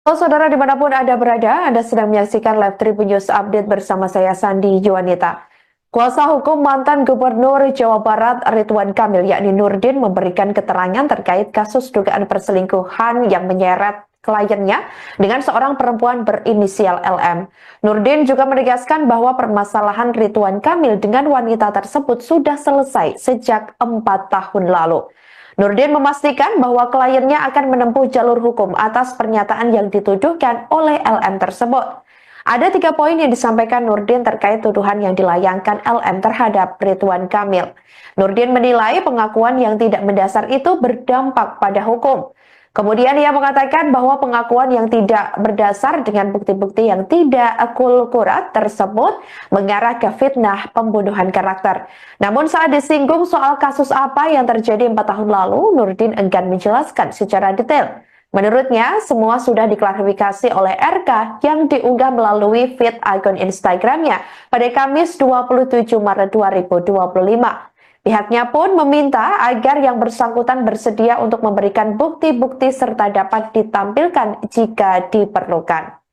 Halo saudara dimanapun Anda berada, Anda sedang menyaksikan Live Tribun News Update bersama saya Sandi Juanita. Kuasa hukum mantan Gubernur Jawa Barat Ridwan Kamil yakni Nurdin memberikan keterangan terkait kasus dugaan perselingkuhan yang menyeret kliennya dengan seorang perempuan berinisial LM. Nurdin juga menegaskan bahwa permasalahan Ridwan Kamil dengan wanita tersebut sudah selesai sejak 4 tahun lalu. Nurdin memastikan bahwa kliennya akan menempuh jalur hukum atas pernyataan yang dituduhkan oleh LM tersebut. Ada 3 poin yang disampaikan Nurdin terkait tuduhan yang dilayangkan LM terhadap Ridwan Kamil. Nurdin menilai pengakuan yang tidak mendasar itu berdampak pada hukum. Kemudian ia mengatakan bahwa pengakuan yang tidak berdasar dengan bukti-bukti yang tidak akurat tersebut mengarah ke fitnah pembunuhan karakter. Namun saat disinggung soal kasus apa yang terjadi 4 tahun lalu, Nurdin enggan menjelaskan secara detail. Menurutnya, semua sudah diklarifikasi oleh RK yang diunggah melalui feed akun Instagramnya pada Kamis 27 Maret 2025. Pihaknya pun meminta agar yang bersangkutan bersedia untuk memberikan bukti-bukti serta dapat ditampilkan jika diperlukan.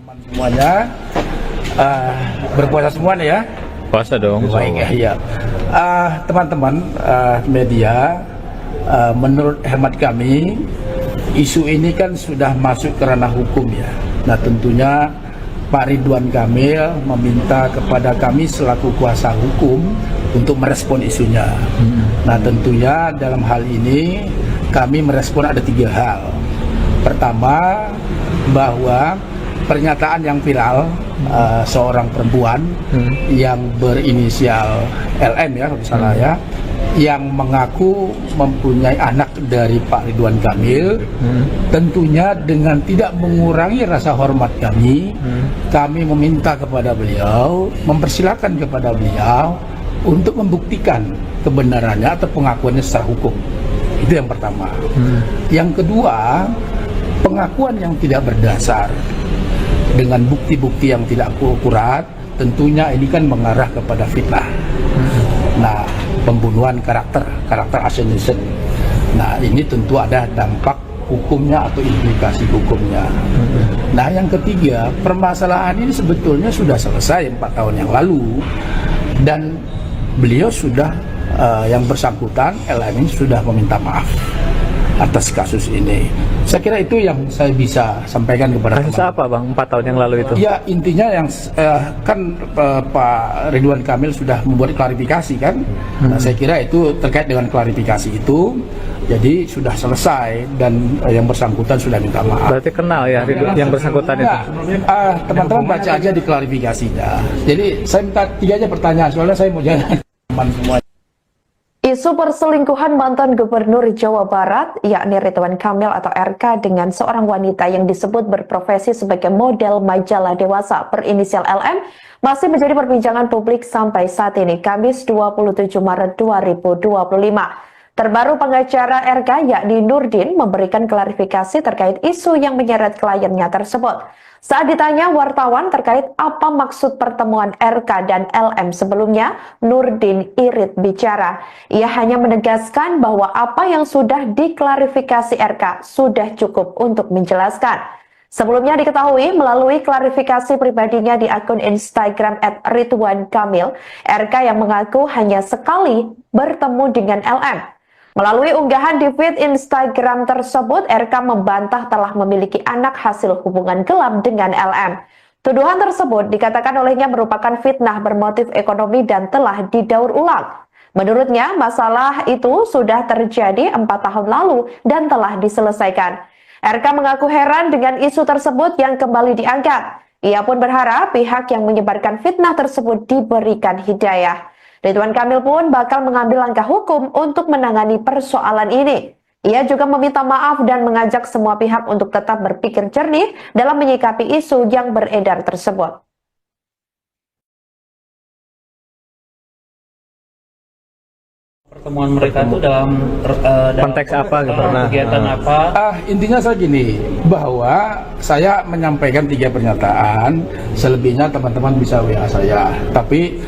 Semuanya berpuasa semuanya ya. Puasa dong. Baik ya. Teman-teman media, menurut hemat kami isu ini kan sudah masuk ke ranah hukum ya. Nah tentunya Pak Ridwan Kamil meminta kepada kami selaku kuasa hukum untuk merespon isunya. Nah tentunya dalam hal ini kami merespon ada 3 hal. Pertama, bahwa pernyataan yang viral seorang perempuan yang berinisial LM ya kalau salah ya, yang mengaku mempunyai anak dari Pak Ridwan Kamil, tentunya dengan tidak mengurangi rasa hormat kami, kami meminta kepada beliau, mempersilahkan kepada beliau untuk membuktikan kebenarannya atau pengakuannya secara hukum. Itu yang pertama. Yang kedua, pengakuan yang tidak berdasar dengan bukti-bukti yang tidak akurat, tentunya ini kan mengarah kepada fitnah. Nah, pembunuhan karakter assassination. Nah, ini tentu ada dampak hukumnya atau implikasi hukumnya. Nah, yang ketiga, permasalahan ini sebetulnya sudah selesai 4 tahun yang lalu dan beliau sudah yang bersangkutan LM ini sudah meminta maaf atas kasus ini. Saya kira itu yang saya bisa sampaikan kepada Kasus apa Bang 4 tahun yang lalu itu? Ya intinya yang kan Pak Ridwan Kamil sudah membuat klarifikasi kan. Nah, saya kira itu terkait dengan klarifikasi itu. Jadi sudah selesai dan yang bersangkutan sudah minta maaf. Berarti kenal ya yang bersangkutan itu? Teman-teman baca aja di klarifikasinya. Jadi saya minta 3 aja pertanyaan soalnya saya mau jalan teman semua. Isu perselingkuhan mantan Gubernur Jawa Barat, yakni Ridwan Kamil atau RK dengan seorang wanita yang disebut berprofesi sebagai model majalah dewasa berinisial LM, masih menjadi perbincangan publik sampai saat ini, Kamis 27 Maret 2025. Terbaru pengacara RK yakni Nurdin memberikan klarifikasi terkait isu yang menyeret kliennya tersebut. Saat ditanya wartawan terkait apa maksud pertemuan RK dan LM sebelumnya, Nurdin irit bicara. Ia hanya menegaskan bahwa apa yang sudah diklarifikasi RK sudah cukup untuk menjelaskan. Sebelumnya diketahui melalui klarifikasi pribadinya di akun Instagram @ridwankamil, RK yang mengaku hanya sekali bertemu dengan LM. Melalui unggahan di feed Instagram tersebut, RK membantah telah memiliki anak hasil hubungan gelap dengan LM. Tuduhan tersebut dikatakan olehnya merupakan fitnah bermotif ekonomi dan telah didaur ulang. Menurutnya, masalah itu sudah terjadi 4 tahun lalu dan telah diselesaikan. RK mengaku heran dengan isu tersebut yang kembali diangkat. Ia pun berharap pihak yang menyebarkan fitnah tersebut diberikan hidayah. Ridwan Kamil pun bakal mengambil langkah hukum untuk menangani persoalan ini. Ia juga meminta maaf dan mengajak semua pihak untuk tetap berpikir jernih dalam menyikapi isu yang beredar tersebut. Pertemuan mereka itu dalam Konteks apa gitu? kegiatan apa? Intinya saya gini, bahwa saya menyampaikan 3 pernyataan, selebihnya teman-teman bisa WA saya. Tapi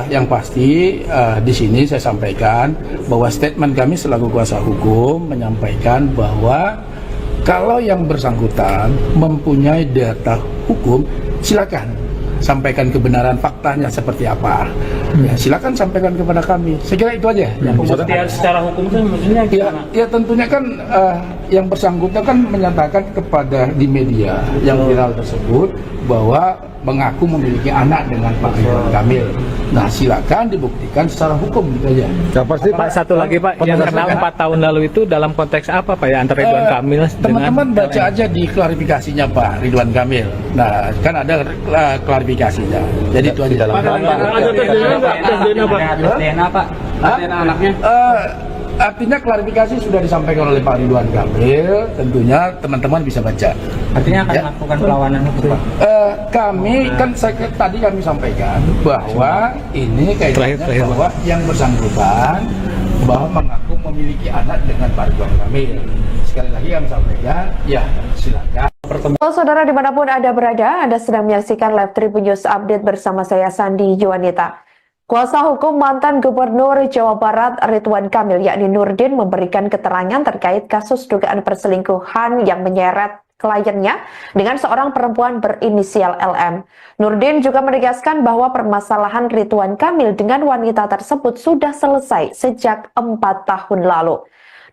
yang pasti di sini saya sampaikan bahwa statement kami selaku kuasa hukum menyampaikan bahwa kalau yang bersangkutan mempunyai data hukum, silakan sampaikan kebenaran faktanya seperti apa. Ya, silakan sampaikan kepada kami. Saya kira itu aja yang bisa. Pembuktian secara hukum itu maksudnya Ya, gimana? ya tentunya kan yang bersangkutan kan menyatakan kepada di media yang viral tersebut bahwa mengaku memiliki anak dengan Pak Ridwan Kamil. Nah, silakan dibuktikan secara hukum gitu aja. Ya, pasti Pak, satu lagi Pak, yang kenal 4 tahun lalu itu dalam konteks apa Pak ya, antara Ridwan Kamil dengan Teman-teman baca LM? aja di klarifikasinya Pak Ridwan Kamil. Nah, kan ada klarifikasinya. Jadi itu aja. DNA Pak. DNA anaknya. Artinya klarifikasi sudah disampaikan oleh Pak Ridwan Kamil. Tentunya teman-teman bisa baca. Artinya akan Ya. melakukan perlawanan hukum Pak. Kami kan tadi kami sampaikan bahwa ini kaitannya Terakhir, bahwa yang bersangkutan bahwa mengaku memiliki anak dengan Pak Ridwan Kamil. Sekali lagi kami sampaikan, ya silakan. Halo saudara dimanapun Anda berada, Anda sedang menyaksikan Live Tribun News Update bersama saya Sandi Yuwanita. Kuasa hukum mantan Gubernur Jawa Barat Ridwan Kamil yakni Nurdin memberikan keterangan terkait kasus dugaan perselingkuhan yang menyeret kliennya dengan seorang perempuan berinisial LM. Nurdin juga menegaskan bahwa permasalahan Ridwan Kamil dengan wanita tersebut sudah selesai sejak 4 tahun lalu.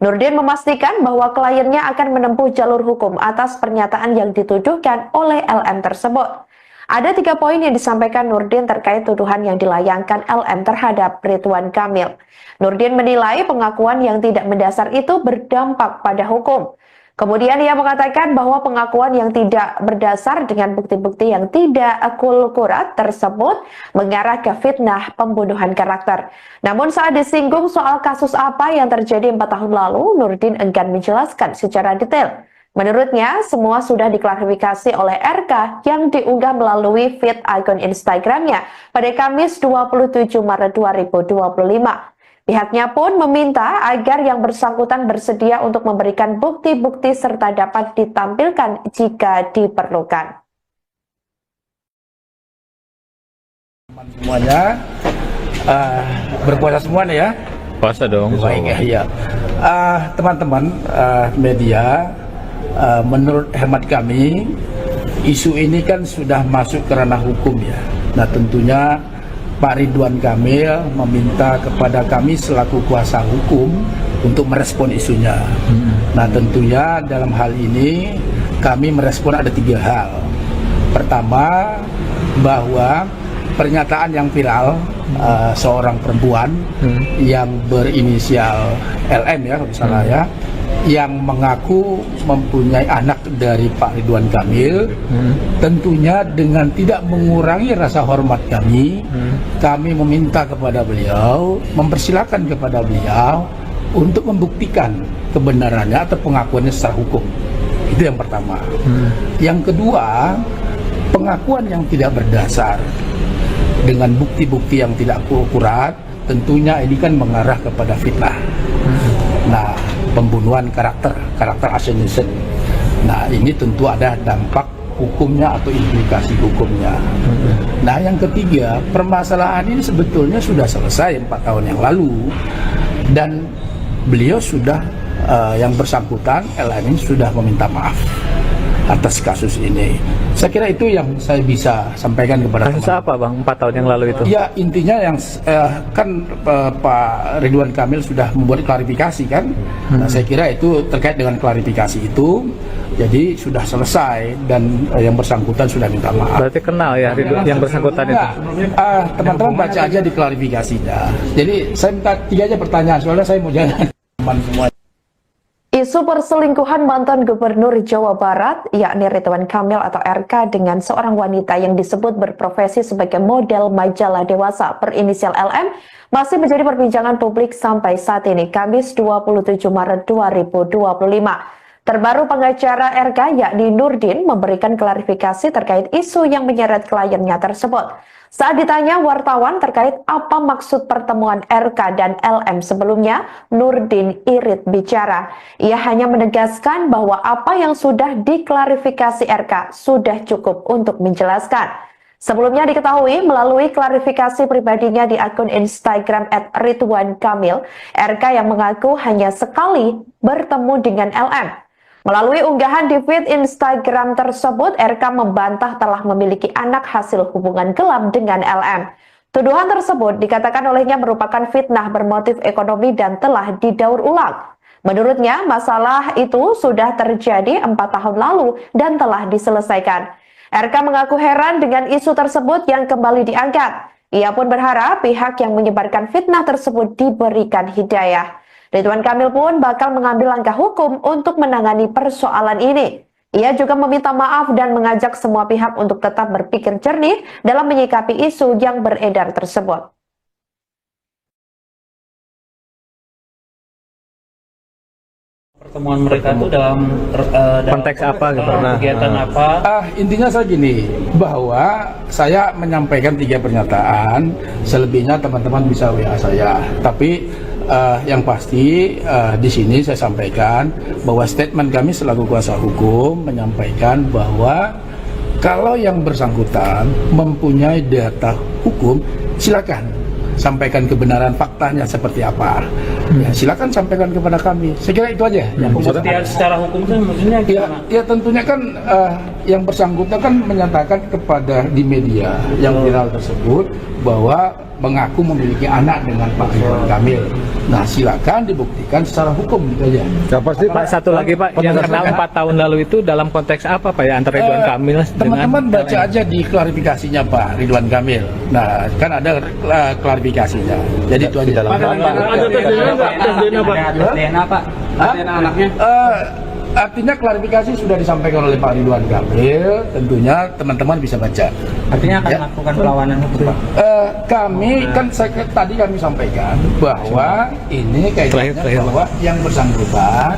Nurdin memastikan bahwa kliennya akan menempuh jalur hukum atas pernyataan yang dituduhkan oleh LM tersebut. Ada 3 poin yang disampaikan Nurdin terkait tuduhan yang dilayangkan LM terhadap Ridwan Kamil. Nurdin menilai pengakuan yang tidak mendasar itu berdampak pada hukum. Kemudian ia mengatakan bahwa pengakuan yang tidak berdasar dengan bukti-bukti yang tidak akurat tersebut mengarah ke fitnah pembunuhan karakter. Namun saat disinggung soal kasus apa yang terjadi 4 tahun lalu, Nurdin enggan menjelaskan secara detail. Menurutnya, semua sudah diklarifikasi oleh RK yang diunggah melalui feed akun Instagramnya pada Kamis 27 Maret 2025. Pihaknya pun meminta agar yang bersangkutan bersedia untuk memberikan bukti-bukti serta dapat ditampilkan jika diperlukan. Semuanya berpuasa semua nih ya. Puasa dong. Baik ya. Teman-teman media, menurut hemat kami isu ini kan sudah masuk ke ranah hukum ya. Nah, tentunya Pak Ridwan Kamil meminta kepada kami selaku kuasa hukum untuk merespon isunya. Nah, tentunya dalam hal ini kami merespon ada 3 hal. Pertama, bahwa pernyataan yang viral seorang perempuan yang berinisial LM ya, kalau salah ya, yang mengaku mempunyai anak dari Pak Ridwan Kamil, tentunya dengan tidak mengurangi rasa hormat kami, kami meminta kepada beliau, mempersilahkan kepada beliau untuk membuktikan kebenarannya atau pengakuannya secara hukum. Itu yang pertama. Yang kedua, pengakuan yang tidak berdasar dengan bukti-bukti yang tidak akurat, tentunya ini kan mengarah kepada fitnah. Nah, pembunuhan karakter assassination. Nah, ini tentu ada dampak hukumnya atau implikasi hukumnya. Nah, yang ketiga, permasalahan ini sebetulnya sudah selesai 4 tahun yang lalu dan beliau sudah yang bersangkutan LM ini sudah meminta maaf atas kasus ini. Saya kira itu yang saya bisa sampaikan kepada Kasus teman-teman. apa Bang 4 tahun yang lalu itu? Ya, intinya yang kan Pak Ridwan Kamil sudah membuat klarifikasi kan. Nah, saya kira itu terkait dengan klarifikasi itu, jadi sudah selesai dan yang bersangkutan sudah minta maaf. Berarti kenal ya Ridwan yang bersangkutan itu? Enggak. Teman-teman baca aja di klarifikasinya. Jadi saya minta 3 aja pertanyaan, soalnya saya mau jalan. Teman semua. Isu perselingkuhan mantan Gubernur Jawa Barat, yakni Ridwan Kamil atau RK dengan seorang wanita yang disebut berprofesi sebagai model majalah dewasa berinisial LM, masih menjadi perbincangan publik sampai saat ini, Kamis 27 Maret 2025. Terbaru pengacara RK yakni Nurdin memberikan klarifikasi terkait isu yang menyeret kliennya tersebut. Saat ditanya wartawan terkait apa maksud pertemuan RK dan LM sebelumnya, Nurdin irit bicara. Ia hanya menegaskan bahwa apa yang sudah diklarifikasi RK sudah cukup untuk menjelaskan. Sebelumnya diketahui melalui klarifikasi pribadinya di akun Instagram @ridwankamil, RK yang mengaku hanya sekali bertemu dengan LM. Melalui unggahan di feed Instagram tersebut, RK membantah telah memiliki anak hasil hubungan gelap dengan LM. Tuduhan tersebut dikatakan olehnya merupakan fitnah bermotif ekonomi dan telah didaur ulang. Menurutnya, masalah itu sudah terjadi 4 tahun lalu dan telah diselesaikan. RK mengaku heran dengan isu tersebut yang kembali diangkat. Ia pun berharap pihak yang menyebarkan fitnah tersebut diberikan hidayah. Ridwan Kamil pun bakal mengambil langkah hukum untuk menangani persoalan ini. Ia juga meminta maaf dan mengajak semua pihak untuk tetap berpikir jernih dalam menyikapi isu yang beredar tersebut. Pertemuan mereka itu dalam konteks apa gitu? Kegiatan apa? Intinya saya gini, bahwa saya menyampaikan 3 pernyataan, selebihnya teman-teman bisa WA saya. Tapi yang pasti di sini saya sampaikan bahwa statement kami selaku kuasa hukum menyampaikan bahwa kalau yang bersangkutan mempunyai data hukum, silakan sampaikan kebenaran faktanya seperti apa. Ya, silakan sampaikan kepada kami. Saya kira itu aja yang bisa. Secara hukum itu maksudnya gimana? Ya tentunya kan yang bersangkutan kan menyatakan kepada di media yang viral tersebut bahwa mengaku memiliki anak dengan Pak Ridwan Kamil. Nah, silakan dibuktikan secara hukum gitu aja. Ya, pasti Pak, satu lagi Pak, yang kena 4 tahun lalu itu dalam konteks apa Pak ya, antara Ridwan Kamil dengan teman-teman baca aja di klarifikasinya Pak Ridwan Kamil. Nah, kan ada klarifikasinya. Jadi itu aja. DNA Pak? DNA anaknya? Artinya klarifikasi sudah disampaikan oleh Pak Ridwan Kamil, tentunya teman-teman bisa baca. Artinya akan melakukan perlawanan hukum Pak? Kami kan tadi kami sampaikan bahwa ini kaitannya bahwa yang bersangkutan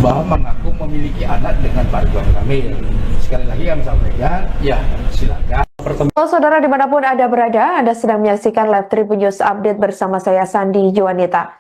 bahwa mengaku memiliki anak dengan Pak Ridwan Kamil. Sekali lagi kami sampaikan, ya silakan. Saudara dimanapun Anda berada, Anda sedang menyaksikan Live Tribun News Update bersama saya Sandi Juanita.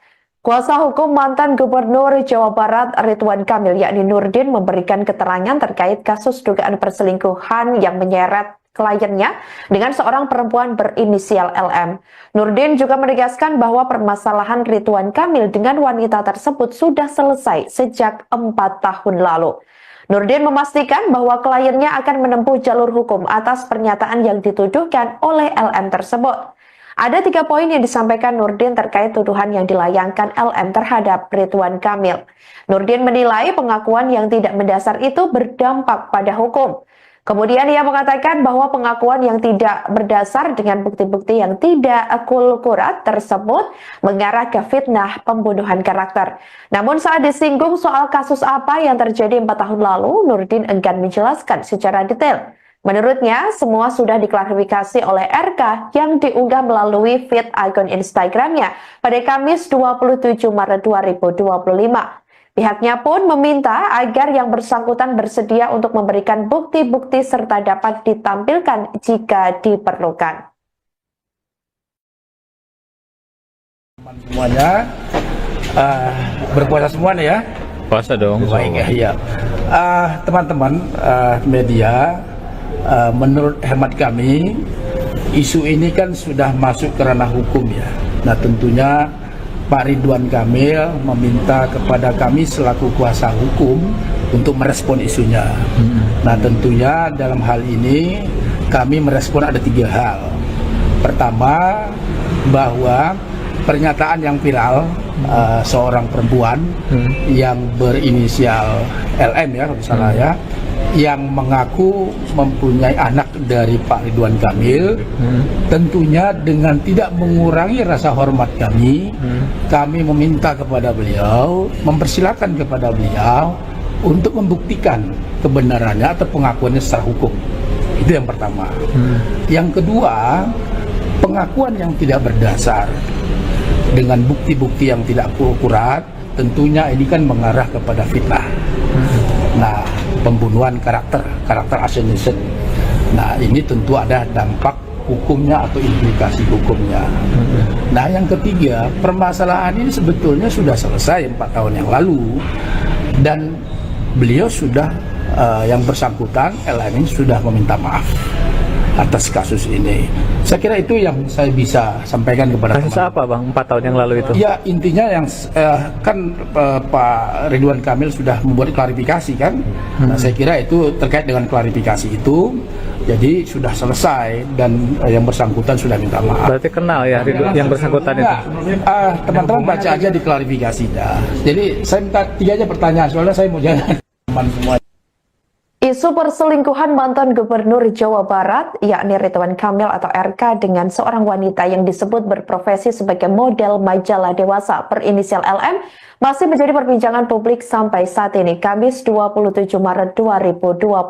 Kuasa hukum mantan Gubernur Jawa Barat Ridwan Kamil yakni Nurdin memberikan keterangan terkait kasus dugaan perselingkuhan yang menyeret kliennya dengan seorang perempuan berinisial LM. Nurdin juga menegaskan bahwa permasalahan Ridwan Kamil dengan wanita tersebut sudah selesai sejak 4 tahun lalu. Nurdin memastikan bahwa kliennya akan menempuh jalur hukum atas pernyataan yang dituduhkan oleh LM tersebut. Ada 3 poin yang disampaikan Nurdin terkait tuduhan yang dilayangkan LM terhadap Ridwan Kamil. Nurdin menilai pengakuan yang tidak mendasar itu berdampak pada hukum. Kemudian ia mengatakan bahwa pengakuan yang tidak berdasar dengan bukti-bukti yang tidak akurat tersebut mengarah ke fitnah pembunuhan karakter. Namun saat disinggung soal kasus apa yang terjadi 4 tahun lalu, Nurdin enggan menjelaskan secara detail. Menurutnya, semua sudah diklarifikasi oleh RK yang diunggah melalui feed akun Instagramnya pada Kamis 27 Maret 2025. Pihaknya pun meminta agar yang bersangkutan bersedia untuk memberikan bukti-bukti serta dapat ditampilkan jika diperlukan. Semuanya berpuasa semuanya ya. puasa dong? Baik ya. Teman-teman media, menurut hemat kami isu ini kan sudah masuk ke ranah hukum ya. Nah tentunya Pak Ridwan Kamil meminta kepada kami selaku kuasa hukum untuk merespon isunya. Nah tentunya dalam hal ini kami merespon ada 3 hal. Pertama, bahwa pernyataan yang viral seorang perempuan yang berinisial LM ya kalau salah ya, yang mengaku mempunyai anak dari Pak Ridwan Kamil, tentunya dengan tidak mengurangi rasa hormat kami, kami meminta kepada beliau, mempersilahkan kepada beliau untuk membuktikan kebenarannya atau pengakuannya secara hukum. Itu yang pertama. Yang kedua, pengakuan yang tidak berdasar dengan bukti-bukti yang tidak akurat, tentunya ini kan mengarah kepada fitnah. Nah, pembunuhan karakter assassination. Nah, ini tentu ada dampak hukumnya atau implikasi hukumnya. Nah, yang ketiga, permasalahan ini sebetulnya sudah selesai 4 tahun yang lalu, dan beliau sudah yang bersangkutan LM ini sudah meminta maaf atas kasus ini. Saya kira itu yang saya bisa sampaikan kepada Kasus teman. apa bang 4 tahun yang lalu itu? Ya, intinya yang kan Pak Ridwan Kamil sudah membuat klarifikasi kan. Nah, saya kira itu terkait dengan klarifikasi itu, jadi sudah selesai dan yang bersangkutan sudah minta maaf. Berarti kenal ya yang bersangkutan itu? Enggak, teman-teman baca aja di klarifikasinya. Jadi saya minta 3 aja pertanyaan, soalnya saya mau jalan teman semua. Isu perselingkuhan mantan Gubernur Jawa Barat, yakni Ridwan Kamil atau RK dengan seorang wanita yang disebut berprofesi sebagai model majalah dewasa berinisial LM, masih menjadi perbincangan publik sampai saat ini, Kamis 27 Maret 2025.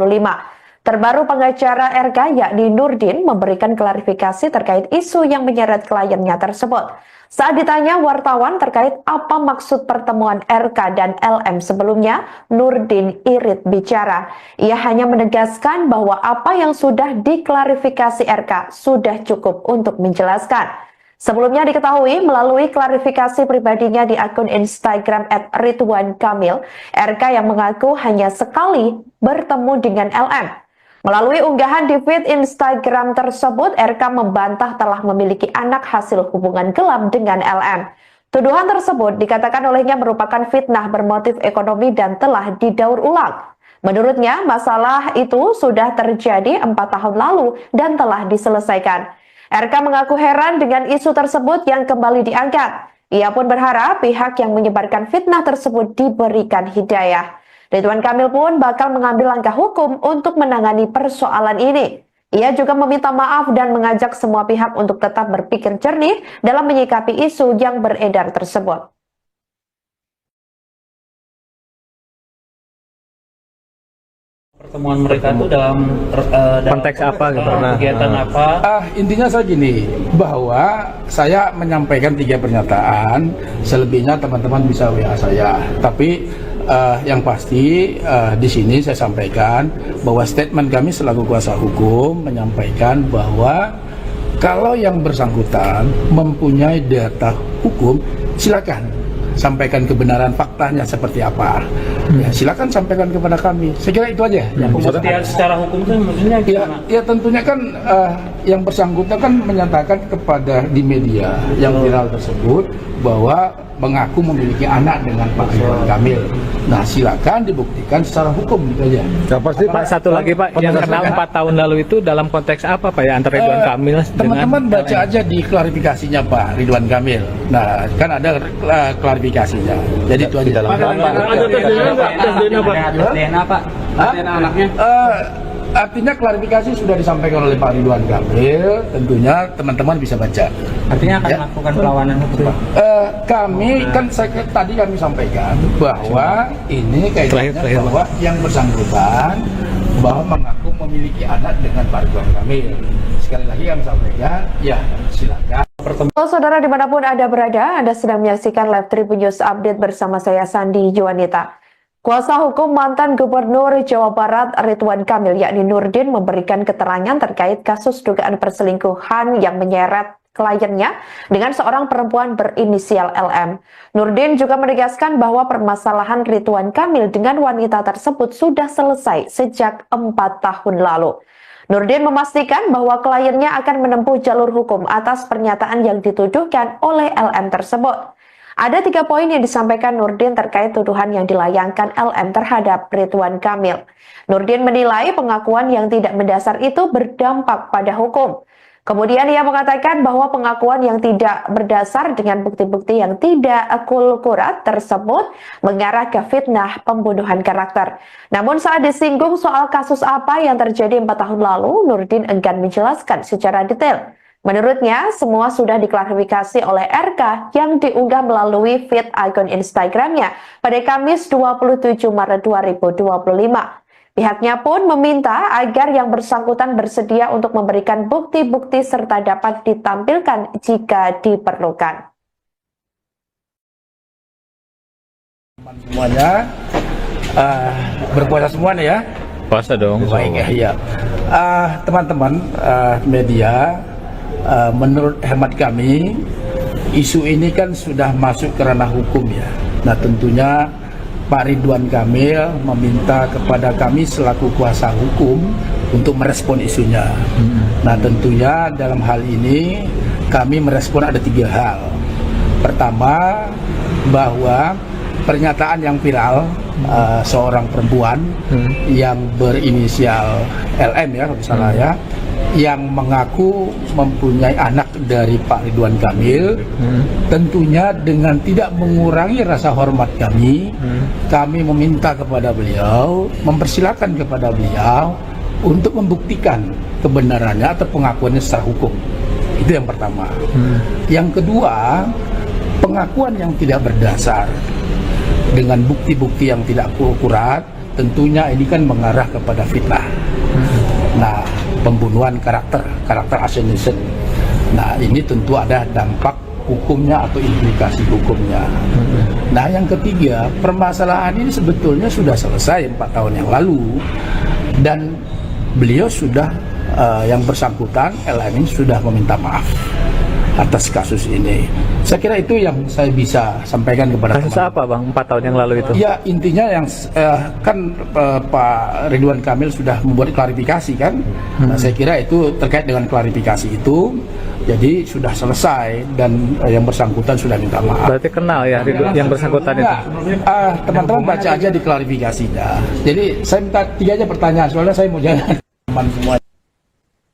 Terbaru pengacara RK yakni Nurdin memberikan klarifikasi terkait isu yang menyeret kliennya tersebut. Saat ditanya wartawan terkait apa maksud pertemuan RK dan LM sebelumnya, Nurdin irit bicara. Ia hanya menegaskan bahwa apa yang sudah diklarifikasi RK sudah cukup untuk menjelaskan. Sebelumnya diketahui melalui klarifikasi pribadinya di akun Instagram @ridwankamil, RK yang mengaku hanya sekali bertemu dengan LM. Melalui unggahan di feed Instagram tersebut, RK membantah telah memiliki anak hasil hubungan gelap dengan LM. Tuduhan tersebut dikatakan olehnya merupakan fitnah bermotif ekonomi dan telah didaur ulang. Menurutnya, masalah itu sudah terjadi 4 tahun lalu dan telah diselesaikan. RK mengaku heran dengan isu tersebut yang kembali diangkat. Ia pun berharap pihak yang menyebarkan fitnah tersebut diberikan hidayah. Ridwan Kamil pun bakal mengambil langkah hukum untuk menangani persoalan ini. Ia juga meminta maaf dan mengajak semua pihak untuk tetap berpikir jernih dalam menyikapi isu yang beredar tersebut. Pertemuan mereka itu dalam Konteks apa gitu? kegiatan apa? Intinya saya gini, bahwa saya menyampaikan 3 pernyataan, selebihnya teman-teman bisa WA saya. Tapi yang pasti di sini saya sampaikan bahwa statement kami selaku kuasa hukum menyampaikan bahwa kalau yang bersangkutan mempunyai data hukum, silakan sampaikan kebenaran faktanya seperti apa. Ya, silakan sampaikan kepada kami. Saya kira itu aja yang bisa. Pembuktian secara hukum itu maksudnya Ya, gimana? ya tentunya kan yang bersangkutan kan menyatakan kepada di media yang viral tersebut bahwa mengaku memiliki anak dengan Pak Ridwan Kamil. Nah, silakan dibuktikan secara hukum gitu aja. Ya, pasti Pak, satu lagi Pak, yang kenal 4 tahun lalu itu dalam konteks apa Pak ya antara Ridwan Kamil dengan Teman-teman baca LM? aja di klarifikasinya Pak Ridwan Kamil. Nah, kan ada klarifikasinya. Jadi itu aja. Ada DNA Pak? DNA anaknya? Artinya klarifikasi sudah disampaikan oleh Pak Ridwan Kamil, tentunya teman-teman bisa baca. Artinya akan Ya. melakukan perlawanan hukum Pak? Kami kan tadi kami sampaikan bahwa ini kaitannya Terakhir, bahwa yang bersangkutan bahwa mengaku memiliki anak dengan Pak Ridwan Kamil. Sekali lagi kami sampaikan, ya silakan. Halo saudara dimanapun Anda berada, Anda sedang menyaksikan Live Tribun News Update bersama saya Sandi Juanita. Kuasa hukum mantan Gubernur Jawa Barat Ridwan Kamil yakni Nurdin memberikan keterangan terkait kasus dugaan perselingkuhan yang menyeret kliennya dengan seorang perempuan berinisial LM. Nurdin juga menegaskan bahwa permasalahan Ridwan Kamil dengan wanita tersebut sudah selesai sejak 4 tahun lalu. Nurdin memastikan bahwa kliennya akan menempuh jalur hukum atas pernyataan yang dituduhkan oleh LM tersebut. Ada 3 poin yang disampaikan Nurdin terkait tuduhan yang dilayangkan LM terhadap Ridwan Kamil. Nurdin menilai pengakuan yang tidak mendasar itu berdampak pada hukum. Kemudian ia mengatakan bahwa pengakuan yang tidak berdasar dengan bukti-bukti yang tidak akurat tersebut mengarah ke fitnah pembunuhan karakter. Namun saat disinggung soal kasus apa yang terjadi 4 tahun lalu, Nurdin enggan menjelaskan secara detail. Menurutnya, semua sudah diklarifikasi oleh RK yang diunggah melalui feed akun Instagramnya pada Kamis 27 Maret 2025. Pihaknya pun meminta agar yang bersangkutan bersedia untuk memberikan bukti-bukti serta dapat ditampilkan jika diperlukan. Semuanya berpuasa semua nih ya. Puasa dong. Baik ya. Teman-teman media, menurut hemat kami, isu ini kan sudah masuk ke ranah hukum ya. Nah tentunya Pak Ridwan Kamil meminta kepada kami selaku kuasa hukum untuk merespon isunya. Nah tentunya dalam hal ini kami merespon ada 3 hal. Pertama, bahwa pernyataan yang viral seorang perempuan yang berinisial LM ya kalau salah ya, yang mengaku mempunyai anak dari Pak Ridwan Kamil, tentunya dengan tidak mengurangi rasa hormat kami, kami meminta kepada beliau, mempersilahkan kepada beliau untuk membuktikan kebenarannya atau pengakuannya secara hukum. Itu yang pertama. Yang kedua, pengakuan yang tidak berdasar dengan bukti-bukti yang tidak akurat, tentunya ini kan mengarah kepada fitnah. Nah, pembunuhan karakter assassination. Nah, ini tentu ada dampak hukumnya atau implikasi hukumnya. Nah, yang ketiga, permasalahan ini sebetulnya sudah selesai 4 tahun yang lalu dan beliau sudah yang bersangkutan LM ini sudah meminta maaf atas kasus ini. Saya kira itu yang saya bisa sampaikan kepada Kasus teman-teman. apa bang 4 tahun yang lalu itu? Ya intinya yang kan Pak Ridwan Kamil sudah membuat klarifikasi kan. Nah, saya kira itu terkait dengan klarifikasi itu. Jadi sudah selesai dan yang bersangkutan sudah minta maaf. Berarti kenal ya yang bersangkutan itu? Enggak, teman-teman baca aja di klarifikasinya. Jadi saya minta 3 aja pertanyaan soalnya saya mau jalan teman semua.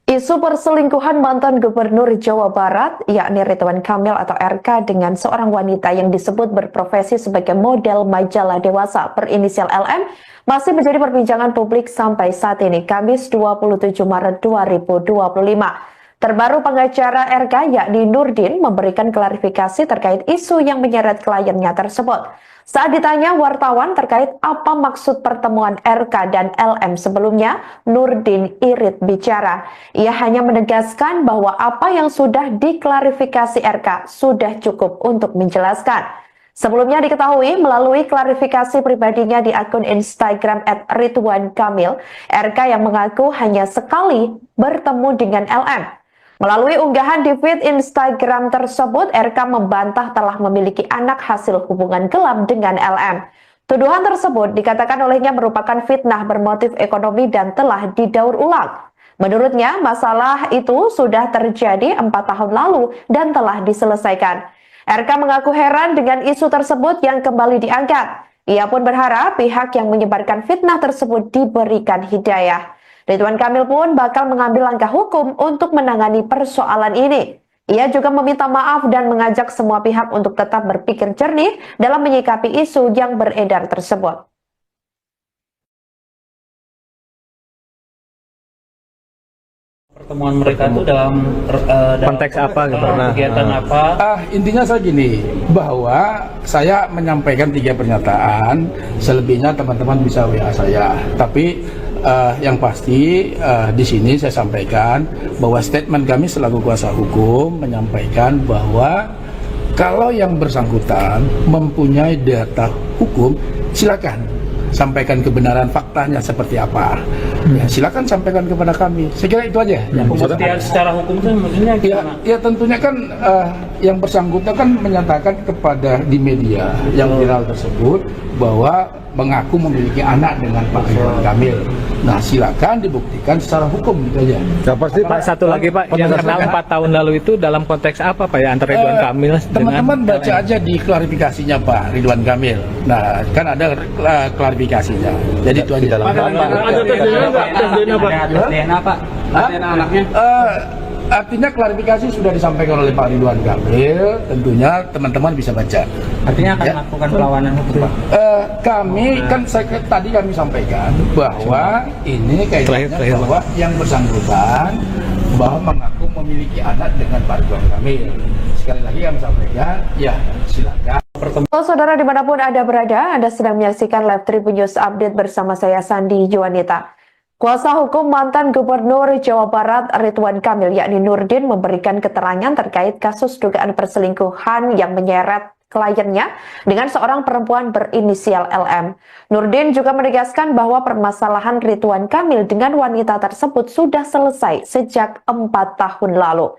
Isu perselingkuhan mantan Gubernur Jawa Barat, yakni Ridwan Kamil atau RK dengan seorang wanita yang disebut berprofesi sebagai model majalah dewasa berinisial LM, masih menjadi perbincangan publik sampai saat ini, Kamis 27 Maret 2025. Terbaru pengacara RK yakni Nurdin memberikan klarifikasi terkait isu yang menyeret kliennya tersebut. Saat ditanya wartawan terkait apa maksud pertemuan RK dan LM sebelumnya, Nurdin irit bicara. Ia hanya menegaskan bahwa apa yang sudah diklarifikasi RK sudah cukup untuk menjelaskan. Sebelumnya diketahui melalui klarifikasi pribadinya di akun Instagram @ridwankamil, RK yang mengaku hanya sekali bertemu dengan LM. Melalui unggahan di feed Instagram tersebut, RK membantah telah memiliki anak hasil hubungan gelap dengan LM. Tuduhan tersebut dikatakan olehnya merupakan fitnah bermotif ekonomi dan telah didaur ulang. Menurutnya, masalah itu sudah terjadi 4 tahun lalu dan telah diselesaikan. RK mengaku heran dengan isu tersebut yang kembali diangkat. Ia pun berharap pihak yang menyebarkan fitnah tersebut diberikan hidayah. Ridwan Kamil pun bakal mengambil langkah hukum untuk menangani persoalan ini. Ia juga meminta maaf dan mengajak semua pihak untuk tetap berpikir jernih dalam menyikapi isu yang beredar tersebut. Pertemuan mereka itu dalam konteks apa gitu? Kegiatan apa? Intinya saya gini, bahwa saya menyampaikan 3 pernyataan, selebihnya teman-teman bisa WA saya. Tapi yang pasti di sini saya sampaikan bahwa statement kami selaku kuasa hukum menyampaikan bahwa kalau yang bersangkutan mempunyai data hukum, silakan sampaikan kebenaran faktanya seperti apa. Ya, silakan sampaikan kepada kami. Saya kira itu aja yang bisa. Pembuktian secara hukum itu maksudnya gimana? Ya tentunya kan yang bersangkutan kan menyatakan kepada di media yang viral tersebut bahwa mengaku memiliki anak dengan Pak Ridwan Kamil. Nah, silakan dibuktikan secara hukum gitu aja. Ya, pasti Pak, satu lagi Pak, yang kenal 4 tahun lalu itu dalam konteks apa Pak ya antara Ridwan Kamil dengan teman-teman baca LM? aja di klarifikasinya Pak Ridwan Kamil. Nah, kan ada klarifikasinya. Jadi itu aja. Ada DNA Pak? DNA anaknya? Artinya klarifikasi sudah disampaikan oleh Pak Ridwan Kamil, tentunya teman-teman bisa baca. Artinya akan Ya. melakukan perlawanan hukum Pak? Kami kan tadi kami sampaikan bahwa ini kaitannya Terakhir, bahwa yang bersangkutan bahwa mengaku memiliki anak dengan Pak Ridwan Kamil. Sekali lagi kami sampaikan, ya silakan. Saudara dimanapun Anda berada, Anda sedang menyaksikan Live Tribun News Update bersama saya Sandi Juanita. Kuasa hukum mantan Gubernur Jawa Barat Ridwan Kamil yakni Nurdin memberikan keterangan terkait kasus dugaan perselingkuhan yang menyeret kliennya dengan seorang perempuan berinisial LM. Nurdin juga menegaskan bahwa permasalahan Ridwan Kamil dengan wanita tersebut sudah selesai sejak 4 tahun lalu.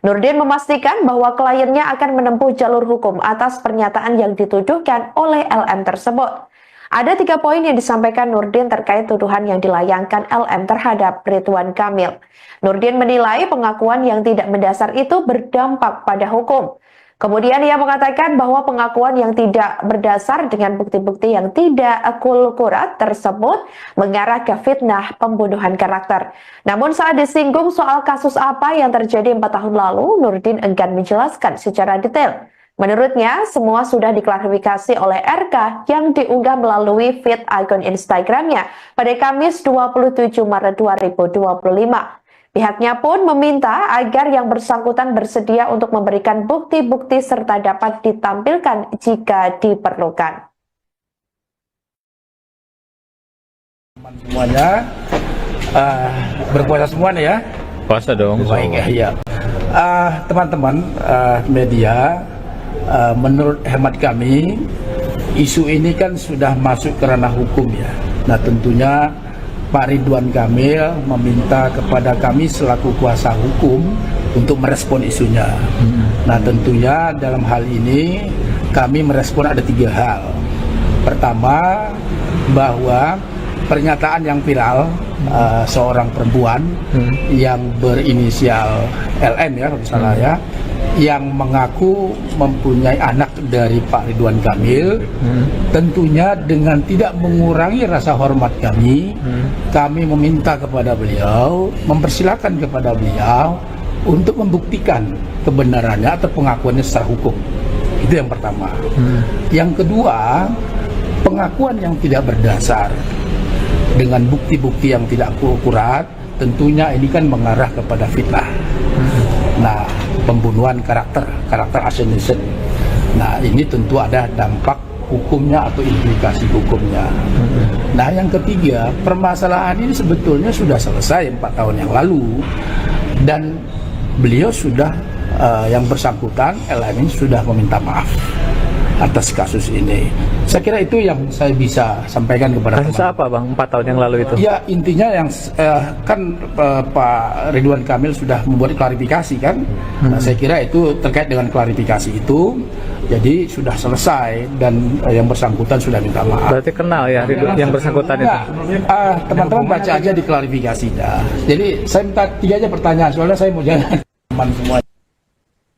Nurdin memastikan bahwa kliennya akan menempuh jalur hukum atas pernyataan yang dituduhkan oleh LM tersebut. Ada 3 poin yang disampaikan Nurdin terkait tuduhan yang dilayangkan LM terhadap Ridwan Kamil. Nurdin menilai pengakuan yang tidak mendasar itu berdampak pada hukum. Kemudian ia mengatakan bahwa pengakuan yang tidak berdasar dengan bukti-bukti yang tidak akurat tersebut mengarah ke fitnah pembunuhan karakter. Namun saat disinggung soal kasus apa yang terjadi 4 tahun lalu, Nurdin enggan menjelaskan secara detail. Menurutnya, semua sudah diklarifikasi oleh RK yang diunggah melalui feed akun Instagramnya pada Kamis 27 Maret 2025. Pihaknya pun meminta agar yang bersangkutan bersedia untuk memberikan bukti-bukti serta dapat ditampilkan jika diperlukan. Semuanya berpuasa semuanya ya. Puasa dong. Baik ya. Teman-teman media, menurut hemat kami isu ini kan sudah masuk ke ranah hukum ya. Nah tentunya Pak Ridwan Kamil meminta kepada kami selaku kuasa hukum untuk merespon isunya. Nah tentunya dalam hal ini kami merespon ada 3 hal. Pertama, bahwa pernyataan yang viral seorang perempuan yang berinisial LM ya kalau salah ya, yang mengaku mempunyai anak dari Pak Ridwan Kamil, tentunya dengan tidak mengurangi rasa hormat kami, kami meminta kepada beliau, mempersilahkan kepada beliau untuk membuktikan kebenarannya atau pengakuannya secara hukum. Itu yang pertama. Yang kedua, pengakuan yang tidak berdasar dengan bukti-bukti yang tidak akurat, tentunya ini kan mengarah kepada fitnah. Nah, pembunuhan karakter assassination. Nah, ini tentu ada dampak hukumnya atau implikasi hukumnya. Nah, yang ketiga, permasalahan ini sebetulnya sudah selesai 4 tahun yang lalu dan beliau sudah yang bersangkutan LM ini sudah meminta maaf atas kasus ini. Saya kira itu yang saya bisa sampaikan kepada Kasus apa Bang 4 tahun yang lalu itu? Ya intinya yang kan Pak Ridwan Kamil sudah membuat klarifikasi kan. Nah, saya kira itu terkait dengan klarifikasi itu. Jadi sudah selesai dan yang bersangkutan sudah minta maaf. Berarti kenal ya yang bersangkutan itu? Teman-teman baca aja di klarifikasinya. Jadi saya minta 3 aja pertanyaan soalnya saya mau jalan teman semua.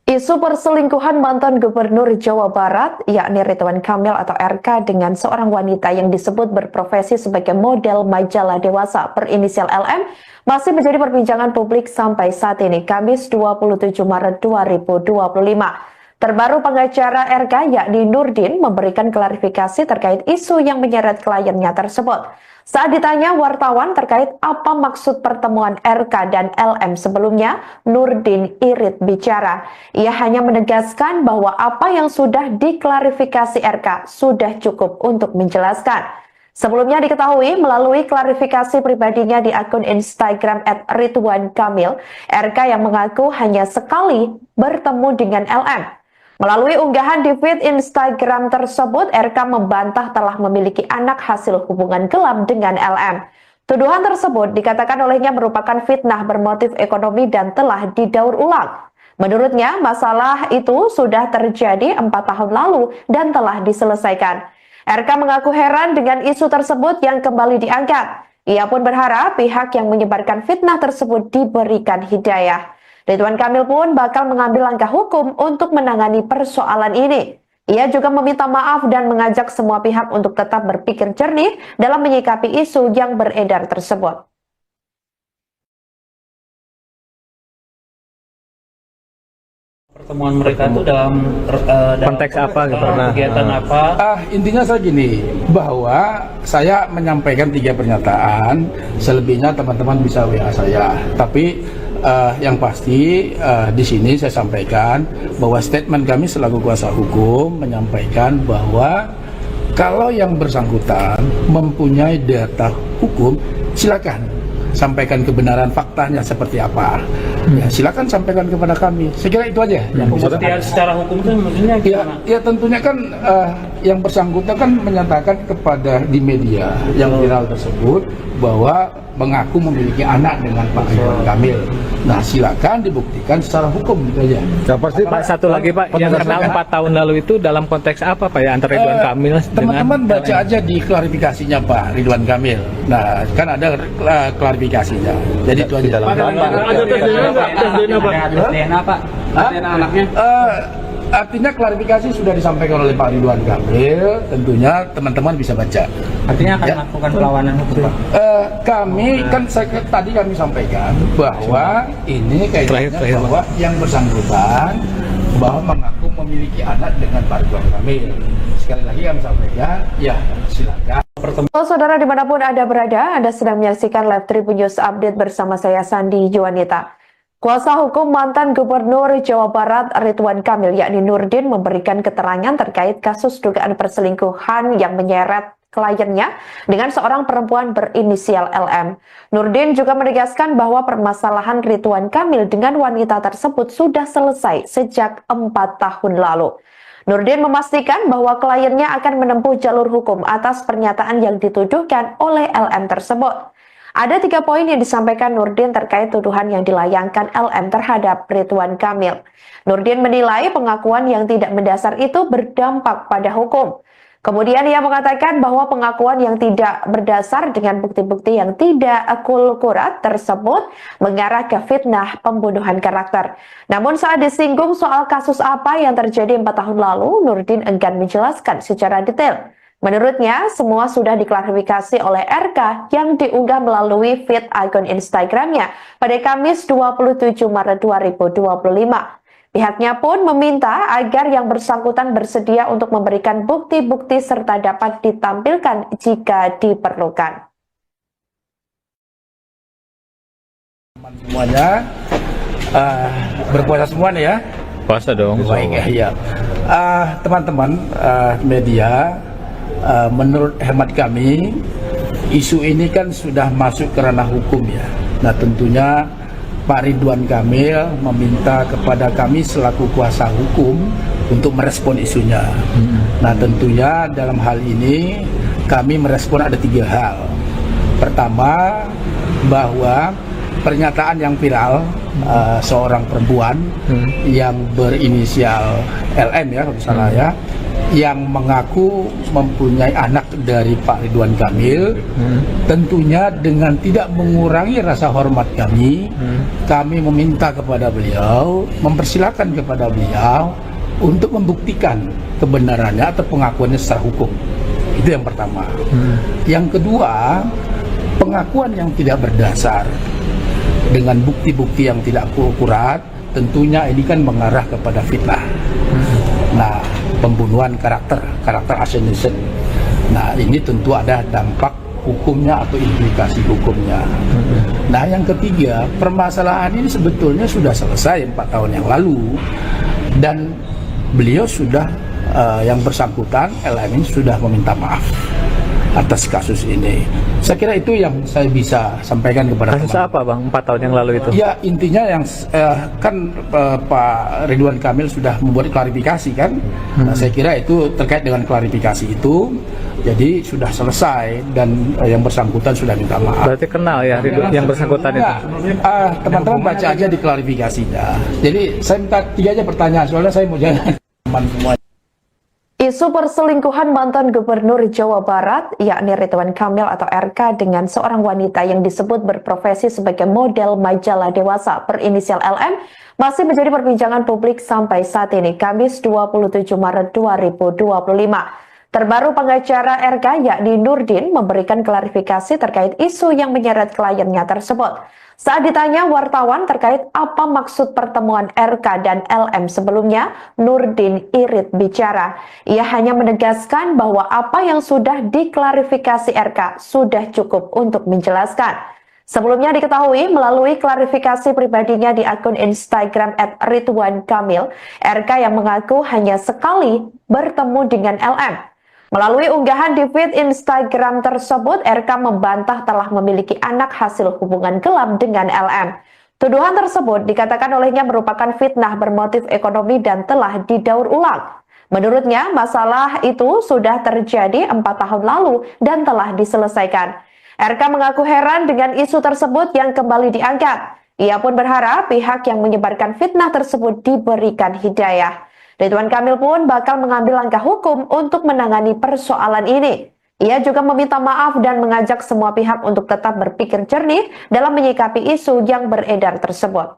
Isu perselingkuhan mantan Gubernur Jawa Barat, yakni Ridwan Kamil atau RK dengan seorang wanita yang disebut berprofesi sebagai model majalah dewasa berinisial LM, masih menjadi perbincangan publik sampai saat ini, Kamis 27 Maret 2025. Terbaru pengacara RK yakni Nurdin memberikan klarifikasi terkait isu yang menyeret kliennya tersebut. Saat ditanya wartawan terkait apa maksud pertemuan RK dan LM sebelumnya, Nurdin irit bicara. Ia hanya menegaskan bahwa apa yang sudah diklarifikasi RK sudah cukup untuk menjelaskan. Sebelumnya diketahui melalui klarifikasi pribadinya di akun Instagram @ridwankamil, RK yang mengaku hanya sekali bertemu dengan LM. Melalui unggahan di feed Instagram tersebut, RK membantah telah memiliki anak hasil hubungan gelap dengan LM. Tuduhan tersebut dikatakan olehnya merupakan fitnah bermotif ekonomi dan telah didaur ulang. Menurutnya, masalah itu sudah terjadi 4 tahun lalu dan telah diselesaikan. RK mengaku heran dengan isu tersebut yang kembali diangkat. Ia pun berharap pihak yang menyebarkan fitnah tersebut diberikan hidayah. Ridwan Kamil pun bakal mengambil langkah hukum untuk menangani persoalan ini. Ia juga meminta maaf dan mengajak semua pihak untuk tetap berpikir jernih dalam menyikapi isu yang beredar tersebut. Pertemuan mereka itu dalam konteks apa gitu? Kegiatan apa? Intinya saya gini, bahwa saya menyampaikan 3 pernyataan, selebihnya teman-teman bisa WA saya. Tapi yang pasti di sini saya sampaikan bahwa statement kami selaku kuasa hukum menyampaikan bahwa kalau yang bersangkutan mempunyai data hukum, silakan sampaikan kebenaran faktanya seperti apa. Ya, silakan sampaikan kepada kami. Saya kira itu aja yang bisa saya Pembuktian secara hukum itu maksudnya Ya, gimana? ya tentunya kan yang bersangkutan kan menyatakan kepada di media yang viral tersebut bahwa mengaku memiliki anak dengan Pak Ridwan Kamil. Nah, silakan dibuktikan secara hukum gitu aja. Ya, pasti Pak, satu lagi Pak, yang kenal 4 tahun lalu itu dalam konteks apa Pak ya antara Ridwan Kamil dengan Teman-teman baca LM? aja di klarifikasinya Pak Ridwan Kamil. Nah, kan ada klarifikasinya. Jadi itu aja. Ada tes DNA Pak? Hah? DNA anaknya? Artinya klarifikasi sudah disampaikan oleh Pak Ridwan Kamil. Tentunya teman-teman bisa baca. Artinya akan Ya. melakukan perlawanan hukum Pak? Kami kan tadi kami sampaikan bahwa ini kaitannya Terakhir, bahwa yang bersangkutan bahwa mengaku memiliki anak dengan Pak Ridwan Kamil. Sekali lagi kami sampaikan, ya silakan. Saudara dimanapun Anda berada, Anda sedang menyaksikan Live Tribun News Update bersama saya Sandi Juanita. Kuasa hukum mantan Gubernur Jawa Barat Ridwan Kamil yakni Nurdin memberikan keterangan terkait kasus dugaan perselingkuhan yang menyeret kliennya dengan seorang perempuan berinisial LM. Nurdin juga menegaskan bahwa permasalahan Ridwan Kamil dengan wanita tersebut sudah selesai sejak 4 tahun lalu. Nurdin memastikan bahwa kliennya akan menempuh jalur hukum atas pernyataan yang dituduhkan oleh LM tersebut. Ada 3 poin yang disampaikan Nurdin terkait tuduhan yang dilayangkan LM terhadap Ridwan Kamil. Nurdin menilai pengakuan yang tidak mendasar itu berdampak pada hukum. Kemudian ia mengatakan bahwa pengakuan yang tidak berdasar dengan bukti-bukti yang tidak akurat tersebut mengarah ke fitnah pembunuhan karakter. Namun saat disinggung soal kasus apa yang terjadi 4 tahun lalu, Nurdin enggan menjelaskan secara detail. Menurutnya, semua sudah diklarifikasi oleh RK yang diunggah melalui feed akun Instagramnya pada Kamis 27 Maret 2025. Pihaknya pun meminta agar yang bersangkutan bersedia untuk memberikan bukti-bukti serta dapat ditampilkan jika diperlukan. Semuanya berpuasa semua nih ya. Puasa dong. Baik ya. Teman-teman media, menurut hemat kami isu ini kan sudah masuk ke ranah hukum ya. Nah, tentunya Pak Ridwan Kamil meminta kepada kami selaku kuasa hukum untuk merespon isunya. Nah, tentunya dalam hal ini kami merespon ada 3 hal. Pertama, bahwa pernyataan yang viral seorang perempuan yang berinisial LM ya kalau salah ya, yang mengaku mempunyai anak dari Pak Ridwan Kamil, tentunya dengan tidak mengurangi rasa hormat kami, kami meminta kepada beliau, mempersilahkan kepada beliau untuk membuktikan kebenarannya atau pengakuannya secara hukum. Itu yang pertama. Yang kedua, pengakuan yang tidak berdasar dengan bukti-bukti yang tidak akurat, tentunya ini kan mengarah kepada fitnah. Nah, pembunuhan karakter assassination. Nah, ini tentu ada dampak hukumnya atau implikasi hukumnya. Nah, yang ketiga, permasalahan ini sebetulnya sudah selesai 4 tahun yang lalu dan beliau sudah yang bersangkutan LM ini sudah meminta maaf atas kasus ini. Saya kira itu yang saya bisa sampaikan kepada Kasus teman-teman. apa Bang 4 tahun yang lalu itu? Ya, intinya yang kan Pak Ridwan Kamil sudah membuat klarifikasi kan. Nah, saya kira itu terkait dengan klarifikasi itu. Jadi sudah selesai dan yang bersangkutan sudah minta maaf. Berarti kenal ya Ridwan yang bersangkutan itu? Nah, teman-teman baca aja di klarifikasinya. Jadi saya minta 3 aja pertanyaan soalnya saya mau jalan teman semua. Isu perselingkuhan mantan Gubernur Jawa Barat, yakni Ridwan Kamil atau RK dengan seorang wanita yang disebut berprofesi sebagai model majalah dewasa berinisial LM, masih menjadi perbincangan publik sampai saat ini, Kamis 27 Maret 2025. Terbaru pengacara RK yakni Nurdin memberikan klarifikasi terkait isu yang menyeret kliennya tersebut. Saat ditanya wartawan terkait apa maksud pertemuan RK dan LM sebelumnya, Nurdin irit bicara. Ia hanya menegaskan bahwa apa yang sudah diklarifikasi RK sudah cukup untuk menjelaskan. Sebelumnya diketahui melalui klarifikasi pribadinya di akun Instagram @ridwankamil, RK yang mengaku hanya sekali bertemu dengan LM. Melalui unggahan di feed Instagram tersebut, RK membantah telah memiliki anak hasil hubungan gelap dengan LM. Tuduhan tersebut dikatakan olehnya merupakan fitnah bermotif ekonomi dan telah didaur ulang. Menurutnya, masalah itu sudah terjadi 4 tahun lalu dan telah diselesaikan. RK mengaku heran dengan isu tersebut yang kembali diangkat. Ia pun berharap pihak yang menyebarkan fitnah tersebut diberikan hidayah. Ridwan Kamil pun bakal mengambil langkah hukum untuk menangani persoalan ini. Ia juga meminta maaf dan mengajak semua pihak untuk tetap berpikir jernih dalam menyikapi isu yang beredar tersebut.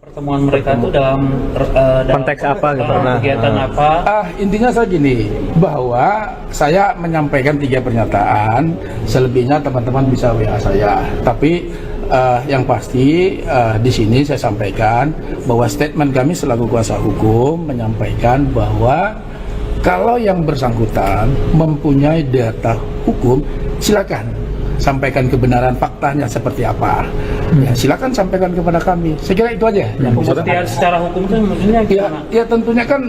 Pertemuan mereka itu dalam konteks apa gitu? Kegiatan apa? Intinya saya gini, bahwa saya menyampaikan 3 pernyataan, selebihnya teman-teman bisa WA saya. Tapi yang pasti di sini saya sampaikan bahwa statement kami selaku kuasa hukum menyampaikan bahwa kalau yang bersangkutan mempunyai data hukum, silakan sampaikan kebenaran faktanya seperti apa. Ya, silakan sampaikan kepada kami. Saya kira itu aja yang bisa. Secara hukum itu maksudnya gimana? Ya tentunya kan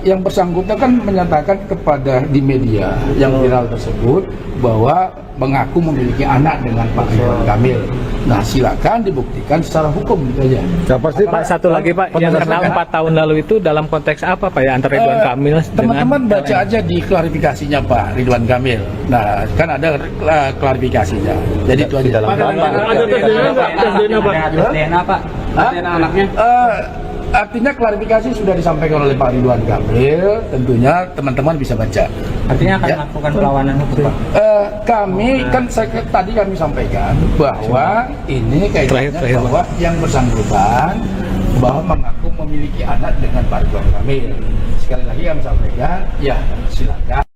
yang bersangkutan kan menyatakan kepada di media yang viral tersebut bahwa mengaku memiliki anak dengan Pak Ridwan Kamil. Nah, silakan dibuktikan secara hukum gitu aja. Ya, pasti Pak, satu lagi Pak, yang kenal 4 tahun lalu itu dalam konteks apa Pak ya, antara Ridwan Kamil dengan teman-teman baca aja di klarifikasinya Pak Ridwan Kamil. Nah, kan ada klarifikasinya. Jadi itu aja. Ada DNA Pak? DNA anaknya? Artinya klarifikasi sudah disampaikan oleh Pak Ridwan Kamil, tentunya teman-teman bisa baca. Artinya akan melakukan perlawanan hukum Pak? Kami kan tadi kami sampaikan bahwa ini kaitannya bahwa yang bersangkutan bahwa mengaku memiliki anak dengan Pak Ridwan Kamil. Sekali lagi kami sampaikan, ya silakan.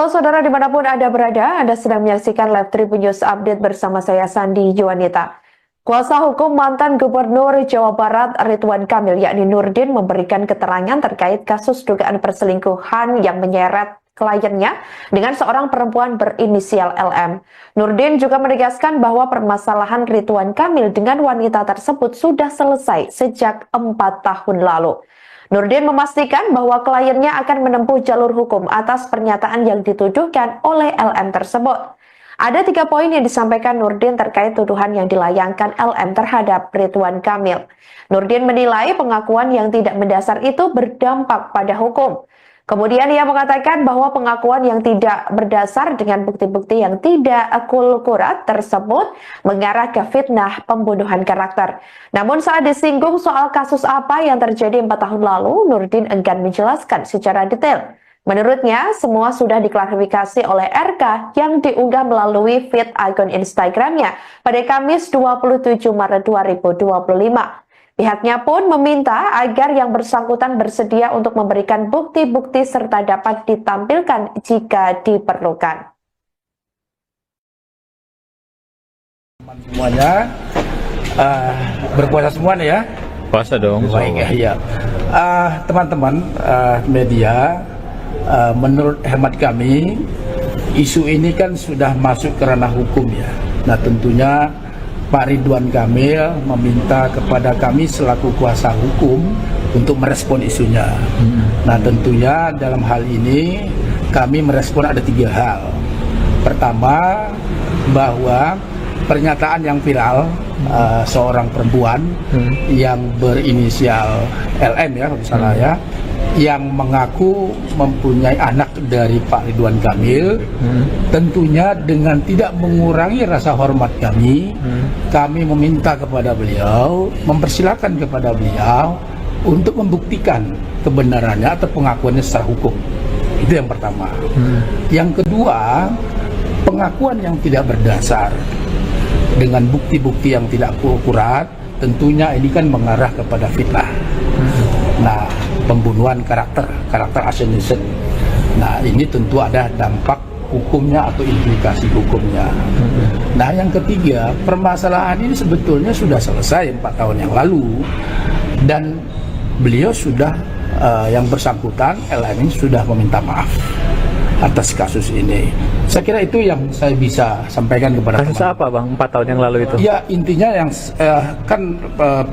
Saudara dimanapun Anda berada, Anda sedang menyaksikan Live Tribun News Update bersama saya Sandi Juanita. Kuasa hukum mantan Gubernur Jawa Barat Ridwan Kamil yakni Nurdin memberikan keterangan terkait kasus dugaan perselingkuhan yang menyeret kliennya dengan seorang perempuan berinisial LM. Nurdin juga menegaskan bahwa permasalahan Ridwan Kamil dengan wanita tersebut sudah selesai sejak 4 tahun lalu. Nurdin memastikan bahwa kliennya akan menempuh jalur hukum atas pernyataan yang dituduhkan oleh LM tersebut. Ada 3 poin yang disampaikan Nurdin terkait tuduhan yang dilayangkan LM terhadap Ridwan Kamil. Nurdin menilai pengakuan yang tidak mendasar itu berdampak pada hukum. Kemudian ia mengatakan bahwa pengakuan yang tidak berdasar dengan bukti-bukti yang tidak akurat tersebut mengarah ke fitnah pembunuhan karakter. Namun saat disinggung soal kasus apa yang terjadi 4 tahun lalu, Nurdin enggan menjelaskan secara detail. Menurutnya, semua sudah diklarifikasi oleh RK yang diunggah melalui feed akun Instagramnya pada Kamis 27 Maret 2025. Pihaknya pun meminta agar yang bersangkutan bersedia untuk memberikan bukti-bukti serta dapat ditampilkan jika diperlukan. Semuanya berpuasa semua nih ya. puasa dong? Baik ya. Teman-teman media, menurut hemat kami isu ini kan sudah masuk ke ranah hukum ya. Nah tentunya Pak Ridwan Kamil meminta kepada kami selaku kuasa hukum untuk merespon isunya. Nah tentunya dalam hal ini kami merespon ada 3 hal. Pertama, bahwa pernyataan yang viral seorang perempuan yang berinisial LM ya kalau salah ya, yang mengaku mempunyai anak dari Pak Ridwan Kamil, tentunya dengan tidak mengurangi rasa hormat kami, kami meminta kepada beliau, mempersilahkan kepada beliau untuk membuktikan kebenarannya atau pengakuannya secara hukum. Itu yang pertama. Yang kedua, pengakuan yang tidak berdasar dengan bukti-bukti yang tidak akurat, tentunya ini kan mengarah kepada fitnah. Nah, pembunuhan karakter assassination. Nah, ini tentu ada dampak hukumnya atau implikasi hukumnya. Nah, yang ketiga, permasalahan ini sebetulnya sudah selesai 4 tahun yang lalu dan beliau sudah yang bersangkutan LM ini sudah meminta maaf. atas kasus ini. Saya kira itu yang saya bisa sampaikan kepada Kasus teman. apa bang 4 tahun yang lalu itu? Ya intinya yang kan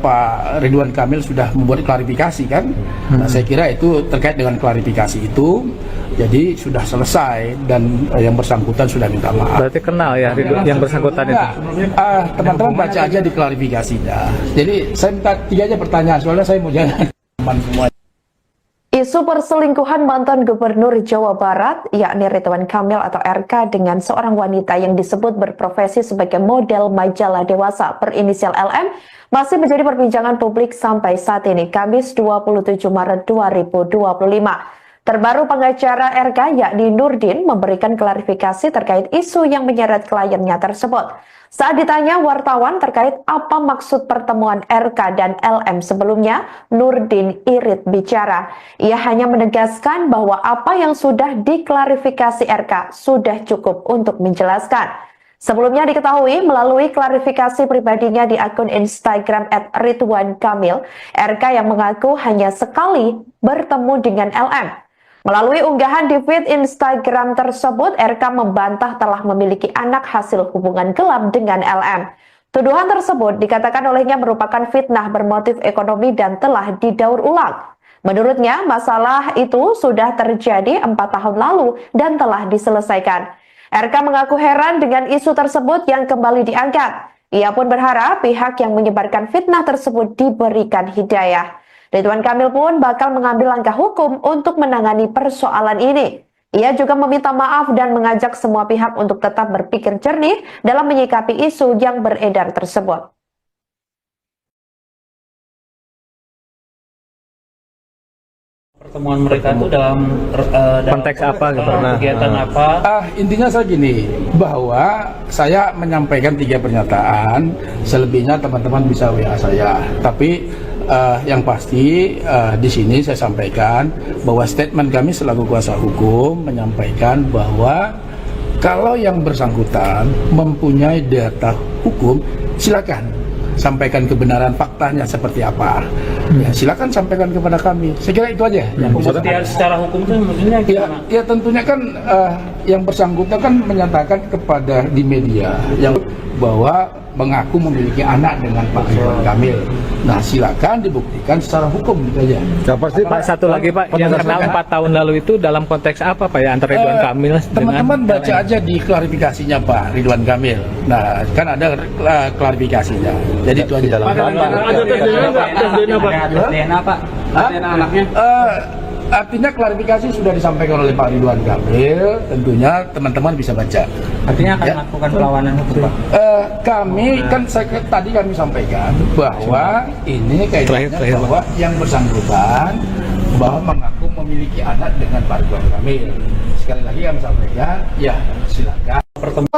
Pak Ridwan Kamil sudah membuat klarifikasi kan. Nah, saya kira itu terkait dengan klarifikasi itu. Jadi sudah selesai dan yang bersangkutan sudah minta maaf. Berarti kenal ya yang bersangkutan itu? Teman-teman baca aja di klarifikasinya. Jadi saya minta 3 aja pertanyaan soalnya saya mau jalan teman semua. Isu perselingkuhan mantan Gubernur Jawa Barat, yakni Ridwan Kamil atau RK dengan seorang wanita yang disebut berprofesi sebagai model majalah dewasa berinisial LM, masih menjadi perbincangan publik sampai saat ini, Kamis 27 Maret 2025. Terbaru pengacara RK yakni Nurdin memberikan klarifikasi terkait isu yang menyeret kliennya tersebut. Saat ditanya wartawan terkait apa maksud pertemuan RK dan LM sebelumnya, Nurdin irit bicara. Ia hanya menegaskan bahwa apa yang sudah diklarifikasi RK sudah cukup untuk menjelaskan. Sebelumnya diketahui melalui klarifikasi pribadinya di akun Instagram @ridwankamil, RK yang mengaku hanya sekali bertemu dengan LM. Melalui unggahan di feed Instagram tersebut, RK membantah telah memiliki anak hasil hubungan gelap dengan LM. Tuduhan tersebut dikatakan olehnya merupakan fitnah bermotif ekonomi dan telah didaur ulang. Menurutnya, masalah itu sudah terjadi 4 tahun lalu dan telah diselesaikan. RK mengaku heran dengan isu tersebut yang kembali diangkat. Ia pun berharap pihak yang menyebarkan fitnah tersebut diberikan hidayah. Ridwan Kamil pun bakal mengambil langkah hukum untuk menangani persoalan ini. Ia juga meminta maaf dan mengajak semua pihak untuk tetap berpikir jernih dalam menyikapi isu yang beredar tersebut. Pertemuan mereka itu dalam Konteks apa gitu? kegiatan apa? Intinya saya gini, bahwa saya menyampaikan 3 pernyataan, selebihnya teman-teman bisa WA saya. Tapi yang pasti di sini saya sampaikan bahwa statement kami selaku kuasa hukum menyampaikan bahwa kalau yang bersangkutan mempunyai data hukum, silakan sampaikan kebenaran faktanya seperti apa. Ya, silakan sampaikan kepada kami. Saya kira itu aja. Pembuktian secara hukum itu maksudnya gimana? Ya tentunya kan yang bersangkutan kan menyatakan kepada di media yang bahwa mengaku memiliki anak dengan Pak Ridwan Kamil. Nah, silakan dibuktikan secara hukum gitu aja. Ya, pasti Pak, satu lagi Pak, yang kenal 4 tahun lalu itu dalam konteks apa Pak ya antara Ridwan Kamil dengan teman-teman baca LM? aja di klarifikasinya Pak Ridwan Kamil. Nah, kan ada klarifikasinya. Jadi itu aja. Ada DNA Pak? DNA anaknya? Artinya klarifikasi sudah disampaikan oleh Pak Ridwan Kamil, tentunya teman-teman bisa baca. Artinya akan Ya. melakukan perlawanan hukum Pak? Kami kan tadi kami sampaikan bahwa ini kaitannya Terakhir, bahwa yang bersangkutan bahwa mengaku memiliki anak dengan Pak Ridwan Kamil. Sekali lagi kami sampaikan, ya silakan.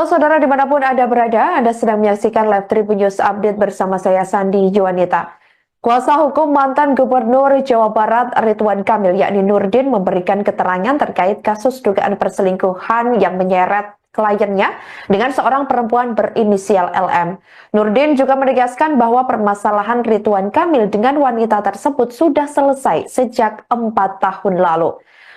Saudara dimanapun Anda berada, Anda sedang menyaksikan Live Tribun News Update bersama saya Sandi Juanita. Kuasa hukum mantan Gubernur Jawa Barat Ridwan Kamil yakni Nurdin memberikan keterangan terkait kasus dugaan perselingkuhan yang menyeret kliennya dengan seorang perempuan berinisial LM. Nurdin juga menegaskan bahwa permasalahan Ridwan Kamil dengan wanita tersebut sudah selesai sejak 4 tahun lalu.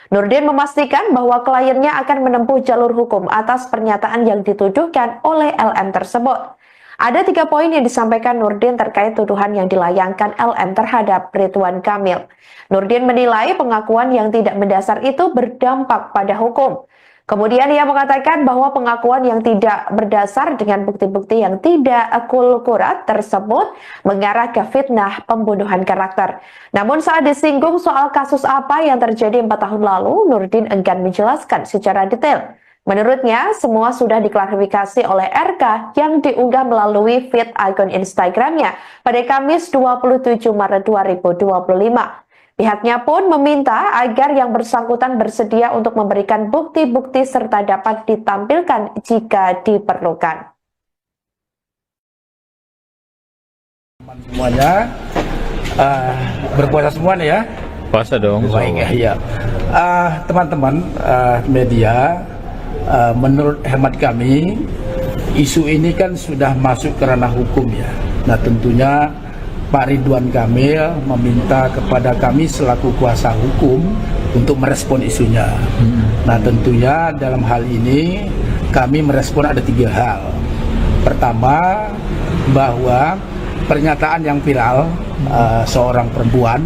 Nurdin memastikan bahwa kliennya akan menempuh jalur hukum atas pernyataan yang dituduhkan oleh LM tersebut. Ada 3 poin yang disampaikan Nurdin terkait tuduhan yang dilayangkan LM terhadap Ridwan Kamil. Nurdin menilai pengakuan yang tidak mendasar itu berdampak pada hukum. Kemudian ia mengatakan bahwa pengakuan yang tidak berdasar dengan bukti-bukti yang tidak akurat tersebut mengarah ke fitnah pembunuhan karakter. Namun saat disinggung soal kasus apa yang terjadi 4 tahun lalu, Nurdin enggan menjelaskan secara detail. Menurutnya, semua sudah diklarifikasi oleh RK yang diunggah melalui feed akun Instagramnya pada Kamis 27 Maret 2025. Pihaknya pun meminta agar yang bersangkutan bersedia untuk memberikan bukti-bukti serta dapat ditampilkan jika diperlukan. Semuanya berpuasa semua nih ya. Puasa dong. Baik ya. Teman-teman media, menurut hemat kami isu ini kan sudah masuk ke ranah hukum ya. Nah tentunya Pak Ridwan Kamil meminta kepada kami selaku kuasa hukum untuk merespon isunya. Nah tentunya dalam hal ini kami merespon ada 3 hal. Pertama, bahwa pernyataan yang viral seorang perempuan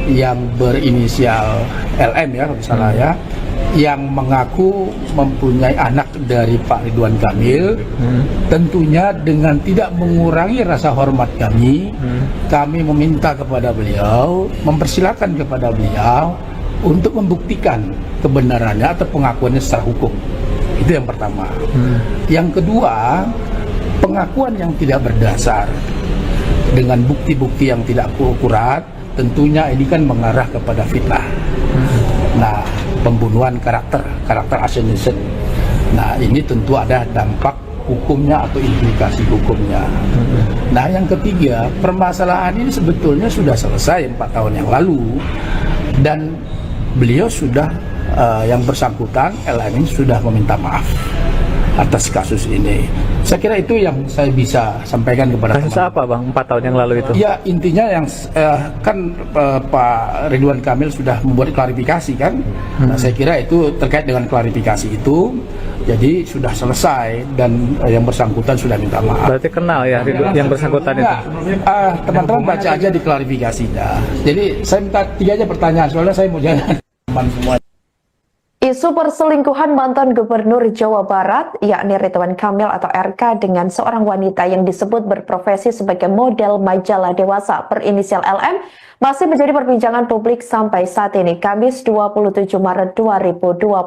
yang berinisial LM ya kalau salah ya, yang mengaku mempunyai anak dari Pak Ridwan Kamil, tentunya dengan tidak mengurangi rasa hormat kami, kami meminta kepada beliau, mempersilahkan kepada beliau untuk membuktikan kebenarannya atau pengakuannya secara hukum. Itu yang pertama. Yang kedua, pengakuan yang tidak berdasar dengan bukti-bukti yang tidak akurat, tentunya ini kan mengarah kepada fitnah. Nah, pembunuhan karakter assassination. Nah, ini tentu ada dampak hukumnya atau implikasi hukumnya. Nah, yang ketiga, permasalahan ini sebetulnya sudah selesai 4 tahun yang lalu dan beliau sudah yang bersangkutan LM ini sudah meminta maaf atas kasus ini. Saya kira itu yang saya bisa sampaikan kepada Kasus apa Bang 4 tahun yang lalu itu? Ya intinya yang kan Pak Ridwan Kamil sudah membuat klarifikasi kan. Nah, saya kira itu terkait dengan klarifikasi itu, jadi sudah selesai dan yang bersangkutan sudah minta maaf. Berarti kenal ya yang bersangkutan itu? Teman-teman baca aja di klarifikasinya. Jadi saya minta 3 aja pertanyaan soalnya saya mau jalan teman semua. Isu perselingkuhan mantan Gubernur Jawa Barat, yakni Ridwan Kamil atau RK dengan seorang wanita yang disebut berprofesi sebagai model majalah dewasa berinisial LM, masih menjadi perbincangan publik sampai saat ini, Kamis 27 Maret 2025.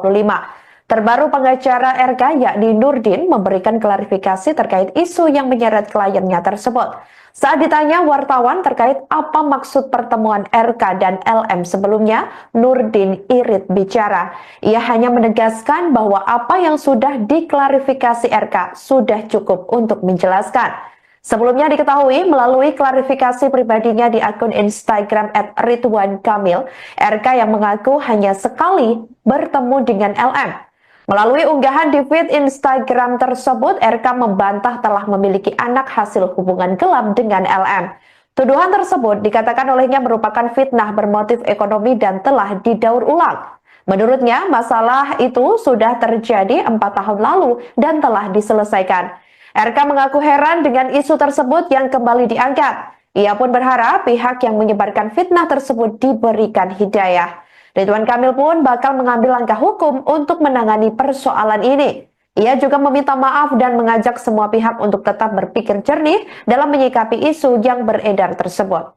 Terbaru pengacara RK yakni Nurdin memberikan klarifikasi terkait isu yang menyeret kliennya tersebut. Saat ditanya wartawan terkait apa maksud pertemuan RK dan LM sebelumnya, Nurdin irit bicara. Ia hanya menegaskan bahwa apa yang sudah diklarifikasi RK sudah cukup untuk menjelaskan. Sebelumnya diketahui melalui klarifikasi pribadinya di akun Instagram @ridwankamil, RK yang mengaku hanya sekali bertemu dengan LM. Melalui unggahan di feed Instagram tersebut, RK membantah telah memiliki anak hasil hubungan gelap dengan LM. Tuduhan tersebut dikatakan olehnya merupakan fitnah bermotif ekonomi dan telah didaur ulang. Menurutnya, masalah itu sudah terjadi 4 tahun lalu dan telah diselesaikan. RK mengaku heran dengan isu tersebut yang kembali diangkat. Ia pun berharap pihak yang menyebarkan fitnah tersebut diberikan hidayah. Ridwan Kamil pun bakal mengambil langkah hukum untuk menangani persoalan ini. Ia juga meminta maaf dan mengajak semua pihak untuk tetap berpikir jernih dalam menyikapi isu yang beredar tersebut.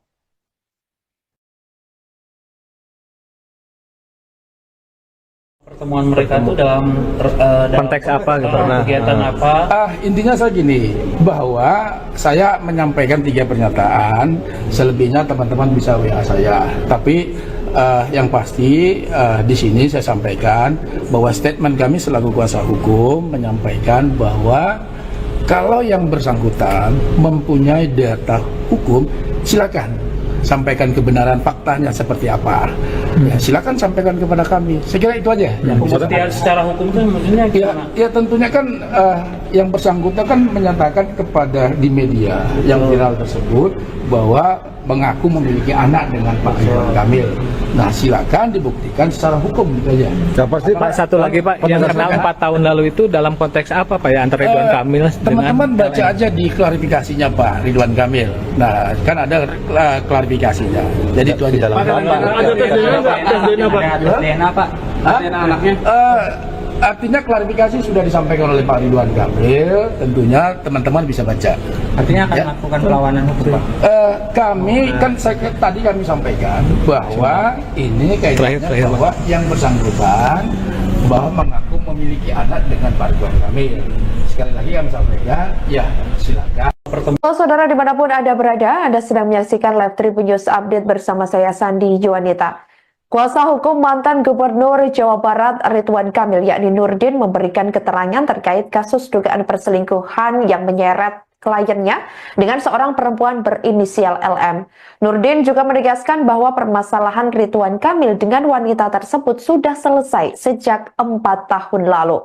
Pertemuan mereka itu dalam konteks apa gitu? Kegiatan apa? Intinya saya gini, bahwa saya menyampaikan 3 pernyataan, selebihnya teman-teman bisa WA saya. Tapi yang pasti di sini saya sampaikan bahwa statement kami selaku kuasa hukum menyampaikan bahwa kalau yang bersangkutan mempunyai data hukum, silakan sampaikan kebenaran faktanya seperti apa. Ya, silakan sampaikan kepada kami. Saya kira itu aja yang bisa. Pembuktian secara hukum itu maksudnya gimana? Ya tentunya kan yang bersangkutan kan menyatakan kepada di media yang viral tersebut bahwa mengaku memiliki anak dengan Pak Ridwan Kamil. Nah, silakan dibuktikan secara hukum gitu aja. Ya, pasti Pak, satu lagi Pak, yang kenal 4 tahun lalu itu dalam konteks apa Pak ya antara Ridwan Kamil dengan teman-teman baca aja di klarifikasinya Pak Ridwan Kamil. Nah, kan ada klarifikasinya. Jadi itu aja. Ada DNA Pak? DNA anaknya? Artinya klarifikasi sudah disampaikan oleh Pak Ridwan Kamil, tentunya teman-teman bisa baca. Artinya akan melakukan perlawanan hukum Pak? Kami kan tadi kami sampaikan bahwa ini kaitannya bahwa yang bersangkutan bahwa mengaku memiliki anak dengan Pak Ridwan Kamil. Sekali lagi kami sampaikan, ya silakan. Saudara dimanapun Anda berada, Anda sedang menyaksikan Live Tribun News Update bersama saya Sandi Juanita. Kuasa hukum mantan Gubernur Jawa Barat Ridwan Kamil yakni Nurdin memberikan keterangan terkait kasus dugaan perselingkuhan yang menyeret kliennya dengan seorang perempuan berinisial LM. Nurdin juga menegaskan bahwa permasalahan Ridwan Kamil dengan wanita tersebut sudah selesai sejak 4 tahun lalu.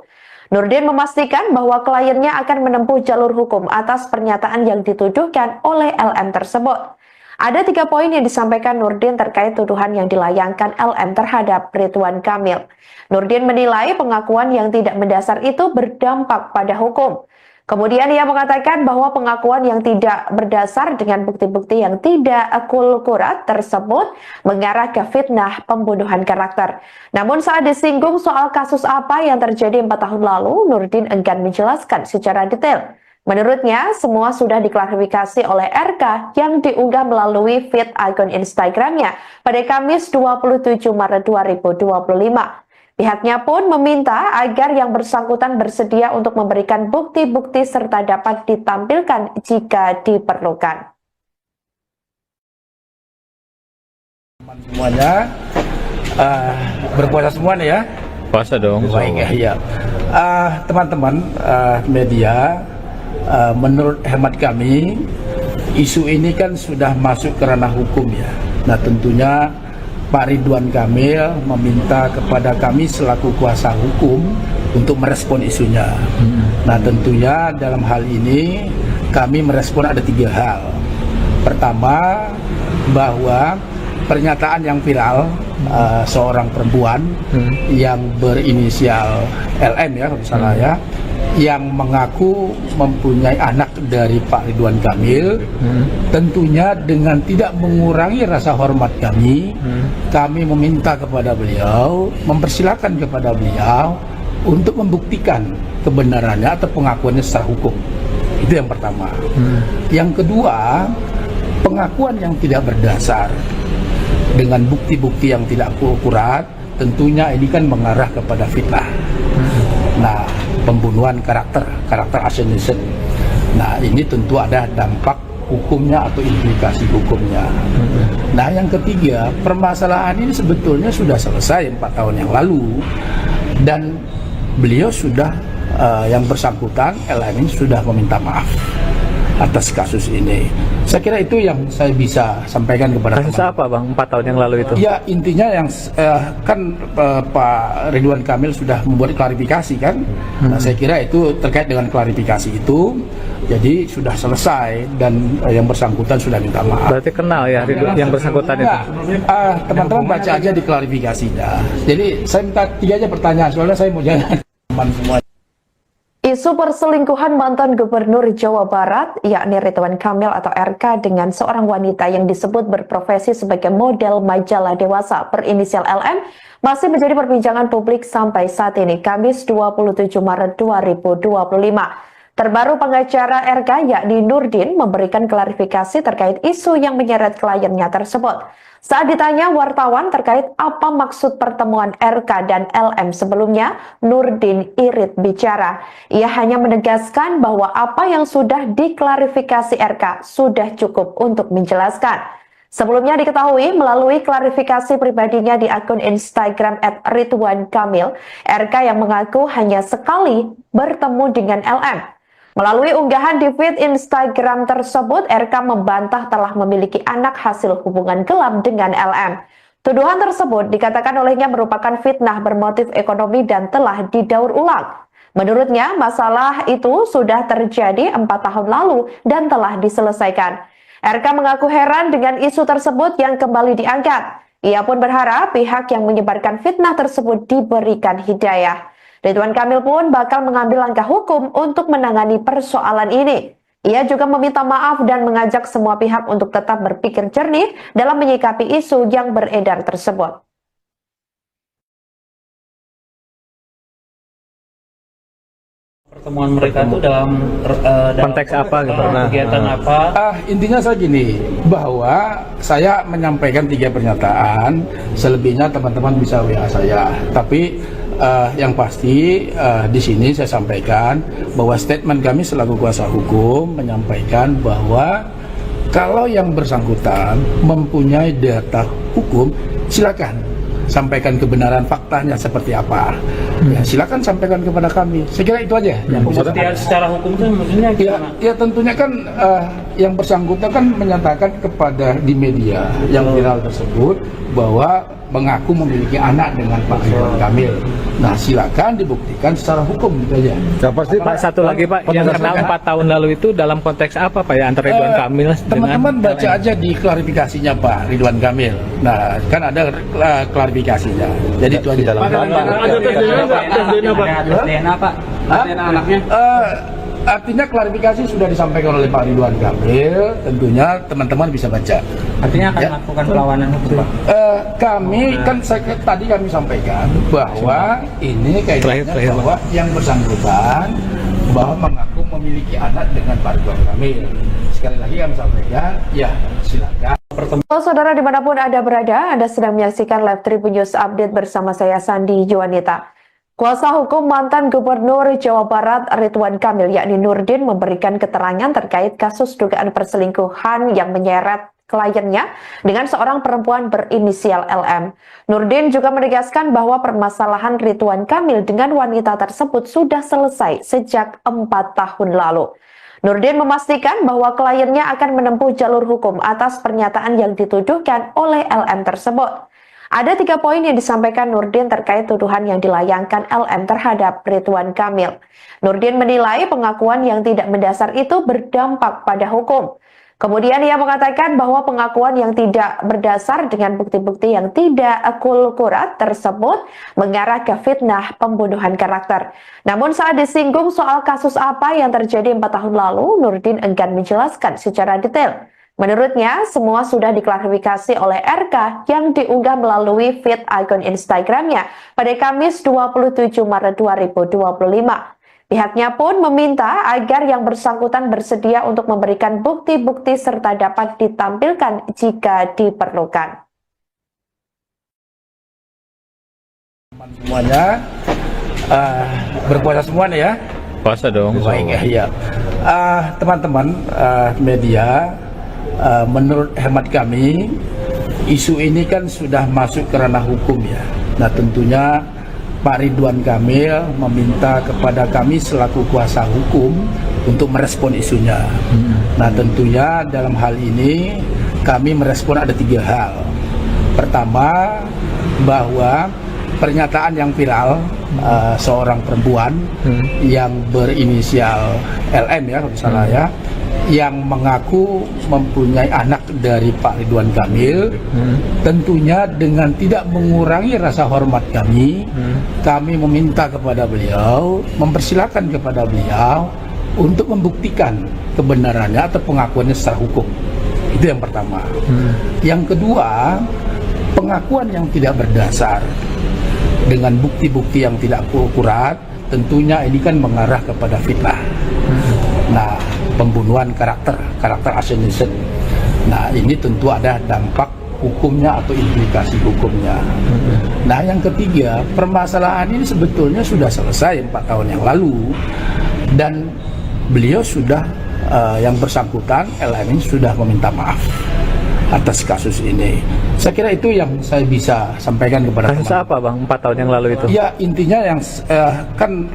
Nurdin memastikan bahwa kliennya akan menempuh jalur hukum atas pernyataan yang dituduhkan oleh LM tersebut. Ada 3 poin yang disampaikan Nurdin terkait tuduhan yang dilayangkan LM terhadap Ridwan Kamil. Nurdin menilai pengakuan yang tidak mendasar itu berdampak pada hukum. Kemudian ia mengatakan bahwa pengakuan yang tidak berdasar dengan bukti-bukti yang tidak akurat tersebut mengarah ke fitnah pembunuhan karakter. Namun saat disinggung soal kasus apa yang terjadi 4 tahun lalu, Nurdin enggan menjelaskan secara detail. Menurutnya, semua sudah diklarifikasi oleh RK yang diunggah melalui feed akun Instagramnya pada Kamis 27 Maret 2025. Pihaknya pun meminta agar yang bersangkutan bersedia untuk memberikan bukti-bukti serta dapat ditampilkan jika diperlukan. Semuanya berpuasa semua nih ya. Puasa dong. Baik ya. Teman-teman media, menurut hemat kami isu ini kan sudah masuk ke ranah hukum ya. Nah tentunya Pak Ridwan Kamil meminta kepada kami selaku kuasa hukum untuk merespon isunya. Nah tentunya dalam hal ini kami merespon ada 3 hal. Pertama, bahwa pernyataan yang viral seorang perempuan yang berinisial LM ya kalau salah ya, yang mengaku mempunyai anak dari Pak Ridwan Kamil, tentunya dengan tidak mengurangi rasa hormat kami, kami meminta kepada beliau, mempersilahkan kepada beliau untuk membuktikan kebenarannya atau pengakuannya secara hukum. Itu yang pertama. Yang kedua, pengakuan yang tidak berdasar dengan bukti-bukti yang tidak akurat, tentunya ini kan mengarah kepada fitnah. Nah, pembunuhan karakter assassination. Nah, ini tentu ada dampak hukumnya atau implikasi hukumnya. Nah, yang ketiga, permasalahan ini sebetulnya sudah selesai 4 tahun yang lalu dan beliau sudah yang bersangkutan LM ini sudah meminta maaf atas kasus ini. Saya kira itu yang saya bisa sampaikan kepada Kasus apa Bang 4 tahun yang lalu itu? Ya intinya yang kan Pak Ridwan Kamil sudah membuat klarifikasi kan. Nah, saya kira itu terkait dengan klarifikasi itu. Jadi sudah selesai dan yang bersangkutan sudah minta maaf. Berarti kenal ya yang bersangkutan itu? Teman-teman baca aja di klarifikasinya. Jadi saya minta 3 aja pertanyaan soalnya saya mau jalan teman semua. Isu perselingkuhan mantan Gubernur Jawa Barat, yakni Ridwan Kamil atau RK dengan seorang wanita yang disebut berprofesi sebagai model majalah dewasa berinisial LM, masih menjadi perbincangan publik sampai saat ini, Kamis 27 Maret 2025. Terbaru pengacara RK yakni Nurdin memberikan klarifikasi terkait isu yang menyeret kliennya tersebut. Saat ditanya wartawan terkait apa maksud pertemuan RK dan LM sebelumnya, Nurdin irit bicara. Ia hanya menegaskan bahwa apa yang sudah diklarifikasi RK sudah cukup untuk menjelaskan. Sebelumnya diketahui melalui klarifikasi pribadinya di akun Instagram @ridwankamil, RK yang mengaku hanya sekali bertemu dengan LM. Melalui unggahan di feed Instagram tersebut, RK membantah telah memiliki anak hasil hubungan gelap dengan LM. Tuduhan tersebut dikatakan olehnya merupakan fitnah bermotif ekonomi dan telah didaur ulang. Menurutnya, masalah itu sudah terjadi 4 tahun lalu dan telah diselesaikan. RK mengaku heran dengan isu tersebut yang kembali diangkat. Ia pun berharap pihak yang menyebarkan fitnah tersebut diberikan hidayah. Ridwan Kamil pun bakal mengambil langkah hukum untuk menangani persoalan ini. Ia juga meminta maaf dan mengajak semua pihak untuk tetap berpikir jernih dalam menyikapi isu yang beredar tersebut. Pertemuan mereka itu dalam konteks apa gitu? Kegiatan apa? Intinya saya gini, bahwa saya menyampaikan 3 pernyataan, selebihnya teman-teman bisa WA saya. Tapi yang pasti di sini saya sampaikan bahwa statement kami selaku kuasa hukum menyampaikan bahwa kalau yang bersangkutan mempunyai data hukum, silakan sampaikan kebenaran faktanya seperti apa. Ya silakan sampaikan kepada kami. Saya kira itu aja yang bisa. Pembuktian secara hukum itu maksudnya Ya, gimana? ya tentunya kan yang bersangkutan kan menyatakan kepada di media yang viral tersebut bahwa mengaku memiliki anak dengan Pak Ridwan Kamil. Nah, silakan dibuktikan secara hukum gitu aja. Ya, pasti Pak, satu lagi Pak, yang kena 4 tahun lalu itu dalam konteks apa Pak ya antara Ridwan Kamil dengan Teman-teman baca LM? aja di klarifikasinya Pak Ridwan Kamil. Nah, kan ada klarifikasinya. Jadi itu aja. Ada tes DNA Pak? Tes DNA Pak? Hah? DNA anaknya? Artinya klarifikasi sudah disampaikan oleh Pak Ridwan Kamil. Tentunya teman-teman bisa baca. Artinya akan Ya. melakukan perlawanan hukum Pak? Kami kan tadi kami sampaikan bahwa ini kaitannya Terakhir, bahwa yang bersangkutan bahwa mengaku memiliki anak dengan Pak Ridwan Kamil. Sekali lagi kami sampaikan, ya silakan. Halo saudara dimanapun Anda berada, Anda sedang menyaksikan Live Tribun News Update bersama saya Sandi Juanita. Kuasa hukum mantan Gubernur Jawa Barat Ridwan Kamil yakni Nurdin memberikan keterangan terkait kasus dugaan perselingkuhan yang menyeret kliennya dengan seorang perempuan berinisial LM. Nurdin juga menegaskan bahwa permasalahan Ridwan Kamil dengan wanita tersebut sudah selesai sejak 4 tahun lalu. Nurdin memastikan bahwa kliennya akan menempuh jalur hukum atas pernyataan yang dituduhkan oleh LM tersebut. Ada 3 poin yang disampaikan Nurdin terkait tuduhan yang dilayangkan LM terhadap Ridwan Kamil. Nurdin menilai pengakuan yang tidak mendasar itu berdampak pada hukum. Kemudian ia mengatakan bahwa pengakuan yang tidak berdasar dengan bukti-bukti yang tidak akurat tersebut mengarah ke fitnah pembunuhan karakter. Namun saat disinggung soal kasus apa yang terjadi 4 tahun lalu, Nurdin enggan menjelaskan secara detail. Menurutnya, semua sudah diklarifikasi oleh RK yang diunggah melalui feed akun Instagramnya pada Kamis 27 Maret 2025. Pihaknya pun meminta agar yang bersangkutan bersedia untuk memberikan bukti-bukti serta dapat ditampilkan jika diperlukan. Semuanya berpuasa semuanya ya. Puasa dong. Baik ya. Teman-teman media, menurut hemat kami isu ini kan sudah masuk ke ranah hukum ya. Nah tentunya Pak Ridwan Kamil meminta kepada kami selaku kuasa hukum untuk merespon isunya. Nah tentunya dalam hal ini kami merespon ada 3 hal. Pertama, bahwa pernyataan yang viral seorang perempuan yang berinisial LM ya kalau salah ya, yang mengaku mempunyai anak dari Pak Ridwan Kamil, tentunya dengan tidak mengurangi rasa hormat kami, kami meminta kepada beliau, mempersilahkan kepada beliau untuk membuktikan kebenarannya atau pengakuannya secara hukum. Itu yang pertama. Yang kedua, pengakuan yang tidak berdasar dengan bukti-bukti yang tidak akurat, tentunya ini kan mengarah kepada fitnah. Nah, pembunuhan karakter assassination. Nah, ini tentu ada dampak hukumnya atau implikasi hukumnya. Nah, yang ketiga, permasalahan ini sebetulnya sudah selesai 4 tahun yang lalu dan beliau sudah yang bersangkutan LM ini sudah meminta maaf atas kasus ini. Saya kira itu yang saya bisa sampaikan kepada Kasus teman-teman. apa Bang 4 tahun yang lalu itu? Ya intinya yang kan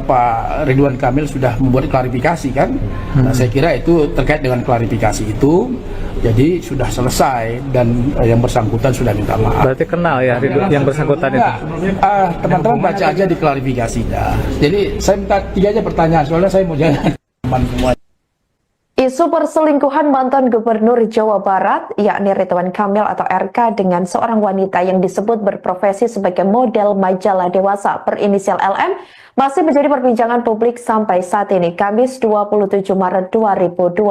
Pak Ridwan Kamil sudah membuat klarifikasi kan. Nah, saya kira itu terkait dengan klarifikasi itu. Jadi sudah selesai dan yang bersangkutan sudah minta maaf. Berarti kenal ya Ridwan yang bersangkutan itu? Enggak. Teman-teman baca aja di klarifikasinya. Jadi saya minta 3 aja pertanyaan soalnya saya mau jalan teman semua. Isu perselingkuhan mantan Gubernur Jawa Barat, yakni Ridwan Kamil atau RK dengan seorang wanita yang disebut berprofesi sebagai model majalah dewasa berinisial LM, masih menjadi perbincangan publik sampai saat ini, Kamis 27 Maret 2025.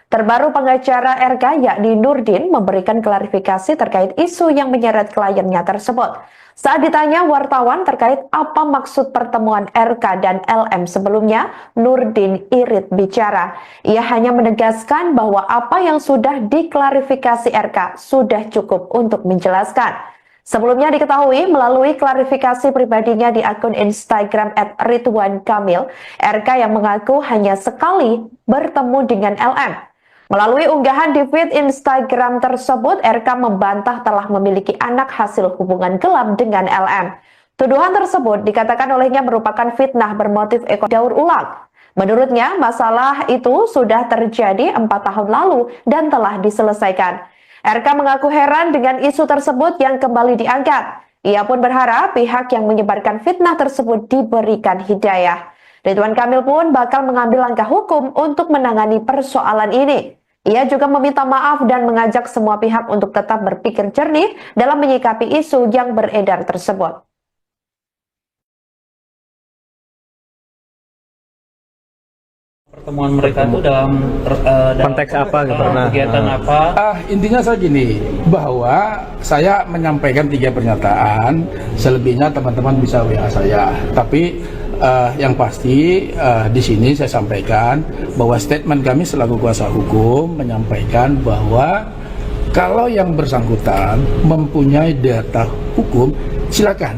Terbaru pengacara RK yakni Nurdin memberikan klarifikasi terkait isu yang menyeret kliennya tersebut. Saat ditanya wartawan terkait apa maksud pertemuan RK dan LM sebelumnya, Nurdin irit bicara. Ia hanya menegaskan bahwa apa yang sudah diklarifikasi RK sudah cukup untuk menjelaskan. Sebelumnya diketahui melalui klarifikasi pribadinya di akun Instagram @ridwankamil, RK yang mengaku hanya sekali bertemu dengan LM. Melalui unggahan di feed Instagram tersebut, RK membantah telah memiliki anak hasil hubungan gelap dengan LM. Tuduhan tersebut dikatakan olehnya merupakan fitnah bermotif daur ulang. Menurutnya, masalah itu sudah terjadi 4 tahun lalu dan telah diselesaikan. RK mengaku heran dengan isu tersebut yang kembali diangkat. Ia pun berharap pihak yang menyebarkan fitnah tersebut diberikan hidayah. Ridwan Kamil pun bakal mengambil langkah hukum untuk menangani persoalan ini. Ia juga meminta maaf dan mengajak semua pihak untuk tetap berpikir jernih dalam menyikapi isu yang beredar tersebut. Pertemuan mereka itu dalam konteks apa gitu? Kegiatan apa? Intinya saya gini, bahwa saya menyampaikan 3 pernyataan, selebihnya teman-teman bisa WA saya. Tapi yang pasti di sini saya sampaikan bahwa statement kami selaku kuasa hukum menyampaikan bahwa kalau yang bersangkutan mempunyai data hukum, silakan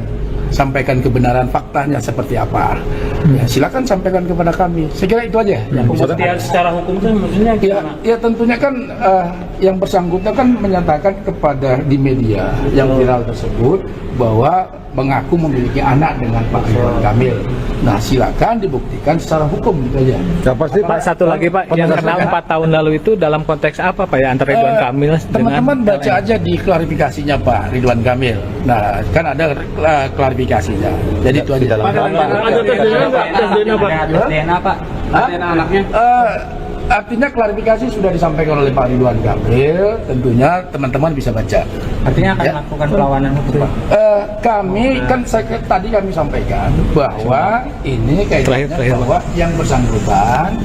sampaikan kebenaran faktanya seperti apa. Ya, silakan sampaikan kepada kami. Saya kira itu aja. Pembuktian secara hukum itu maksudnya gimana? Ya tentunya kan yang bersangkutan kan menyatakan kepada di media yang viral tersebut bahwa mengaku memiliki anak dengan Pak Ridwan Kamil. Nah, silakan dibuktikan secara hukum gitu aja. Ya, pasti Pak, satu lagi Pak, yang kenal 4 tahun lalu itu dalam konteks apa Pak ya antara Ridwan Kamil dengan teman-teman baca aja di klarifikasinya Pak Ridwan Kamil. Nah, kan ada klarifikasinya. Jadi itu aja. Ada tes DNA Pak? DNA anaknya? Artinya klarifikasi sudah disampaikan oleh Pak Ridwan Kamil, tentunya teman-teman bisa baca. Artinya akan melakukan perlawanan hukum Pak? Kami kan tadi kami sampaikan bahwa ini kaitannya bahwa yang bersangkutan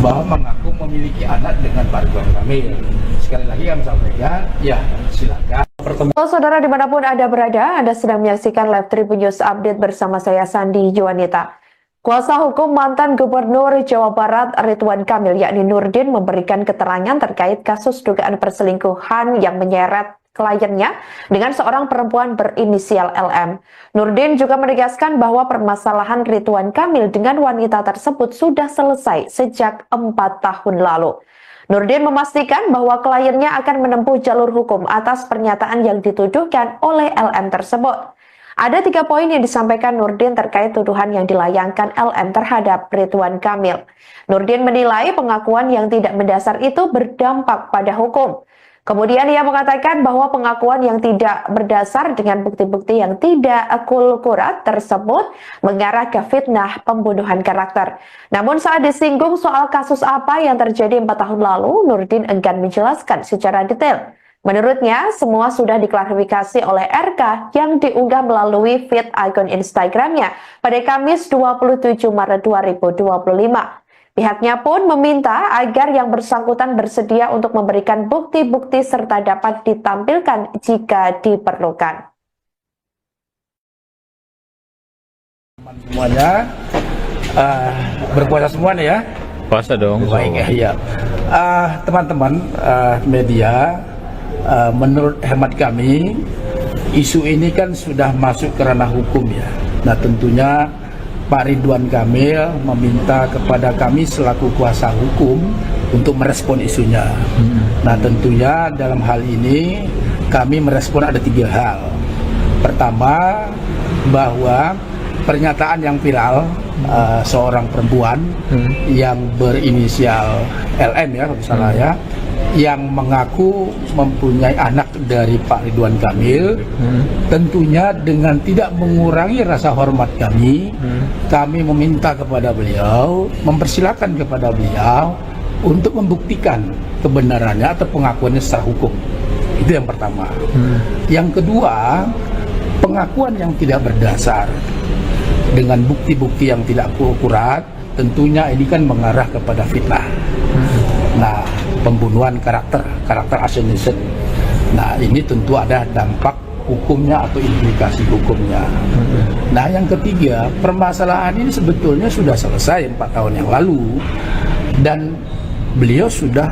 bahwa mengaku memiliki anak dengan Pak Ridwan Kamil. Sekali lagi kami sampaikan, ya silakan. Saudara dimanapun Anda berada, Anda sedang menyaksikan Live Tribun News Update bersama saya Sandi Juanita. Kuasa hukum mantan Gubernur Jawa Barat Ridwan Kamil yakni Nurdin memberikan keterangan terkait kasus dugaan perselingkuhan yang menyeret kliennya dengan seorang perempuan berinisial LM. Nurdin juga menegaskan bahwa permasalahan Ridwan Kamil dengan wanita tersebut sudah selesai sejak 4 tahun lalu. Nurdin memastikan bahwa kliennya akan menempuh jalur hukum atas pernyataan yang dituduhkan oleh LM tersebut. Ada 3 poin yang disampaikan Nurdin terkait tuduhan yang dilayangkan LM terhadap Ridwan Kamil. Nurdin menilai pengakuan yang tidak mendasar itu berdampak pada hukum. Kemudian ia mengatakan bahwa pengakuan yang tidak berdasar dengan bukti-bukti yang tidak akurat tersebut mengarah ke fitnah pembunuhan karakter. Namun saat disinggung soal kasus apa yang terjadi 4 tahun lalu, Nurdin enggan menjelaskan secara detail. Menurutnya, semua sudah diklarifikasi oleh RK yang diunggah melalui feed akun Instagramnya pada Kamis 27 Maret 2025. Pihaknya pun meminta agar yang bersangkutan bersedia untuk memberikan bukti-bukti serta dapat ditampilkan jika diperlukan. Semuanya berpuasa semua nih ya. puasa dong? Baik ya. Teman-teman media, menurut hemat kami isu ini kan sudah masuk ke ranah hukum ya. Nah tentunya Pak Ridwan Kamil meminta kepada kami selaku kuasa hukum untuk merespon isunya. Nah tentunya dalam hal ini kami merespon ada 3 hal. Pertama, bahwa pernyataan yang viral seorang perempuan yang berinisial LM ya kalau salah ya, yang mengaku mempunyai anak dari Pak Ridwan Kamil, tentunya dengan tidak mengurangi rasa hormat kami, kami meminta kepada beliau, mempersilahkan kepada beliau untuk membuktikan kebenarannya atau pengakuannya secara hukum. Itu yang pertama. Yang kedua, pengakuan yang tidak berdasar dengan bukti-bukti yang tidak akurat, tentunya ini kan mengarah kepada fitnah. Nah, pembunuhan karakter assassination. Nah, ini tentu ada dampak hukumnya atau implikasi hukumnya. Nah, yang ketiga, permasalahan ini sebetulnya sudah selesai 4 tahun yang lalu dan beliau sudah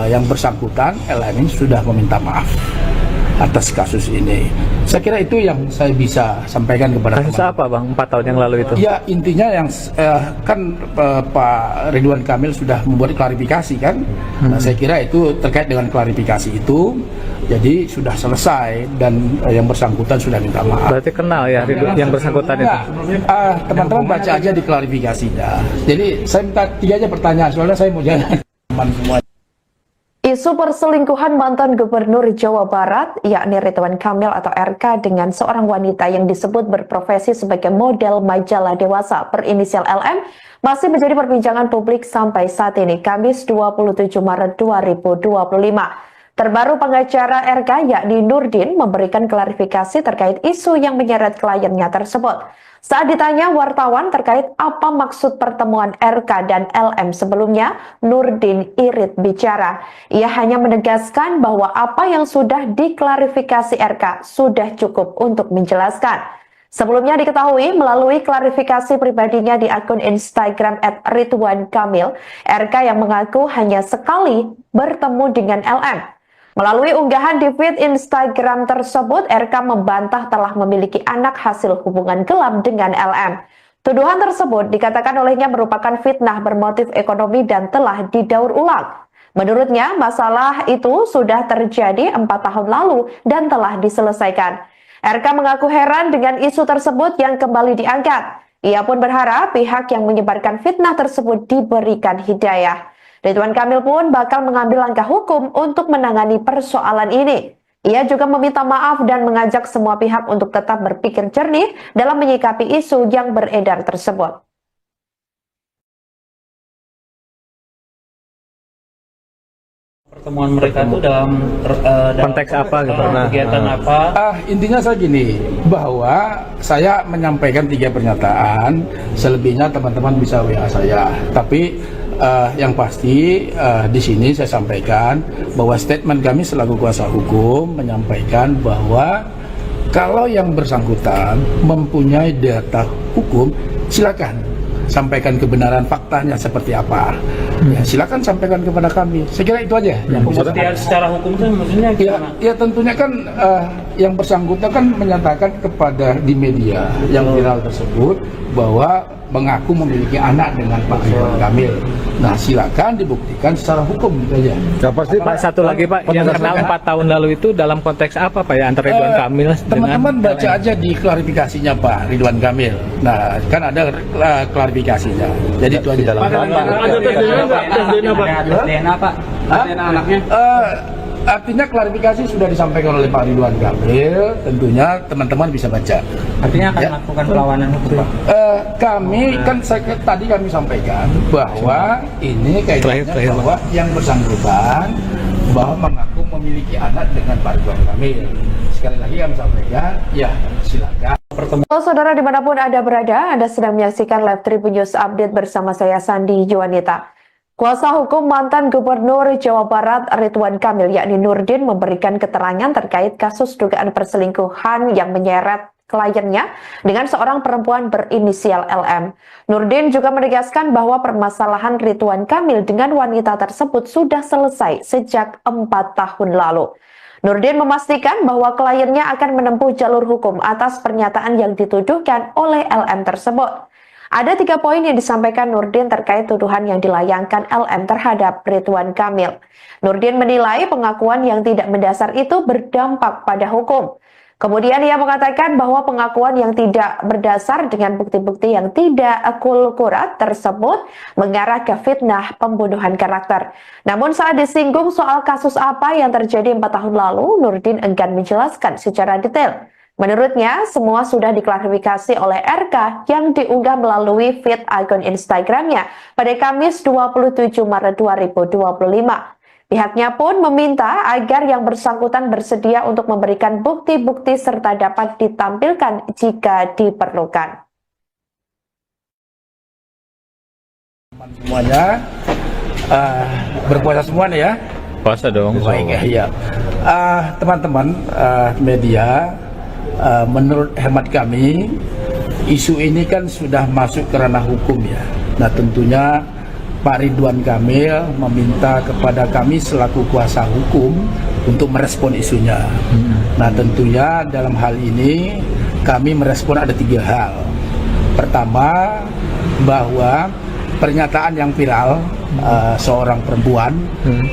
yang bersangkutan LM ini sudah meminta maaf. atas kasus ini. Saya kira itu yang saya bisa sampaikan kepada Kasus teman-teman. apa bang 4 tahun yang lalu itu? Ya intinya yang kan Pak Ridwan Kamil sudah membuat klarifikasi kan. Nah, saya kira itu terkait dengan klarifikasi itu, jadi sudah selesai dan yang bersangkutan sudah minta maaf. Berarti kenal ya yang bersangkutan itu? Enggak, teman-teman baca aja di klarifikasinya. Jadi saya minta 3 aja pertanyaan soalnya saya mau jalan teman semua. Isu perselingkuhan mantan Gubernur Jawa Barat, yakni Ridwan Kamil atau RK dengan seorang wanita yang disebut berprofesi sebagai model majalah dewasa berinisial LM, masih menjadi perbincangan publik sampai saat ini, Kamis 27 Maret 2025. Terbaru pengacara RK yakni Nurdin memberikan klarifikasi terkait isu yang menyeret kliennya tersebut. Saat ditanya wartawan terkait apa maksud pertemuan RK dan LM sebelumnya, Nurdin irit bicara. Ia hanya menegaskan bahwa apa yang sudah diklarifikasi RK sudah cukup untuk menjelaskan. Sebelumnya diketahui melalui klarifikasi pribadinya di akun Instagram @ridwankamil, RK yang mengaku hanya sekali bertemu dengan LM. Melalui unggahan di feed Instagram tersebut, RK membantah telah memiliki anak hasil hubungan gelap dengan LM. Tuduhan tersebut dikatakan olehnya merupakan fitnah bermotif ekonomi dan telah didaur ulang. Menurutnya, masalah itu sudah terjadi 4 tahun lalu dan telah diselesaikan. RK mengaku heran dengan isu tersebut yang kembali diangkat. Ia pun berharap pihak yang menyebarkan fitnah tersebut diberikan hidayah. Ridwan Kamil pun bakal mengambil langkah hukum untuk menangani persoalan ini. Ia juga meminta maaf dan mengajak semua pihak untuk tetap berpikir jernih dalam menyikapi isu yang beredar tersebut. Pertemuan mereka itu dalam Konteks apa gitu? Kegiatan apa? Intinya saya gini, bahwa saya menyampaikan 3 pernyataan, selebihnya teman-teman bisa WA saya. Tapi yang pasti di sini saya sampaikan bahwa statement kami selaku kuasa hukum menyampaikan bahwa kalau yang bersangkutan mempunyai data hukum, silakan sampaikan kebenaran faktanya seperti apa. Ya, silakan sampaikan kepada kami. Saya kira itu aja. Yang bisa. Pembuktian secara hukum itu maksudnya gimana? Ya tentunya kan yang bersangkutan kan menyatakan kepada di media yang viral tersebut bahwa mengaku memiliki anak dengan Pak Ridwan Kamil. Nah, silakan dibuktikan secara hukum gitu aja. Ya, pasti Pak, satu lagi Pak, yang kenal 4 tahun lalu itu dalam konteks apa Pak ya antara Ridwan Kamil dengan teman-teman baca aja di klarifikasinya Pak Ridwan Kamil. Nah, kan ada klarifikasinya. Jadi itu aja. Ada tes DNA Pak? DNA anaknya? Artinya klarifikasi sudah disampaikan oleh Pak Ridwan Kamil, tentunya teman-teman bisa baca. Artinya akan Ya. melakukan perlawanan hukum Pak? Kami kan tadi kami sampaikan bahwa ini kaitannya Terakhir, bahwa yang bersangkutan bahwa mengaku memiliki anak dengan Pak Ridwan Kamil. Sekali lagi kami sampaikan, ya silakan. Halo saudara dimanapun Anda berada, Anda sedang menyaksikan Live Tribun News Update bersama saya Sandi Juanita. Kuasa hukum mantan Gubernur Jawa Barat Ridwan Kamil yakni Nurdin memberikan keterangan terkait kasus dugaan perselingkuhan yang menyeret kliennya dengan seorang perempuan berinisial LM. Nurdin juga menegaskan bahwa permasalahan Ridwan Kamil dengan wanita tersebut sudah selesai sejak 4 tahun lalu. Nurdin memastikan bahwa kliennya akan menempuh jalur hukum atas pernyataan yang dituduhkan oleh LM tersebut. Ada 3 poin yang disampaikan Nurdin terkait tuduhan yang dilayangkan LM terhadap Ridwan Kamil. Nurdin menilai pengakuan yang tidak mendasar itu berdampak pada hukum. Kemudian ia mengatakan bahwa pengakuan yang tidak berdasar dengan bukti-bukti yang tidak akurat tersebut mengarah ke fitnah pembunuhan karakter. Namun saat disinggung soal kasus apa yang terjadi 4 tahun lalu, Nurdin enggan menjelaskan secara detail. Menurutnya, semua sudah diklarifikasi oleh RK yang diunggah melalui feed akun Instagramnya pada Kamis 27 Maret 2025. Pihaknya pun meminta agar yang bersangkutan bersedia untuk memberikan bukti-bukti serta dapat ditampilkan jika diperlukan. Semuanya berpuasa semua nih ya. puasa dong? Baik ya. Teman-teman media, menurut hemat kami isu ini kan sudah masuk ke ranah hukum ya. Nah tentunya Pak Ridwan Kamil meminta kepada kami selaku kuasa hukum untuk merespon isunya. Nah, tentunya dalam hal ini kami merespon ada 3 hal. Pertama, bahwa pernyataan yang viral seorang perempuan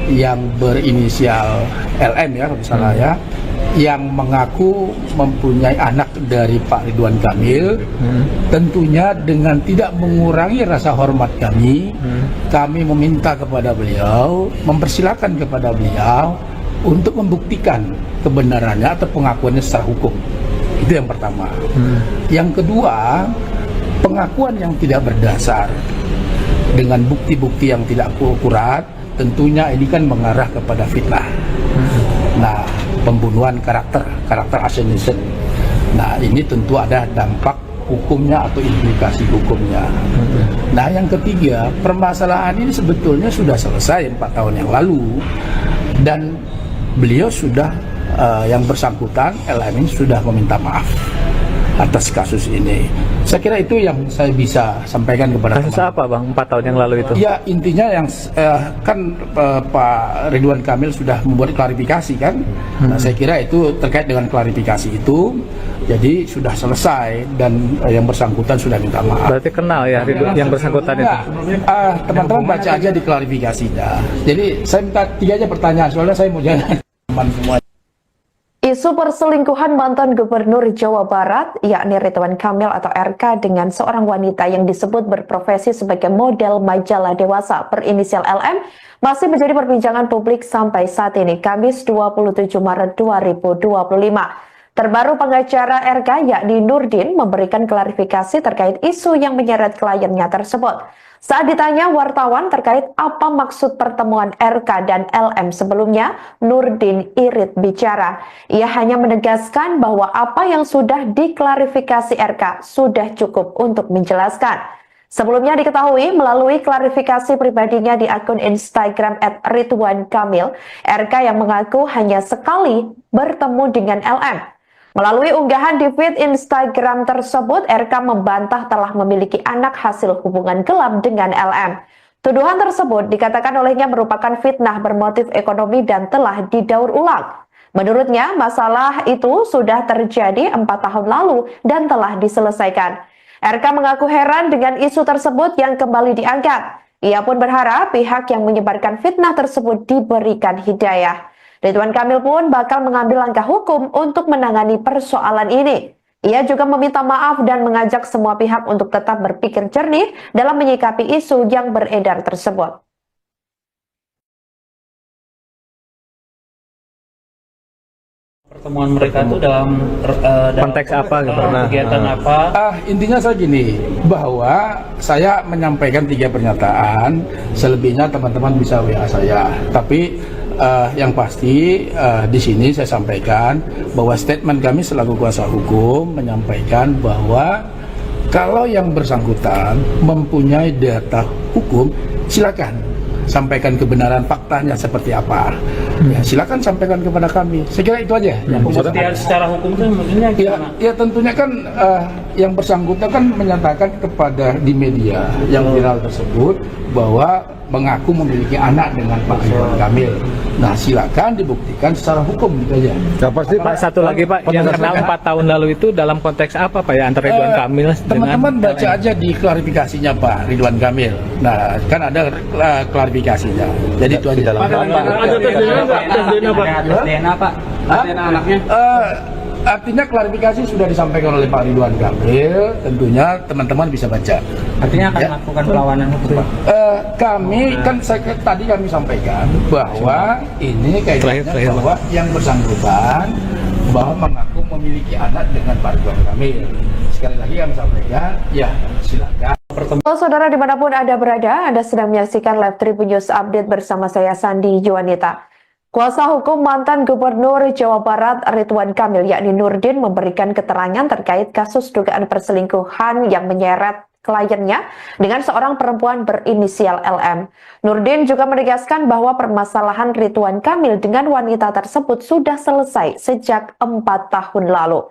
yang berinisial LM ya, kalau salah ya, yang mengaku mempunyai anak dari Pak Ridwan Kamil, tentunya dengan tidak mengurangi rasa hormat kami, kami meminta kepada beliau, mempersilahkan kepada beliau untuk membuktikan kebenarannya atau pengakuannya secara hukum. Itu yang pertama. Yang kedua, pengakuan yang tidak berdasar dengan bukti-bukti yang tidak akurat, tentunya ini kan mengarah kepada fitnah. Nah, pembunuhan karakter assassination. Nah, ini tentu ada dampak hukumnya atau implikasi hukumnya. Nah, yang ketiga, permasalahan ini sebetulnya sudah selesai 4 tahun yang lalu, dan beliau sudah yang bersangkutan LM ini sudah meminta maaf atas kasus ini. Saya kira itu yang saya bisa sampaikan kepada Kasus apa Bang 4 tahun yang lalu itu? Ya, intinya yang kan Pak Ridwan Kamil sudah membuat klarifikasi kan. Nah, saya kira itu terkait dengan klarifikasi itu, jadi sudah selesai dan yang bersangkutan sudah minta maaf. Berarti kenal ya Ridwan yang bersangkutan itu? Teman-teman baca aja di klarifikasinya. Jadi saya minta 3 aja pertanyaan, soalnya saya mau jalan teman semua. Isu perselingkuhan mantan Gubernur Jawa Barat, yakni Ridwan Kamil atau RK dengan seorang wanita yang disebut berprofesi sebagai model majalah dewasa berinisial LM, masih menjadi perbincangan publik sampai saat ini, Kamis 27 Maret 2025. Terbaru pengacara RK yakni Nurdin memberikan klarifikasi terkait isu yang menyeret kliennya tersebut. Saat ditanya wartawan terkait apa maksud pertemuan RK dan LM sebelumnya, Nurdin irit bicara. Ia hanya menegaskan bahwa apa yang sudah diklarifikasi RK sudah cukup untuk menjelaskan. Sebelumnya diketahui melalui klarifikasi pribadinya di akun Instagram @ridwankamil, RK yang mengaku hanya sekali bertemu dengan LM. Melalui unggahan di feed Instagram tersebut, RK membantah telah memiliki anak hasil hubungan gelap dengan LM. Tuduhan tersebut dikatakan olehnya merupakan fitnah bermotif ekonomi dan telah didaur ulang. Menurutnya, masalah itu sudah terjadi 4 tahun lalu dan telah diselesaikan. RK mengaku heran dengan isu tersebut yang kembali diangkat. Ia pun berharap pihak yang menyebarkan fitnah tersebut diberikan hidayah. Ridwan Kamil pun bakal mengambil langkah hukum untuk menangani persoalan ini. Ia juga meminta maaf dan mengajak semua pihak untuk tetap berpikir jernih dalam menyikapi isu yang beredar tersebut. Pertemuan mereka itu dalam konteks apa gitu? Kegiatan apa? Intinya saya gini, bahwa saya menyampaikan 3 pernyataan, selebihnya teman-teman bisa WA saya. Tapi yang pasti di sini saya sampaikan bahwa statement kami selaku kuasa hukum menyampaikan bahwa kalau yang bersangkutan mempunyai data hukum, silakan sampaikan kebenaran faktanya seperti apa. Ya, silakan sampaikan kepada kami. Saya kira itu aja yang bisa. Pembuktian secara hukum itu maksudnya gimana? Ya tentunya kan yang bersangkutan kan menyatakan kepada di media yang viral tersebut bahwa mengaku memiliki anak dengan Pak Ridwan Kamil. Nah, silakan dibuktikan secara hukum gitu aja. Ya, pasti Pak, satu lagi Pak, yang kenal 4 tahun lalu itu dalam konteks apa Pak ya antara Ridwan Kamil dengan teman-teman baca aja di klarifikasinya Pak Ridwan Kamil. Nah, kan ada klarifikasinya. Jadi itu aja. Ada DNA Pak? DNA anaknya? Artinya klarifikasi sudah disampaikan oleh Pak Ridwan Kamil, tentunya teman-teman bisa baca. Artinya akan melakukan perlawanan hukum Pak? Kami kan tadi kami sampaikan bahwa ini kaitannya bahwa yang bersangkutan bahwa mengaku memiliki anak dengan Pak Ridwan Kamil. Sekali lagi kami sampaikan, ya silakan. Saudara dimanapun Anda berada, Anda sedang menyaksikan Live Tribun News Update bersama saya Sandi Juanita. Kuasa hukum mantan Gubernur Jawa Barat Ridwan Kamil yakni Nurdin memberikan keterangan terkait kasus dugaan perselingkuhan yang menyeret kliennya dengan seorang perempuan berinisial LM. Nurdin juga menegaskan bahwa permasalahan Ridwan Kamil dengan wanita tersebut sudah selesai sejak 4 tahun lalu.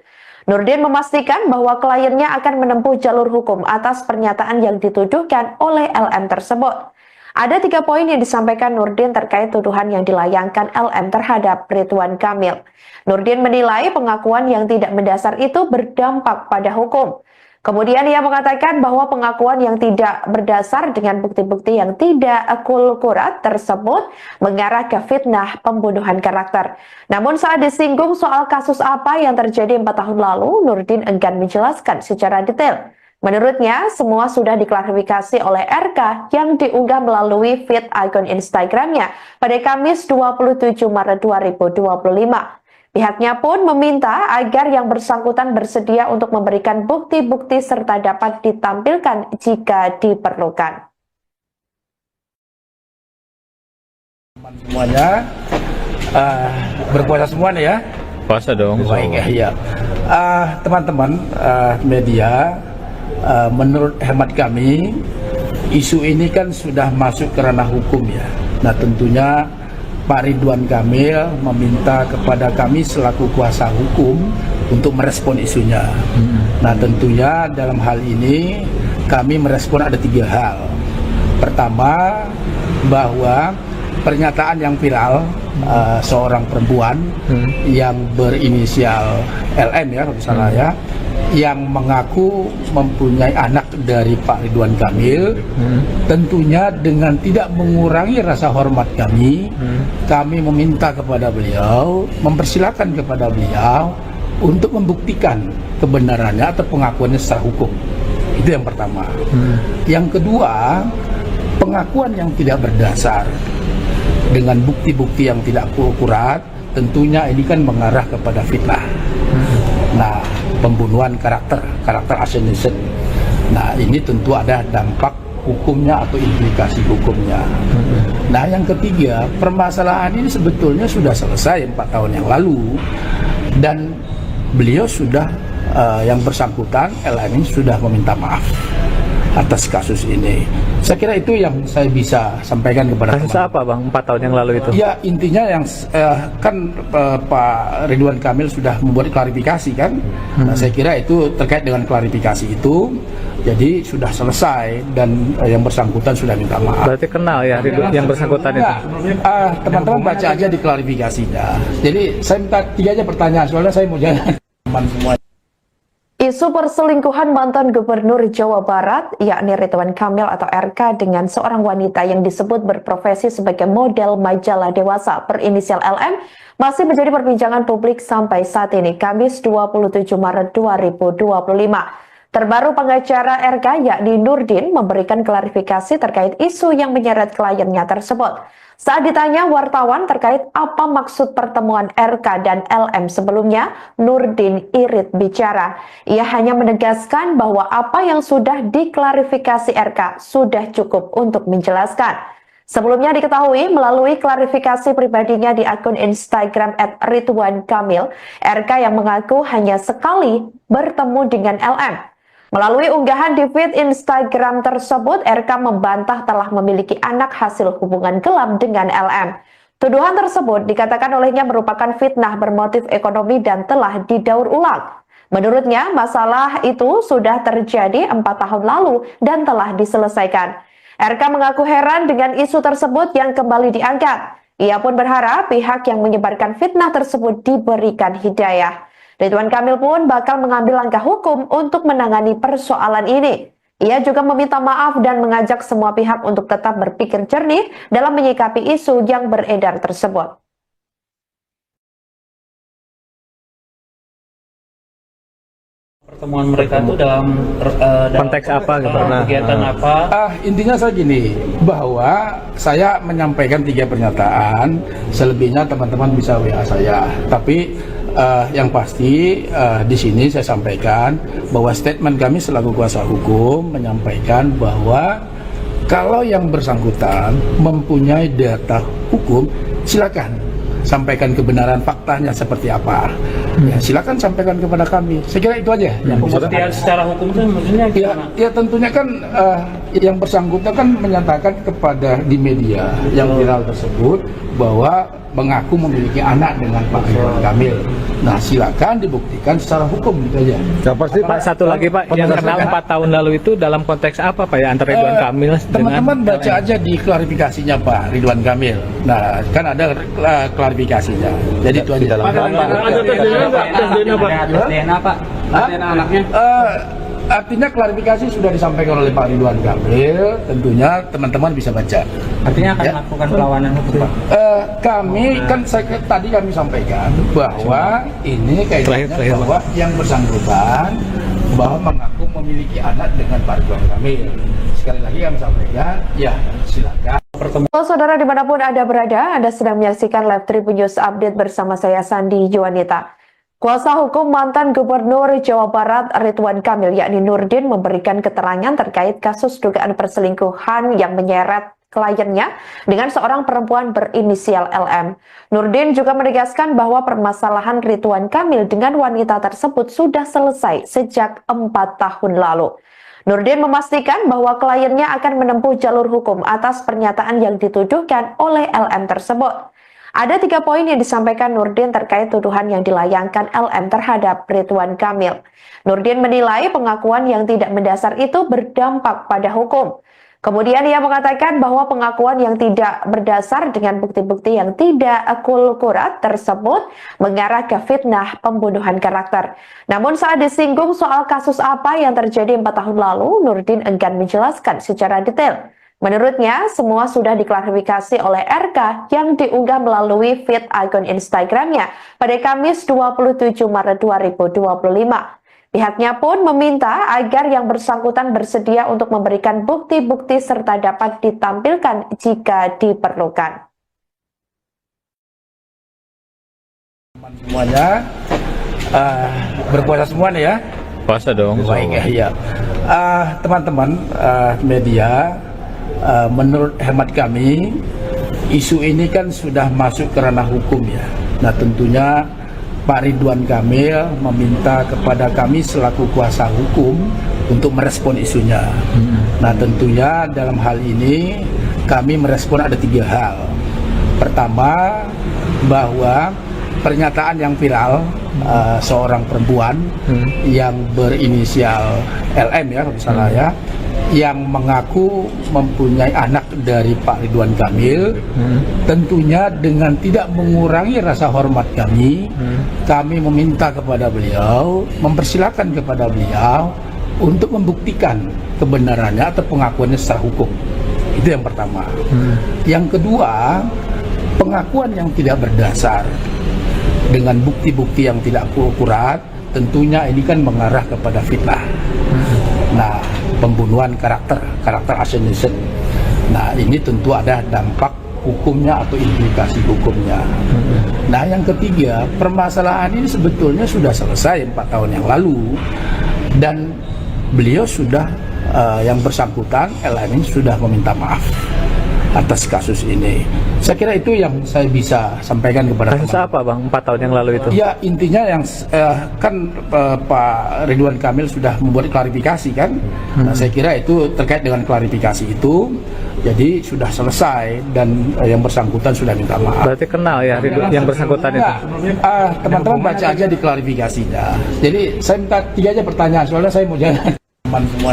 Nurdin memastikan bahwa kliennya akan menempuh jalur hukum atas pernyataan yang dituduhkan oleh LM tersebut. Ada 3 poin yang disampaikan Nurdin terkait tuduhan yang dilayangkan LM terhadap Ridwan Kamil. Nurdin menilai pengakuan yang tidak mendasar itu berdampak pada hukum. Kemudian ia mengatakan bahwa pengakuan yang tidak berdasar dengan bukti-bukti yang tidak akurat tersebut mengarah ke fitnah pembunuhan karakter. Namun saat disinggung soal kasus apa yang terjadi 4 tahun lalu, Nurdin enggan menjelaskan secara detail. Menurutnya, semua sudah diklarifikasi oleh RK yang diunggah melalui feed akun Instagramnya pada Kamis 27 Maret 2025. Pihaknya pun meminta agar yang bersangkutan bersedia untuk memberikan bukti-bukti serta dapat ditampilkan jika diperlukan. Semuanya berpuasa semua nih ya. Puasa dong. Baik ya. Teman-teman media, menurut hemat kami isu ini kan sudah masuk ke ranah hukum ya. Nah tentunya Pak Ridwan Kamil meminta kepada kami selaku kuasa hukum untuk merespon isunya. Nah tentunya dalam hal ini kami merespon ada 3 hal. Pertama, bahwa pernyataan yang viral seorang perempuan yang berinisial LM ya kalau salah ya, yang mengaku mempunyai anak dari Pak Ridwan Kamil, tentunya dengan tidak mengurangi rasa hormat kami, kami meminta kepada beliau, mempersilahkan kepada beliau untuk membuktikan kebenarannya atau pengakuannya secara hukum. Itu yang pertama. Yang kedua, pengakuan yang tidak berdasar dengan bukti-bukti yang tidak akurat, tentunya ini kan mengarah kepada fitnah. Nah, pembunuhan karakter assassination. Nah, ini tentu ada dampak hukumnya atau implikasi hukumnya. Nah, yang ketiga, permasalahan ini sebetulnya sudah selesai 4 tahun yang lalu dan beliau sudah yang bersangkutan LM ini sudah meminta maaf atas kasus ini. Saya kira itu yang saya bisa sampaikan kepada Kasus apa Bang 4 tahun yang lalu itu? Ya intinya yang kan Pak Ridwan Kamil sudah membuat klarifikasi kan. Nah, saya kira itu terkait dengan klarifikasi itu. Jadi sudah selesai dan yang bersangkutan sudah minta maaf. Berarti kenal ya yang bersangkutan itu? Teman-teman baca aja di klarifikasinya. Jadi saya minta 3 aja pertanyaan soalnya saya mau jalan teman semua. Isu perselingkuhan mantan Gubernur Jawa Barat, yakni Ridwan Kamil atau RK dengan seorang wanita yang disebut berprofesi sebagai model majalah dewasa berinisial LM, masih menjadi perbincangan publik sampai saat ini, Kamis 27 Maret 2025. Terbaru pengacara RK yakni Nurdin memberikan klarifikasi terkait isu yang menyeret kliennya tersebut. Saat ditanya wartawan terkait apa maksud pertemuan RK dan LM sebelumnya, Nurdin irit bicara. Ia hanya menegaskan bahwa apa yang sudah diklarifikasi RK sudah cukup untuk menjelaskan. Sebelumnya diketahui melalui klarifikasi pribadinya di akun Instagram @ridwankamil, RK yang mengaku hanya sekali bertemu dengan LM. Melalui unggahan di feed Instagram tersebut, RK membantah telah memiliki anak hasil hubungan gelap dengan LM. Tuduhan tersebut dikatakan olehnya merupakan fitnah bermotif ekonomi dan telah didaur ulang. Menurutnya, masalah itu sudah terjadi 4 tahun lalu dan telah diselesaikan. RK mengaku heran dengan isu tersebut yang kembali diangkat. Ia pun berharap pihak yang menyebarkan fitnah tersebut diberikan hidayah. Ridwan Kamil pun bakal mengambil langkah hukum untuk menangani persoalan ini. Ia juga meminta maaf dan mengajak semua pihak untuk tetap berpikir jernih dalam menyikapi isu yang beredar tersebut. Pertemuan mereka itu dalam konteks apa gitu? Kegiatan apa? Intinya saya gini, bahwa saya menyampaikan 3 pernyataan, selebihnya teman-teman bisa WA saya. Tapi yang pasti di sini saya sampaikan bahwa statement kami selaku kuasa hukum menyampaikan bahwa kalau yang bersangkutan mempunyai data hukum, silakan sampaikan kebenaran faktanya seperti apa. Ya, silakan sampaikan kepada kami. Saya kira itu aja. Yang Pembuktian secara hukum itu maksudnya gimana? Ya tentunya kan yang bersangkutan kan menyatakan kepada di media yang viral tersebut bahwa mengaku memiliki anak dengan Pak Ridwan Kamil. Nah, silakan dibuktikan secara hukum gitu aja. Pak, satu lagi Pak, yang kena 4 tahun lalu itu dalam konteks apa Pak ya antara Ridwan Kamil dengan Teman-teman baca aja di klarifikasinya Pak Ridwan Kamil. Nah, kan ada klarifikasinya. Jadi itu aja. Tes DNA Pak. DNA anaknya. Artinya klarifikasi sudah disampaikan oleh Pak Ridwan Kamil. Tentunya teman-teman bisa baca. Artinya akan Ya. melakukan perlawanan hukum Pak. Kami kan tadi kami sampaikan bahwa ini kaitannya Terakhir, bahwa yang bersangkutan bahwa mengaku memiliki anak dengan Pak Ridwan Kamil. Sekali lagi kami sampaikan, ya silakan. Saudara dimanapun Anda berada, Anda sedang menyaksikan Live Tribun News Update bersama saya Sandi Juanita. Kuasa hukum mantan Gubernur Jawa Barat Ridwan Kamil yakni Nurdin memberikan keterangan terkait kasus dugaan perselingkuhan yang menyeret kliennya dengan seorang perempuan berinisial LM. Nurdin juga menegaskan bahwa permasalahan Ridwan Kamil dengan wanita tersebut sudah selesai sejak 4 tahun lalu. Nurdin memastikan bahwa kliennya akan menempuh jalur hukum atas pernyataan yang dituduhkan oleh LM tersebut. Ada 3 poin yang disampaikan Nurdin terkait tuduhan yang dilayangkan LM terhadap Ridwan Kamil. Nurdin menilai pengakuan yang tidak mendasar itu berdampak pada hukum. Kemudian ia mengatakan bahwa pengakuan yang tidak berdasar dengan bukti-bukti yang tidak akurat tersebut mengarah ke fitnah pembunuhan karakter. Namun saat disinggung soal kasus apa yang terjadi 4 tahun lalu, Nurdin enggan menjelaskan secara detail. Menurutnya, semua sudah diklarifikasi oleh RK yang diunggah melalui feed akun Instagramnya pada Kamis 27 Maret 2025. Pihaknya pun meminta agar yang bersangkutan bersedia untuk memberikan bukti-bukti serta dapat ditampilkan jika diperlukan. Semuanya berpuasa semua nih ya. puasa dong? Baik ya. Teman-teman media, menurut hemat kami isu ini kan sudah masuk ke ranah hukum ya. Nah tentunya Pak Ridwan Kamil meminta kepada kami selaku kuasa hukum untuk merespon isunya. Nah tentunya dalam hal ini kami merespon ada 3 hal. Pertama, bahwa pernyataan yang viral seorang perempuan yang berinisial LM ya kalau salah ya, yang mengaku mempunyai anak dari Pak Ridwan Kamil, tentunya dengan tidak mengurangi rasa hormat kami, kami meminta kepada beliau, mempersilahkan kepada beliau untuk membuktikan kebenarannya atau pengakuannya secara hukum. Itu yang pertama. Yang kedua, pengakuan yang tidak berdasar dengan bukti-bukti yang tidak akurat, tentunya ini kan mengarah kepada fitnah. Nah, pembunuhan karakter assassination. Nah, ini tentu ada dampak hukumnya atau implikasi hukumnya. Nah, yang ketiga, permasalahan ini sebetulnya sudah selesai 4 tahun yang lalu dan beliau sudah yang bersangkutan LM ini sudah meminta maaf atas kasus ini. Saya kira itu yang saya bisa sampaikan kepada Kasus teman. apa Bang 4 tahun yang lalu itu? Ya intinya yang kan Pak Ridwan Kamil sudah membuat klarifikasi kan. Nah, saya kira itu terkait dengan klarifikasi itu. Jadi sudah selesai dan yang bersangkutan sudah minta maaf. Berarti kenal ya Ridwan yang bersangkutan itu? Teman-teman baca aja di klarifikasinya. Jadi saya minta 3 aja pertanyaan soalnya saya mau jalan teman semua.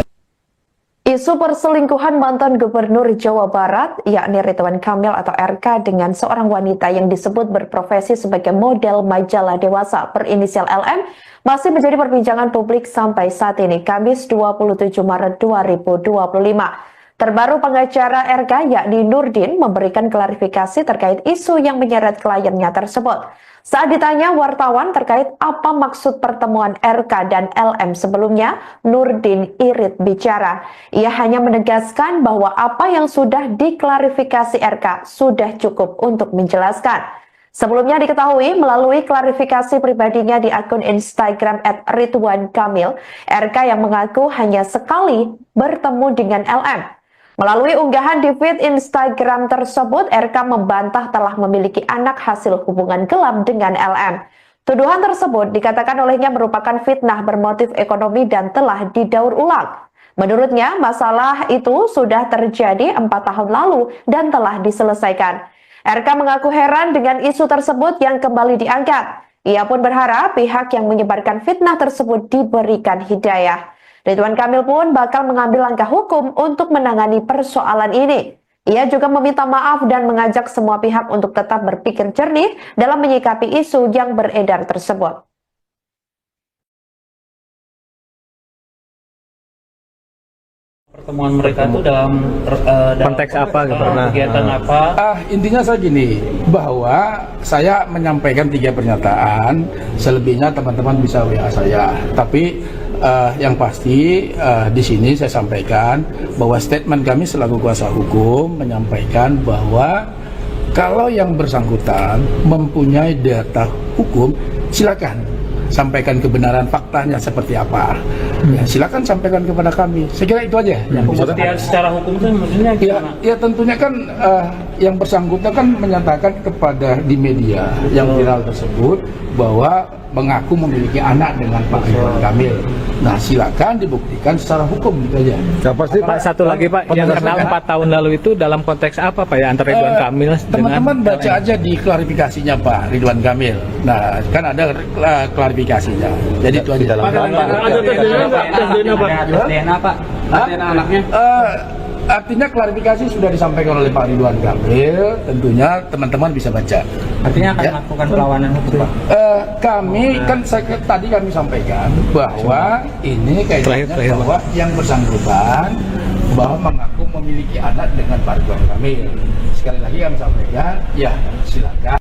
Isu perselingkuhan mantan Gubernur Jawa Barat, yakni Ridwan Kamil atau RK dengan seorang wanita yang disebut berprofesi sebagai model majalah dewasa berinisial LM, masih menjadi perbincangan publik sampai saat ini, Kamis 27 Maret 2025. Terbaru pengacara RK yakni Nurdin memberikan klarifikasi terkait isu yang menyeret kliennya tersebut. Saat ditanya wartawan terkait apa maksud pertemuan RK dan LM sebelumnya, Nurdin irit bicara. Ia hanya menegaskan bahwa apa yang sudah diklarifikasi RK sudah cukup untuk menjelaskan. Sebelumnya diketahui melalui klarifikasi pribadinya di akun Instagram @ridwankamil, RK yang mengaku hanya sekali bertemu dengan LM. Melalui unggahan di feed Instagram tersebut, RK membantah telah memiliki anak hasil hubungan gelap dengan LM. Tuduhan tersebut dikatakan olehnya merupakan fitnah bermotif ekonomi dan telah didaur ulang. Menurutnya, masalah itu sudah terjadi 4 tahun lalu dan telah diselesaikan. RK mengaku heran dengan isu tersebut yang kembali diangkat. Ia pun berharap pihak yang menyebarkan fitnah tersebut diberikan hidayah. Ridwan Kamil pun bakal mengambil langkah hukum untuk menangani persoalan ini. Ia juga meminta maaf dan mengajak semua pihak untuk tetap berpikir jernih dalam menyikapi isu yang beredar tersebut. Pertemuan mereka itu dalam konteks apa gitu? Kegiatan apa? Intinya saya gini, bahwa saya menyampaikan 3 pernyataan, selebihnya teman-teman bisa WA saya. Tapi yang pasti di sini saya sampaikan bahwa statement kami selaku kuasa hukum menyampaikan bahwa kalau yang bersangkutan mempunyai data hukum, silakan sampaikan kebenaran faktanya seperti apa. Ya, silakan sampaikan kepada kami. Saya kira itu aja yang bisa. Pembuktian secara hukum itu maksudnya gimana? Ya tentunya kan yang bersangkutan kan menyatakan kepada di media yang viral tersebut bahwa mengaku memiliki anak dengan Pak Ridwan Kamil. Nah, silakan dibuktikan secara hukum gitu aja. Ya, pasti Pak, satu lagi Pak, yang kenal 4 tahun lalu itu dalam konteks apa Pak ya antara Ridwan Kamil dengan teman-teman baca aja di klarifikasinya Pak Ridwan Kamil. Nah, kan ada klarifikasinya. Jadi itu aja. Ada tes DNA Pak? DNA anaknya? Artinya klarifikasi sudah disampaikan oleh Pak Ridwan Kamil, tentunya teman-teman bisa baca. Artinya akan melakukan perlawanan hukum Pak? Kami kan tadi kami sampaikan bahwa ini kaitannya bahwa yang bersangkutan bahwa mengaku memiliki anak dengan Pak Ridwan Kamil. Sekali lagi kami sampaikan, ya silakan.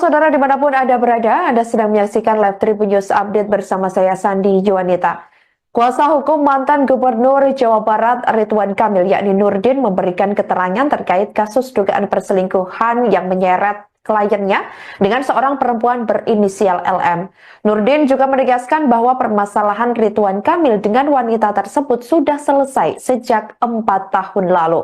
Saudara dimanapun Anda berada, Anda sedang menyaksikan Live Tribun News Update bersama saya Sandi Juanita. Kuasa hukum mantan Gubernur Jawa Barat Ridwan Kamil yakni Nurdin memberikan keterangan terkait kasus dugaan perselingkuhan yang menyeret kliennya dengan seorang perempuan berinisial LM. Nurdin juga menegaskan bahwa permasalahan Ridwan Kamil dengan wanita tersebut sudah selesai sejak 4 tahun lalu.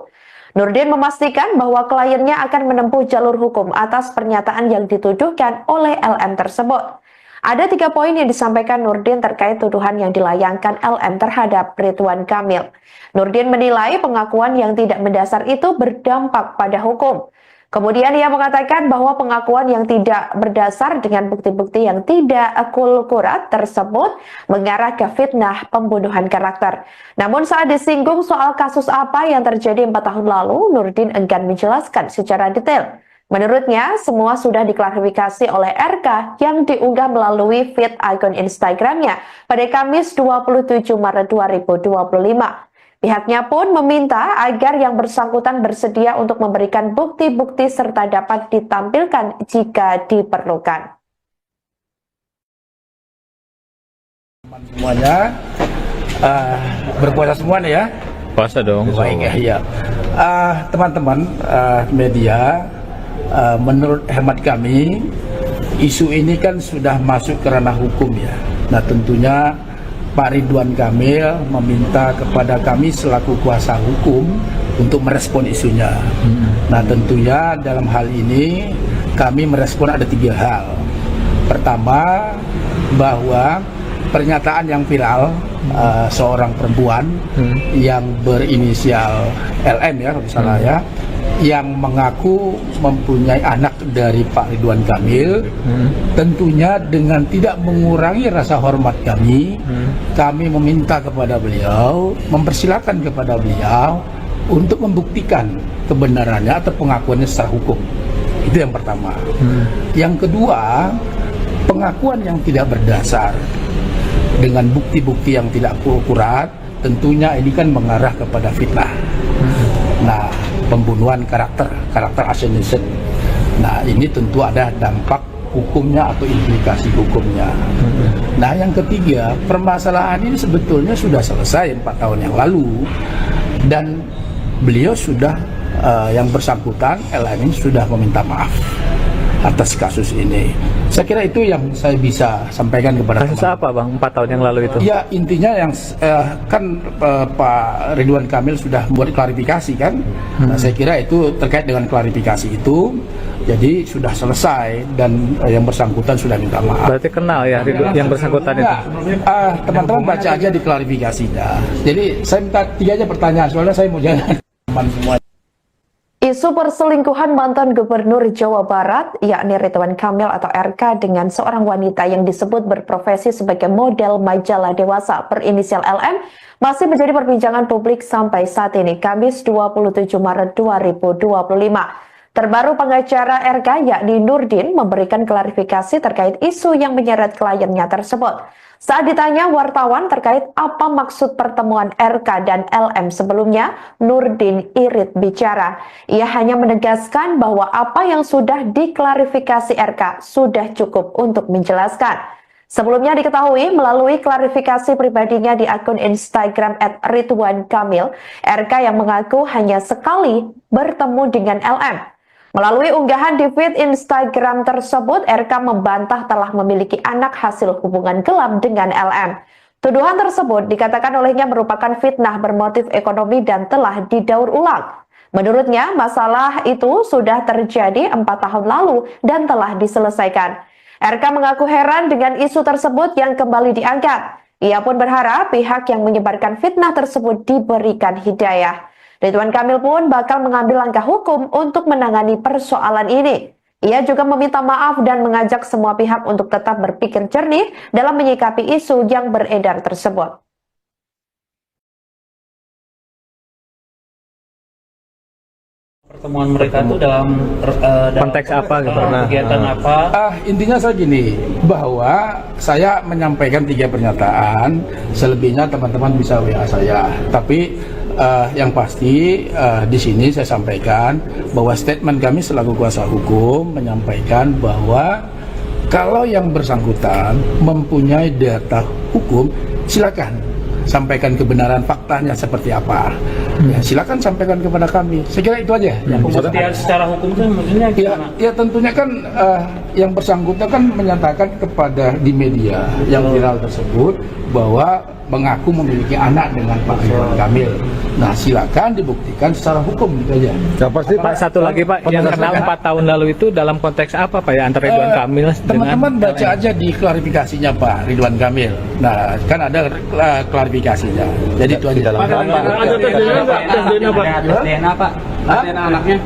Nurdin memastikan bahwa kliennya akan menempuh jalur hukum atas pernyataan yang dituduhkan oleh LM tersebut. Ada 3 poin yang disampaikan Nurdin terkait tuduhan yang dilayangkan LM terhadap Ridwan Kamil. Nurdin menilai pengakuan yang tidak mendasar itu berdampak pada hukum. Kemudian ia mengatakan bahwa pengakuan yang tidak berdasar dengan bukti-bukti yang tidak akurat tersebut mengarah ke fitnah pembunuhan karakter. Namun saat disinggung soal kasus apa yang terjadi 4 tahun lalu, Nurdin enggan menjelaskan secara detail. Menurutnya, semua sudah diklarifikasi oleh RK yang diunggah melalui feed akun Instagramnya pada Kamis 27 Maret 2025. Pihaknya pun meminta agar yang bersangkutan bersedia untuk memberikan bukti-bukti serta dapat ditampilkan jika diperlukan. Semuanya berpuasa semuanya ya. puasa dong? Baik ya. Teman-teman media, menurut hemat kami isu ini kan sudah masuk ke ranah hukum ya. Nah tentunya Pak Ridwan Kamil meminta kepada kami selaku kuasa hukum untuk merespon isunya. Nah tentunya dalam hal ini kami merespon ada 3 hal. Pertama, bahwa pernyataan yang viral seorang perempuan yang berinisial LM ya kalau salah ya, yang mengaku mempunyai anak dari Pak Ridwan Kamil, tentunya dengan tidak mengurangi rasa hormat kami, kami meminta kepada beliau, mempersilahkan kepada beliau untuk membuktikan kebenarannya atau pengakuannya secara hukum. Itu yang pertama. Yang kedua, pengakuan yang tidak berdasar dengan bukti-bukti yang tidak akurat, tentunya ini kan mengarah kepada fitnah. Nah, pembunuhan karakter assassination. Nah, ini tentu ada dampak hukumnya atau implikasi hukumnya. Nah, yang ketiga, permasalahan ini sebetulnya sudah selesai 4 tahun yang lalu dan beliau sudah yang bersangkutan LM ini sudah meminta maaf atas kasus ini. Saya kira itu yang saya bisa sampaikan kepada Kasus apa Bang 4 tahun yang lalu itu? Ya intinya yang kan Pak Ridwan Kamil sudah membuat klarifikasi kan. Nah, saya kira itu terkait dengan klarifikasi itu, jadi sudah selesai dan yang bersangkutan sudah minta maaf. Berarti kenal ya yang bersangkutan itu? Teman-teman baca aja di klarifikasinya. Jadi saya minta 3 aja pertanyaan, soalnya saya mau jalan teman semua. Isu perselingkuhan mantan Gubernur Jawa Barat, yakni Ridwan Kamil atau RK dengan seorang wanita yang disebut berprofesi sebagai model majalah dewasa berinisial LM, masih menjadi perbincangan publik sampai saat ini, Kamis 27 Maret 2025. Terbaru pengacara RK yakni Nurdin memberikan klarifikasi terkait isu yang menyeret kliennya tersebut. Saat ditanya wartawan terkait apa maksud pertemuan RK dan LM sebelumnya, Nurdin irit bicara. Ia hanya menegaskan bahwa apa yang sudah diklarifikasi RK sudah cukup untuk menjelaskan. Sebelumnya diketahui melalui klarifikasi pribadinya di akun Instagram @ridwankamil, RK yang mengaku hanya sekali bertemu dengan LM. Melalui unggahan di feed Instagram tersebut, RK membantah telah memiliki anak hasil hubungan gelap dengan LM. Tuduhan tersebut dikatakan olehnya merupakan fitnah bermotif ekonomi dan telah didaur ulang. Menurutnya, masalah itu sudah terjadi 4 tahun lalu dan telah diselesaikan. RK mengaku heran dengan isu tersebut yang kembali diangkat. Ia pun berharap pihak yang menyebarkan fitnah tersebut diberikan hidayah. Ridwan Kamil pun bakal mengambil langkah hukum untuk menangani persoalan ini. Ia juga meminta maaf dan mengajak semua pihak untuk tetap berpikir jernih dalam menyikapi isu yang beredar tersebut. Pertemuan mereka itu dalam konteks apa gitu? Kegiatan apa? Intinya saya gini, bahwa saya menyampaikan 3 pernyataan, selebihnya teman-teman bisa WA saya. Tapi yang pasti di sini saya sampaikan bahwa statement kami selaku kuasa hukum menyampaikan bahwa kalau yang bersangkutan mempunyai data hukum, silakan sampaikan kebenaran faktanya seperti apa. Ya, silakan sampaikan kepada kami. Saya kira itu aja. Pembuktian secara hukum itu maksudnya gimana? Ya tentunya kan yang bersangkutan kan menyatakan kepada di media yang viral tersebut bahwa mengaku memiliki anak dengan Pak Ridwan Kamil. Nah, silakan dibuktikan secara hukum gitu aja. Pak, satu lagi Pak, yang kenal 4 tahun lalu itu dalam konteks apa Pak ya antara Ridwan Kamil dengan teman-teman baca aja di klarifikasinya Pak Ridwan Kamil. Nah, kan ada klarifikasinya. Jadi itu aja. Ada DNA Pak? DNA anaknya?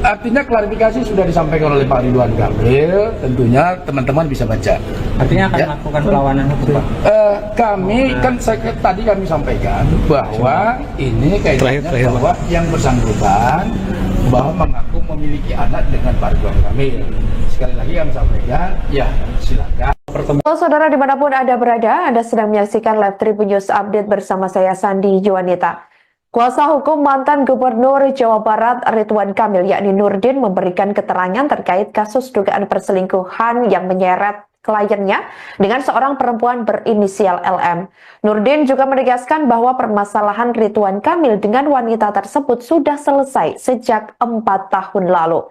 Artinya klarifikasi sudah disampaikan oleh Pak Ridwan Kamil, tentunya teman-teman bisa baca. Artinya akan melakukan perlawanan hukum Pak? Kami kan tadi kami sampaikan bahwa ini kaitannya bahwa yang bersangkutan bahwa mengaku memiliki anak dengan Pak Ridwan Kamil. Sekali lagi kami sampaikan, ya silakan. Saudara dimanapun Anda berada, Anda sedang menyaksikan Live Tribun News Update bersama saya Sandi Juanita. Kuasa hukum mantan Gubernur Jawa Barat Ridwan Kamil yakni Nurdin memberikan keterangan terkait kasus dugaan perselingkuhan yang menyeret kliennya dengan seorang perempuan berinisial LM. Nurdin juga menegaskan bahwa permasalahan Ridwan Kamil dengan wanita tersebut sudah selesai sejak 4 tahun lalu.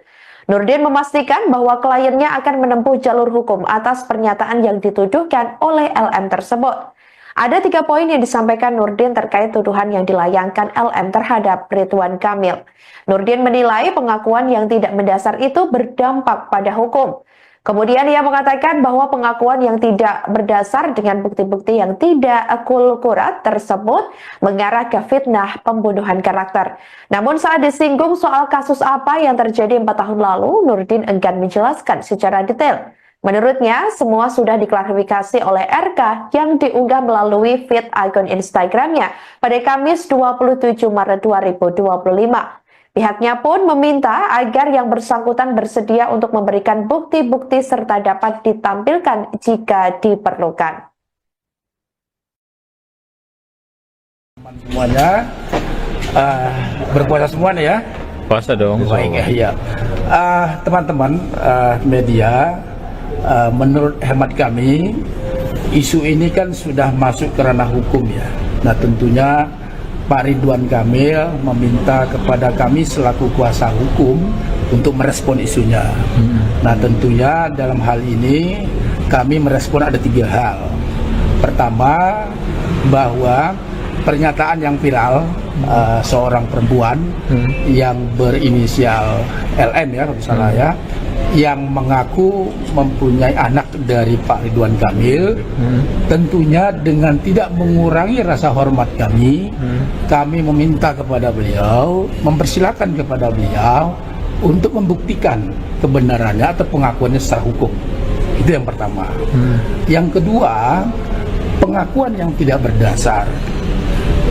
Nurdin memastikan bahwa kliennya akan menempuh jalur hukum atas pernyataan yang dituduhkan oleh LM tersebut. Ada 3 poin yang disampaikan Nurdin terkait tuduhan yang dilayangkan LM terhadap Ridwan Kamil. Nurdin menilai pengakuan yang tidak mendasar itu berdampak pada hukum. Kemudian ia mengatakan bahwa pengakuan yang tidak berdasar dengan bukti-bukti yang tidak akurat tersebut mengarah ke fitnah pembunuhan karakter. Namun saat disinggung soal kasus apa yang terjadi 4 tahun lalu, Nurdin enggan menjelaskan secara detail. Menurutnya, semua sudah diklarifikasi oleh RK yang diunggah melalui feed akun Instagramnya pada Kamis 27 Maret 2025. Pihaknya pun meminta agar yang bersangkutan bersedia untuk memberikan bukti-bukti serta dapat ditampilkan jika diperlukan. Semuanya berpuasa semuanya ya. puasa dong? Baik ya. Teman-teman media, menurut hemat kami isu ini kan sudah masuk ke ranah hukum ya. Nah tentunya Pak Ridwan Kamil meminta kepada kami selaku kuasa hukum untuk merespon isunya. Nah tentunya dalam hal ini kami merespon ada 3 hal. Pertama, bahwa pernyataan yang viral seorang perempuan yang berinisial LM ya kalau salah ya, yang mengaku mempunyai anak dari Pak Ridwan Kamil, tentunya dengan tidak mengurangi rasa hormat kami, kami meminta kepada beliau, mempersilahkan kepada beliau untuk membuktikan kebenarannya atau pengakuannya secara hukum. Itu yang pertama. Yang kedua, pengakuan yang tidak berdasar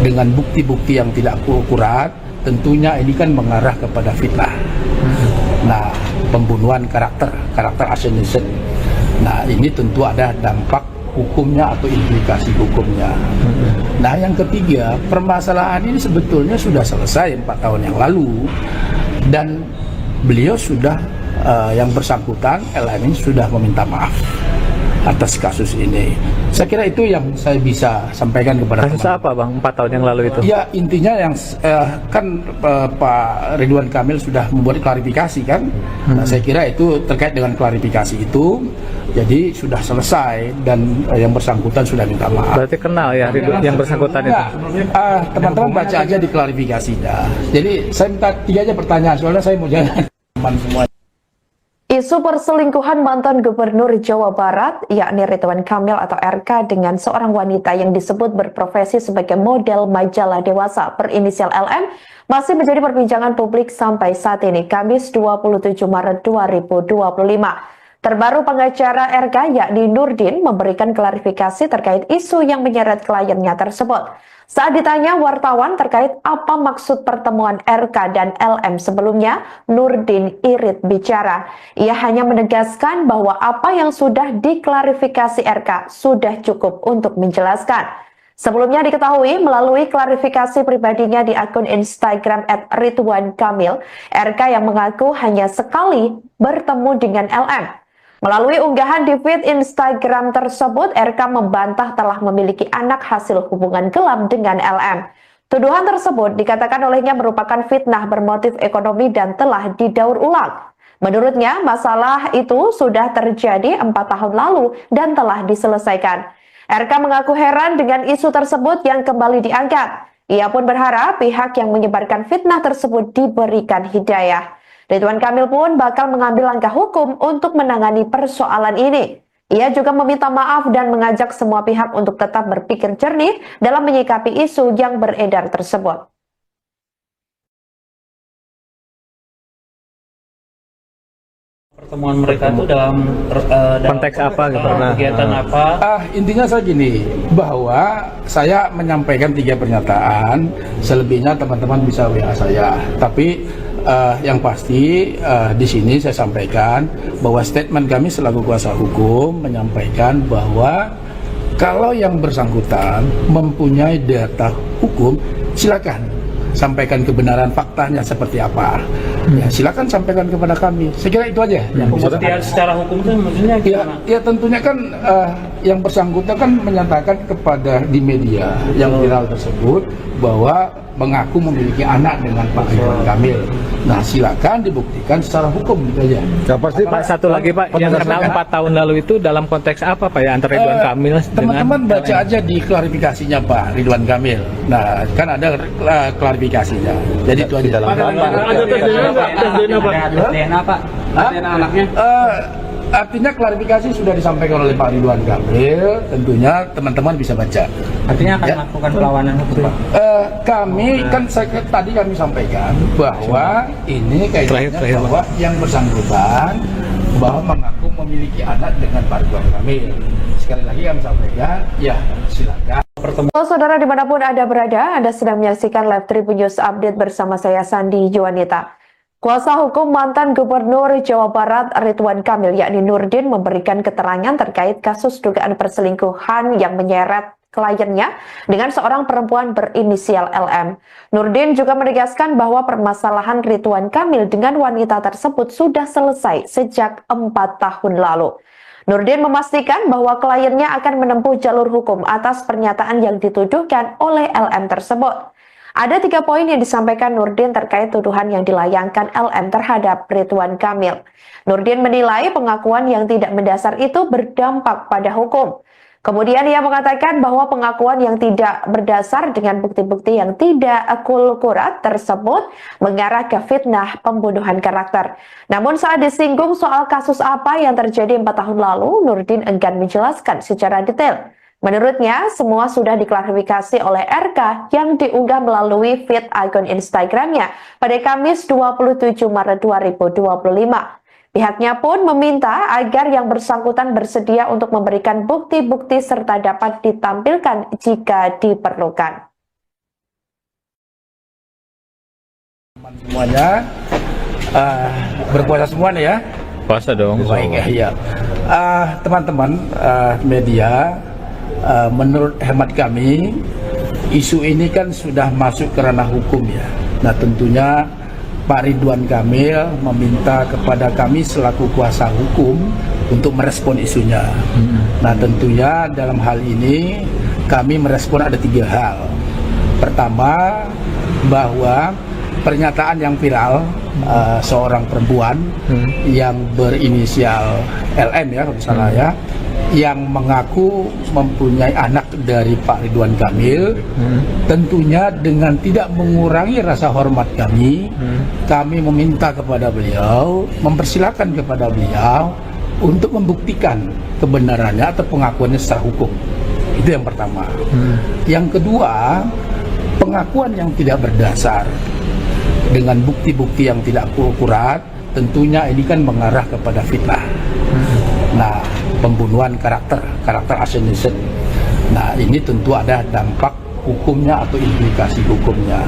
dengan bukti-bukti yang tidak akurat, tentunya ini kan mengarah kepada fitnah. Nah, pembunuhan karakter assassination. Nah, ini tentu ada dampak hukumnya atau implikasi hukumnya. Nah, yang ketiga, permasalahan ini sebetulnya sudah selesai 4 tahun yang lalu, dan beliau sudah yang bersangkutan LM ini sudah meminta maaf atas kasus ini. Saya kira itu yang saya bisa sampaikan kepada Kasus apa Bang 4 tahun yang lalu itu? Ya, intinya yang kan Pak Ridwan Kamil sudah membuat klarifikasi kan. Nah, saya kira itu terkait dengan klarifikasi itu, jadi sudah selesai dan yang bersangkutan sudah minta maaf. Berarti kenal ya yang bersangkutan itu? Teman-teman baca aja di klarifikasinya. Jadi saya minta 3 aja pertanyaan, soalnya saya mau jalan teman semua. Isu perselingkuhan mantan Gubernur Jawa Barat, yakni Ridwan Kamil atau RK dengan seorang wanita yang disebut berprofesi sebagai model majalah dewasa berinisial LM, masih menjadi perbincangan publik sampai saat ini, Kamis 27 Maret 2025. Terbaru pengacara RK yakni Nurdin memberikan klarifikasi terkait isu yang menyeret kliennya tersebut. Saat ditanya wartawan terkait apa maksud pertemuan RK dan LM sebelumnya, Nurdin irit bicara. Ia hanya menegaskan bahwa apa yang sudah diklarifikasi RK sudah cukup untuk menjelaskan. Sebelumnya diketahui melalui klarifikasi pribadinya di akun Instagram @ridwankamil, RK yang mengaku hanya sekali bertemu dengan LM. Melalui unggahan di feed Instagram tersebut, RK membantah telah memiliki anak hasil hubungan gelap dengan LM. Tuduhan tersebut dikatakan olehnya merupakan fitnah bermotif ekonomi dan telah didaur ulang. Menurutnya, masalah itu sudah terjadi 4 tahun lalu dan telah diselesaikan. RK mengaku heran dengan isu tersebut yang kembali diangkat. Ia pun berharap pihak yang menyebarkan fitnah tersebut diberikan hidayah. Ridwan Kamil pun bakal mengambil langkah hukum untuk menangani persoalan ini. Ia juga meminta maaf dan mengajak semua pihak untuk tetap berpikir jernih dalam menyikapi isu yang beredar tersebut. Pertemuan mereka itu dalam konteks apa gitu? Kegiatan apa? Intinya saya gini, bahwa saya menyampaikan 3 pernyataan, selebihnya teman-teman bisa WA saya. Tapi yang pasti di sini saya sampaikan bahwa statement kami selaku kuasa hukum menyampaikan bahwa kalau yang bersangkutan mempunyai data hukum, silakan sampaikan kebenaran faktanya seperti apa. Ya, silakan sampaikan kepada kami. Saya kira itu aja. Pembuktian secara hukum itu maksudnya gimana? Ya tentunya kan yang bersangkutan kan menyatakan kepada di media yang viral tersebut bahwa mengaku memiliki anak dengan Pak Ridwan Kamil. Nah, silakan dibuktikan secara hukum gitu aja. Pak, satu lagi Pak, yang kenal 4 tahun lalu itu dalam konteks apa Pak ya antara Ridwan Kamil dengan teman-teman baca aja di klarifikasinya Pak Ridwan Kamil. Nah, kan ada klarifikasinya. Jadi itu aja. Ada tes DNA Pak? DNA anaknya? Artinya klarifikasi sudah disampaikan oleh Pak Ridwan Kamil, tentunya teman-teman bisa baca. Artinya akan melakukan perlawanan hukum Pak? Kami kan tadi kami sampaikan bahwa ini kaitannya bahwa yang bersangkutan bahwa mengaku memiliki anak dengan Pak Ridwan Kamil. Sekali lagi kami sampaikan, ya silakan. Saudara dimanapun Anda berada, Anda sedang menyaksikan Live Tribun News Update bersama saya Sandi Juanita. Kuasa hukum mantan Gubernur Jawa Barat Ridwan Kamil yakni Nurdin memberikan keterangan terkait kasus dugaan perselingkuhan yang menyeret kliennya dengan seorang perempuan berinisial LM. Nurdin juga menegaskan bahwa permasalahan Ridwan Kamil dengan wanita tersebut sudah selesai sejak 4 tahun lalu. Nurdin memastikan bahwa kliennya akan menempuh jalur hukum atas pernyataan yang dituduhkan oleh LM tersebut. Ada 3 poin yang disampaikan Nurdin terkait tuduhan yang dilayangkan LM terhadap Ridwan Kamil. Nurdin menilai pengakuan yang tidak mendasar itu berdampak pada hukum. Kemudian ia mengatakan bahwa pengakuan yang tidak berdasar dengan bukti-bukti yang tidak akurat tersebut mengarah ke fitnah pembunuhan karakter. Namun saat disinggung soal kasus apa yang terjadi 4 tahun lalu, Nurdin enggan menjelaskan secara detail. Menurutnya, semua sudah diklarifikasi oleh RK yang diunggah melalui feed akun Instagramnya pada Kamis 27 Maret 2025. Pihaknya pun meminta agar yang bersangkutan bersedia untuk memberikan bukti-bukti serta dapat ditampilkan jika diperlukan. Semuanya berpuasa semua nih ya. Puasa dong. Baik ya. Teman-teman media, menurut hemat kami isu ini kan sudah masuk ke ranah hukum ya. Nah tentunya Pak Ridwan Kamil meminta kepada kami selaku kuasa hukum untuk merespon isunya. Nah tentunya dalam hal ini kami merespon ada 3 hal. Pertama, bahwa pernyataan yang viral seorang perempuan yang berinisial LM ya kalau salah ya, yang mengaku mempunyai anak dari Pak Ridwan Kamil, tentunya dengan tidak mengurangi rasa hormat kami, kami meminta kepada beliau, mempersilahkan kepada beliau untuk membuktikan kebenarannya atau pengakuannya secara hukum. Itu yang pertama. Yang kedua, pengakuan yang tidak berdasar dengan bukti-bukti yang tidak akurat, tentunya ini kan mengarah kepada fitnah. Nah, pembunuhan karakter assassination. Nah, ini tentu ada dampak hukumnya atau implikasi hukumnya.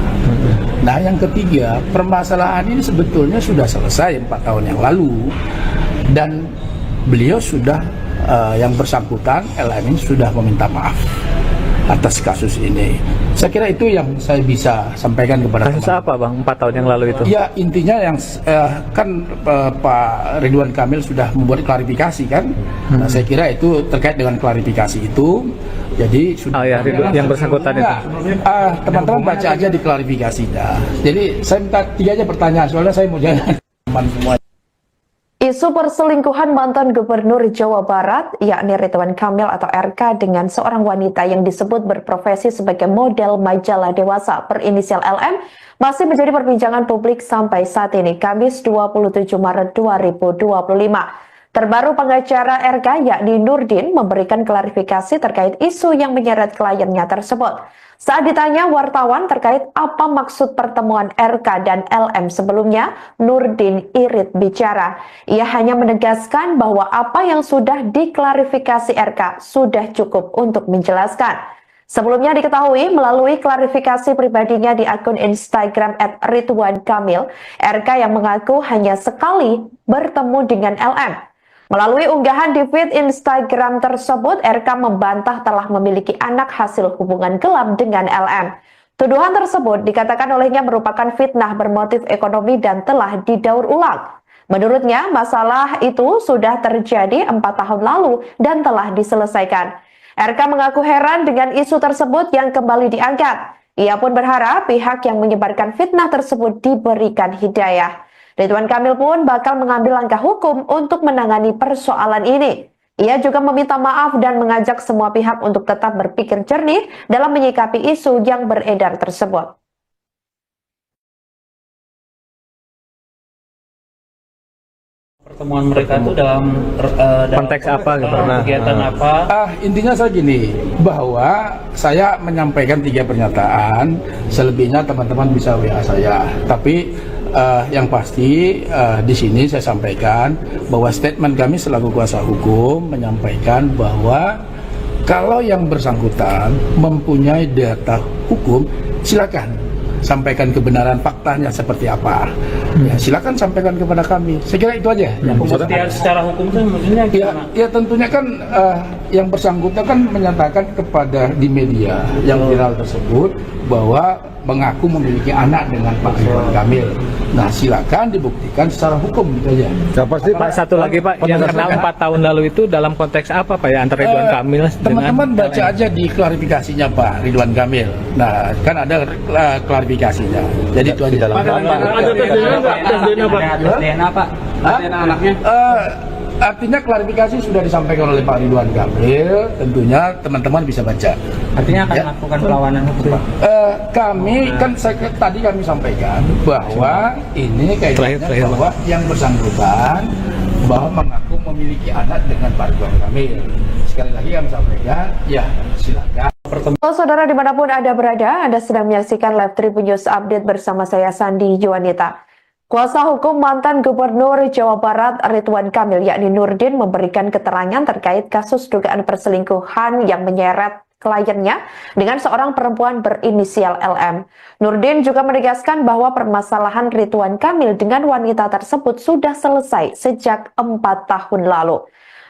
Nah, yang ketiga, permasalahan ini sebetulnya sudah selesai 4 tahun yang lalu dan beliau sudah yang bersangkutan LM ini sudah meminta maaf atas kasus ini. Saya kira itu yang saya bisa sampaikan kepada Kasus apa Bang 4 tahun yang lalu itu? Ya intinya yang kan Pak Ridwan Kamil sudah membuat klarifikasi kan. Nah, saya kira itu terkait dengan klarifikasi itu. Jadi sudah yang bersangkutan itu. Teman-teman baca aja di klarifikasinya. Jadi saya minta 3 aja pertanyaan soalnya saya mau jalan teman semua. Isu perselingkuhan mantan Gubernur Jawa Barat, yakni Ridwan Kamil atau RK dengan seorang wanita yang disebut berprofesi sebagai model majalah dewasa berinisial LM, masih menjadi perbincangan publik sampai saat ini, Kamis 27 Maret 2025. Terbaru pengacara RK yakni Nurdin memberikan klarifikasi terkait isu yang menyeret kliennya tersebut. Saat ditanya wartawan terkait apa maksud pertemuan RK dan LM sebelumnya, Nurdin irit bicara. Ia hanya menegaskan bahwa apa yang sudah diklarifikasi RK sudah cukup untuk menjelaskan. Sebelumnya diketahui melalui klarifikasi pribadinya di akun Instagram @ridwankamil, RK yang mengaku hanya sekali bertemu dengan LM. Melalui unggahan di feed Instagram tersebut, RK membantah telah memiliki anak hasil hubungan gelap dengan LM. Tuduhan tersebut dikatakan olehnya merupakan fitnah bermotif ekonomi dan telah didaur ulang. Menurutnya, masalah itu sudah terjadi 4 tahun lalu dan telah diselesaikan. RK mengaku heran dengan isu tersebut yang kembali diangkat. Ia pun berharap pihak yang menyebarkan fitnah tersebut diberikan hidayah. Ridwan Kamil pun bakal mengambil langkah hukum untuk menangani persoalan ini. Ia juga meminta maaf dan mengajak semua pihak untuk tetap berpikir jernih dalam menyikapi isu yang beredar tersebut. Pertemuan mereka itu dalam konteks apa gitu? Kegiatan apa? Intinya saya gini, bahwa saya menyampaikan 3 pernyataan, selebihnya teman-teman bisa WA saya. Tapi yang pasti di sini saya sampaikan bahwa statement kami selaku kuasa hukum menyampaikan bahwa kalau yang bersangkutan mempunyai data hukum, silakan sampaikan kebenaran faktanya seperti apa. Ya, silakan sampaikan kepada kami. Saya kira itu aja. Pembuktian secara hukum itu maksudnya gimana? Ya tentunya kan yang bersangkutan kan menyatakan kepada di media yang viral tersebut bahwa mengaku memiliki anak dengan Pak Ridwan Kamil. Nah, silakan dibuktikan secara hukum gitu aja. Ya, pasti Pak, satu lagi Pak, yang kenal 4 tahun lalu itu dalam konteks apa Pak ya antara Ridwan Kamil dengan teman-teman baca aja di klarifikasinya Pak Ridwan Kamil. Nah, kan ada klarifikasinya. Jadi itu aja. Ada tes DNA Pak? Tes DNA Pak? DNA anaknya? Artinya klarifikasi sudah disampaikan oleh Pak Ridwan Kamil, tentunya teman-teman bisa baca. Artinya akan Ya. melakukan perlawanan hukum, Pak. Kami kan tadi kami sampaikan bahwa ini kaitannya Terakhir, bahwa yang bersangkutan bahwa mengaku memiliki anak dengan Pak Ridwan Kamil. Sekali lagi kami sampaikan, ya silakan. Saudara dimanapun Anda berada, Anda sedang menyaksikan Live Tribun News Update bersama saya Sandi Yuwanita. Kuasa hukum mantan Gubernur Jawa Barat Ridwan Kamil yakni Nurdin memberikan keterangan terkait kasus dugaan perselingkuhan yang menyeret kliennya dengan seorang perempuan berinisial LM. Nurdin juga menegaskan bahwa permasalahan Ridwan Kamil dengan wanita tersebut sudah selesai sejak 4 tahun lalu.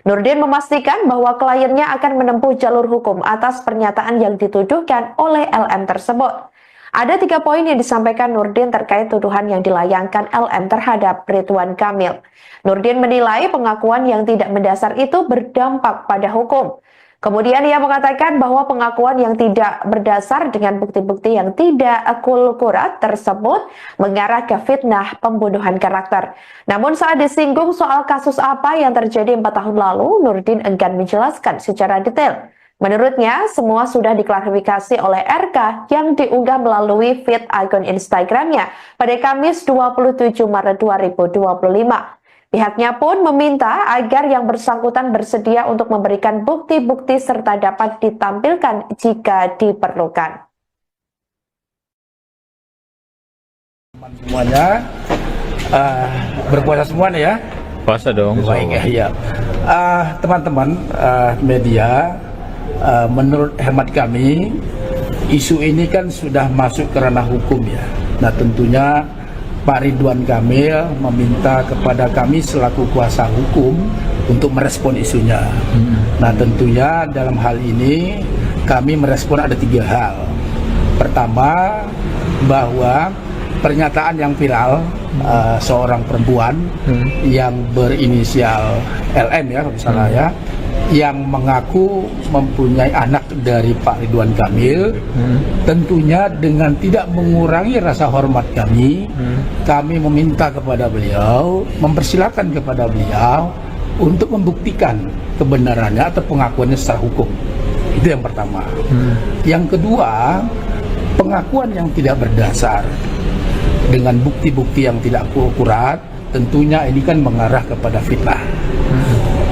Nurdin memastikan bahwa kliennya akan menempuh jalur hukum atas pernyataan yang dituduhkan oleh LM tersebut. Ada 3 poin yang disampaikan Nurdin terkait tuduhan yang dilayangkan LM terhadap Ridwan Kamil. Nurdin menilai pengakuan yang tidak mendasar itu berdampak pada hukum. Kemudian ia mengatakan bahwa pengakuan yang tidak berdasar dengan bukti-bukti yang tidak akurat tersebut mengarah ke fitnah pembunuhan karakter. Namun saat disinggung soal kasus apa yang terjadi 4 tahun lalu, Nurdin enggan menjelaskan secara detail. Menurutnya, semua sudah diklarifikasi oleh RK yang diunggah melalui feed akun Instagramnya pada Kamis 27 Maret 2025. Pihaknya pun meminta agar yang bersangkutan bersedia untuk memberikan bukti-bukti serta dapat ditampilkan jika diperlukan. Semuanya berpuasa semuanya ya. Puasa dong. Baik ya. Teman-teman media, menurut hemat kami isu ini kan sudah masuk ke ranah hukum ya. Nah tentunya Pak Ridwan Kamil meminta kepada kami selaku kuasa hukum untuk merespon isunya. Nah tentunya dalam hal ini kami merespon ada 3 hal. Pertama, bahwa pernyataan yang viral seorang perempuan yang berinisial LM ya kalau salah ya, yang mengaku mempunyai anak dari Pak Ridwan Kamil, tentunya dengan tidak mengurangi rasa hormat kami, kami meminta kepada beliau, mempersilahkan kepada beliau untuk membuktikan kebenarannya atau pengakuannya secara hukum. Itu yang pertama. Yang kedua, pengakuan yang tidak berdasar dengan bukti-bukti yang tidak akurat, tentunya ini kan mengarah kepada fitnah.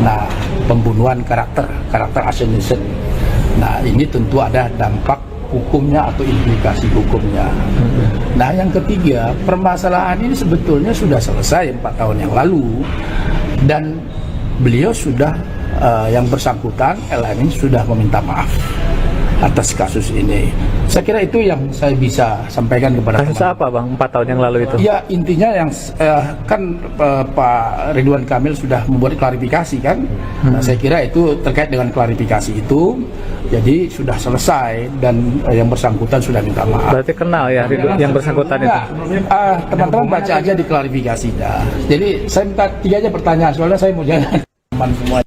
Nah, pembunuhan karakter assassination. Nah, ini tentu ada dampak hukumnya atau implikasi hukumnya. Nah, yang ketiga, permasalahan ini sebetulnya sudah selesai 4 tahun yang lalu dan beliau sudah yang bersangkutan LM ini sudah meminta maaf atas kasus ini. Saya kira itu yang saya bisa sampaikan kepada Kasus apa Bang 4 tahun yang lalu itu? Ya intinya yang kan Pak Ridwan Kamil sudah membuat klarifikasi kan. Nah, saya kira itu terkait dengan klarifikasi itu, jadi sudah selesai dan yang bersangkutan sudah minta maaf. Berarti kenal ya yang bersangkutan itu? Teman-teman baca aja di klarifikasinya. Jadi saya minta 3 aja pertanyaan soalnya saya mau jalan teman semua.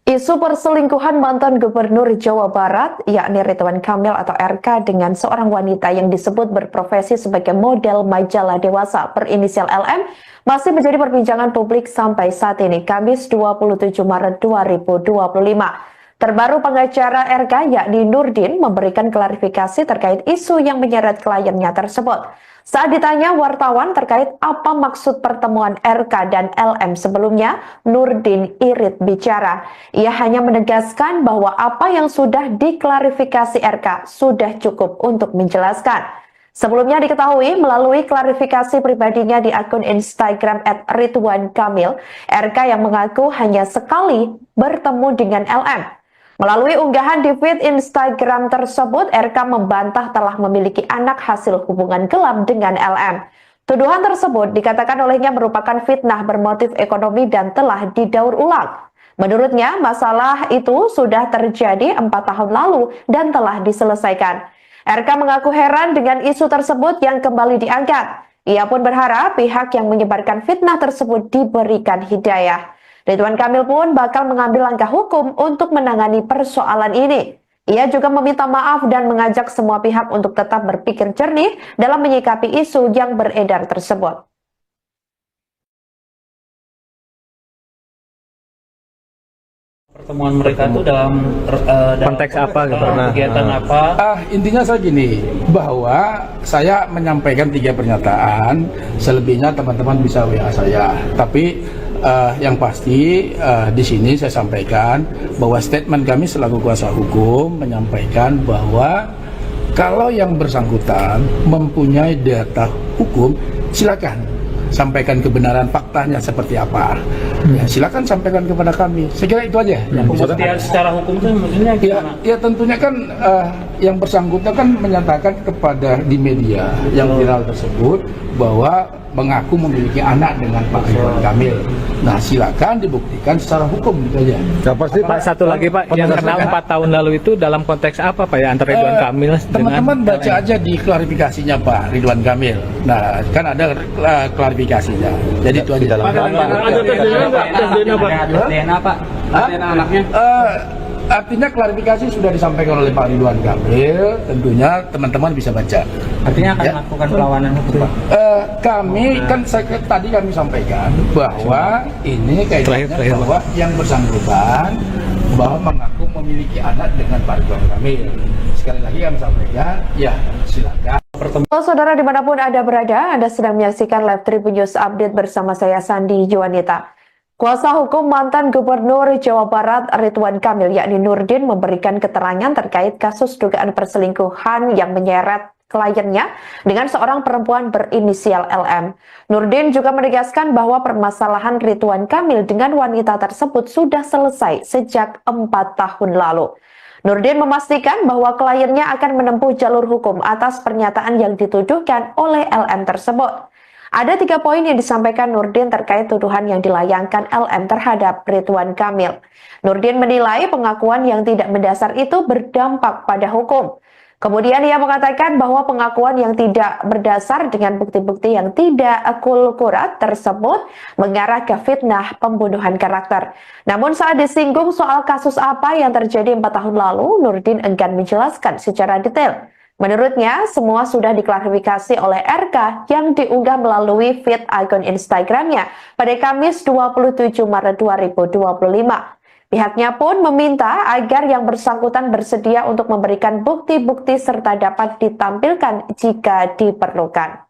Isu perselingkuhan mantan Gubernur Jawa Barat, yakni Ridwan Kamil atau RK dengan seorang wanita yang disebut berprofesi sebagai model majalah dewasa berinisial LM, masih menjadi perbincangan publik sampai saat ini, Kamis 27 Maret 2025. Terbaru pengacara RK yakni Nurdin memberikan klarifikasi terkait isu yang menyeret kliennya tersebut. Saat ditanya wartawan terkait apa maksud pertemuan RK dan LM sebelumnya, Nurdin irit bicara. Ia hanya menegaskan bahwa apa yang sudah diklarifikasi RK sudah cukup untuk menjelaskan. Sebelumnya diketahui melalui klarifikasi pribadinya di akun Instagram @ridwankamil, RK yang mengaku hanya sekali bertemu dengan LM. Melalui unggahan di feed Instagram tersebut, RK membantah telah memiliki anak hasil hubungan gelap dengan LM. Tuduhan tersebut dikatakan olehnya merupakan fitnah bermotif ekonomi dan telah didaur ulang. Menurutnya, masalah itu sudah terjadi 4 tahun lalu dan telah diselesaikan. RK mengaku heran dengan isu tersebut yang kembali diangkat. Ia pun berharap pihak yang menyebarkan fitnah tersebut diberikan hidayah. Ridwan Kamil pun bakal mengambil langkah hukum untuk menangani persoalan ini. Ia juga meminta maaf dan mengajak semua pihak untuk tetap berpikir jernih dalam menyikapi isu yang beredar tersebut. Pertemuan mereka itu dalam konteks apa gitu? Kegiatan apa? Intinya saya gini, bahwa saya menyampaikan 3 pernyataan, selebihnya teman-teman bisa WA saya. Tapi yang pasti di sini saya sampaikan bahwa statement kami selaku kuasa hukum menyampaikan bahwa kalau yang bersangkutan mempunyai data hukum, silakan sampaikan kebenaran faktanya seperti apa. Ya, silakan sampaikan kepada kami. Saya kira itu aja. Pembuktian secara hukum itu maksudnya gimana? Ya tentunya kan yang bersangkutan kan menyatakan kepada di media yang viral tersebut bahwa mengaku memiliki anak dengan Pak Ridwan Kamil. Nah, silakan dibuktikan secara hukum gitu aja. Ya, pasti Pak, satu lagi Pak, yang kenal 4 tahun lalu itu dalam konteks apa Pak ya antara Ridwan Kamil dengan teman-teman baca aja di klarifikasinya Pak Ridwan Kamil. Nah, kan ada klarifikasinya. Jadi itu aja. Ada tes DNA Pak? DNA anaknya? Artinya klarifikasi sudah disampaikan oleh Pak Ridwan Kamil, tentunya teman-teman bisa baca. Artinya akan melakukan perlawanan hukum Pak? Kami kan tadi kami sampaikan bahwa ini kaitannya bahwa yang bersangkutan bahwa mengaku memiliki anak dengan Pak Ridwan Kamil. Sekali lagi kami sampaikan, ya silakan. Saudara dimanapun Anda berada, Anda sedang menyaksikan Live Tribun News Update bersama saya Sandi Juanita. Kuasa hukum mantan Gubernur Jawa Barat Ridwan Kamil yakni Nurdin memberikan keterangan terkait kasus dugaan perselingkuhan yang menyeret kliennya dengan seorang perempuan berinisial LM. Nurdin juga menegaskan bahwa permasalahan Ridwan Kamil dengan wanita tersebut sudah selesai sejak 4 tahun lalu. Nurdin memastikan bahwa kliennya akan menempuh jalur hukum atas pernyataan yang dituduhkan oleh LM tersebut. Ada 3 poin yang disampaikan Nurdin terkait tuduhan yang dilayangkan LM terhadap Ridwan Kamil. Nurdin menilai pengakuan yang tidak mendasar itu berdampak pada hukum. Kemudian ia mengatakan bahwa pengakuan yang tidak berdasar dengan bukti-bukti yang tidak akurat tersebut mengarah ke fitnah pembunuhan karakter. Namun saat disinggung soal kasus apa yang terjadi 4 tahun lalu, Nurdin enggan menjelaskan secara detail. Menurutnya, semua sudah diklarifikasi oleh RK yang diunggah melalui feed akun Instagramnya pada Kamis 27 Maret 2025. Pihaknya pun meminta agar yang bersangkutan bersedia untuk memberikan bukti-bukti serta dapat ditampilkan jika diperlukan.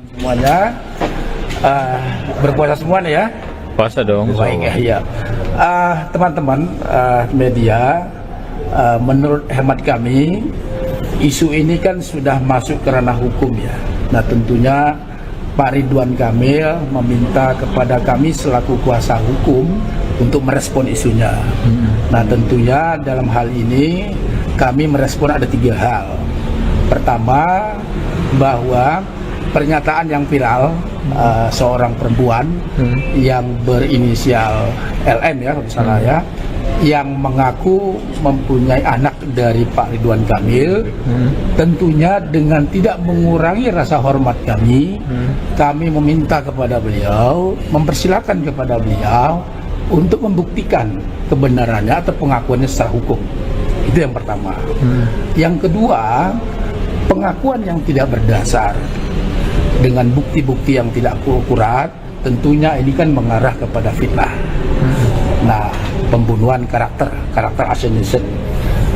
Semuanya berpuasa semua nih ya. puasa dong? Baik ya. Teman-teman media, menurut hemat kami isu ini kan sudah masuk ke ranah hukum ya. Nah tentunya Pak Ridwan Kamil meminta kepada kami selaku kuasa hukum untuk merespon isunya. Nah tentunya dalam hal ini kami merespon ada 3 hal. Pertama, bahwa pernyataan yang viral seorang perempuan yang berinisial LM ya kalau salah ya, yang mengaku mempunyai anak dari Pak Ridwan Kamil, tentunya dengan tidak mengurangi rasa hormat kami, kami meminta kepada beliau, mempersilahkan kepada beliau untuk membuktikan kebenarannya atau pengakuannya secara hukum. Itu yang pertama. Yang kedua, pengakuan yang tidak berdasar dengan bukti-bukti yang tidak akurat, tentunya ini kan mengarah kepada fitnah. Nah, pembunuhan karakter assassination.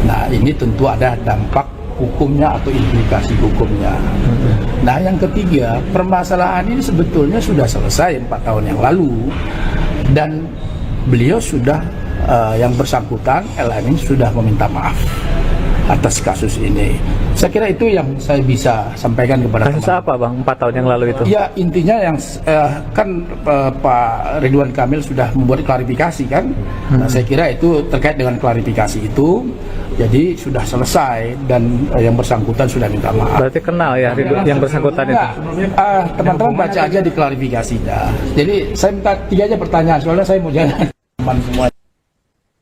Nah, ini tentu ada dampak hukumnya atau implikasi hukumnya. Nah, yang ketiga, permasalahan ini sebetulnya sudah selesai 4 tahun yang lalu dan beliau sudah yang bersangkutan LM ini sudah meminta maaf atas kasus ini. Saya kira itu yang saya bisa sampaikan kepada Kasus apa Bang 4 tahun yang lalu itu? Ya intinya yang kan Pak Ridwan Kamil sudah membuat klarifikasi kan. Nah, saya kira itu terkait dengan klarifikasi itu, jadi sudah selesai dan yang bersangkutan sudah minta maaf. Berarti kenal ya yang bersangkutan itu? Teman-teman baca aja di klarifikasinya. Jadi saya minta 3 aja pertanyaan soalnya saya mau jalan teman semua.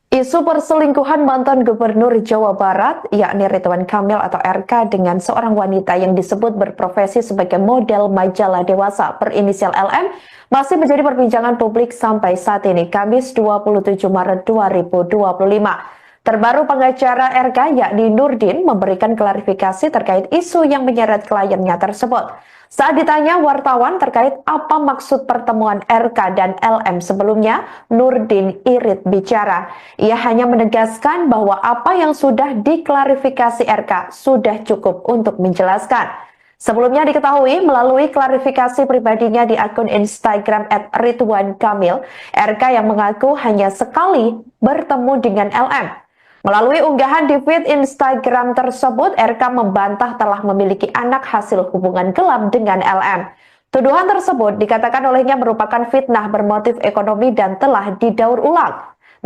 Isu perselingkuhan mantan Gubernur Jawa Barat, yakni Ridwan Kamil atau RK dengan seorang wanita yang disebut berprofesi sebagai model majalah dewasa berinisial LM, masih menjadi perbincangan publik sampai saat ini, Kamis 27 Maret 2025. Terbaru pengacara RK yakni Nurdin memberikan klarifikasi terkait isu yang menyeret kliennya tersebut. Saat ditanya wartawan terkait apa maksud pertemuan RK dan LM sebelumnya, Nurdin irit bicara. Ia hanya menegaskan bahwa apa yang sudah diklarifikasi RK sudah cukup untuk menjelaskan. Sebelumnya diketahui melalui klarifikasi pribadinya di akun Instagram @ridwankamil, RK yang mengaku hanya sekali bertemu dengan LM. Melalui unggahan di feed Instagram tersebut, RK membantah telah memiliki anak hasil hubungan gelap dengan LM. Tuduhan tersebut dikatakan olehnya merupakan fitnah bermotif ekonomi dan telah didaur ulang.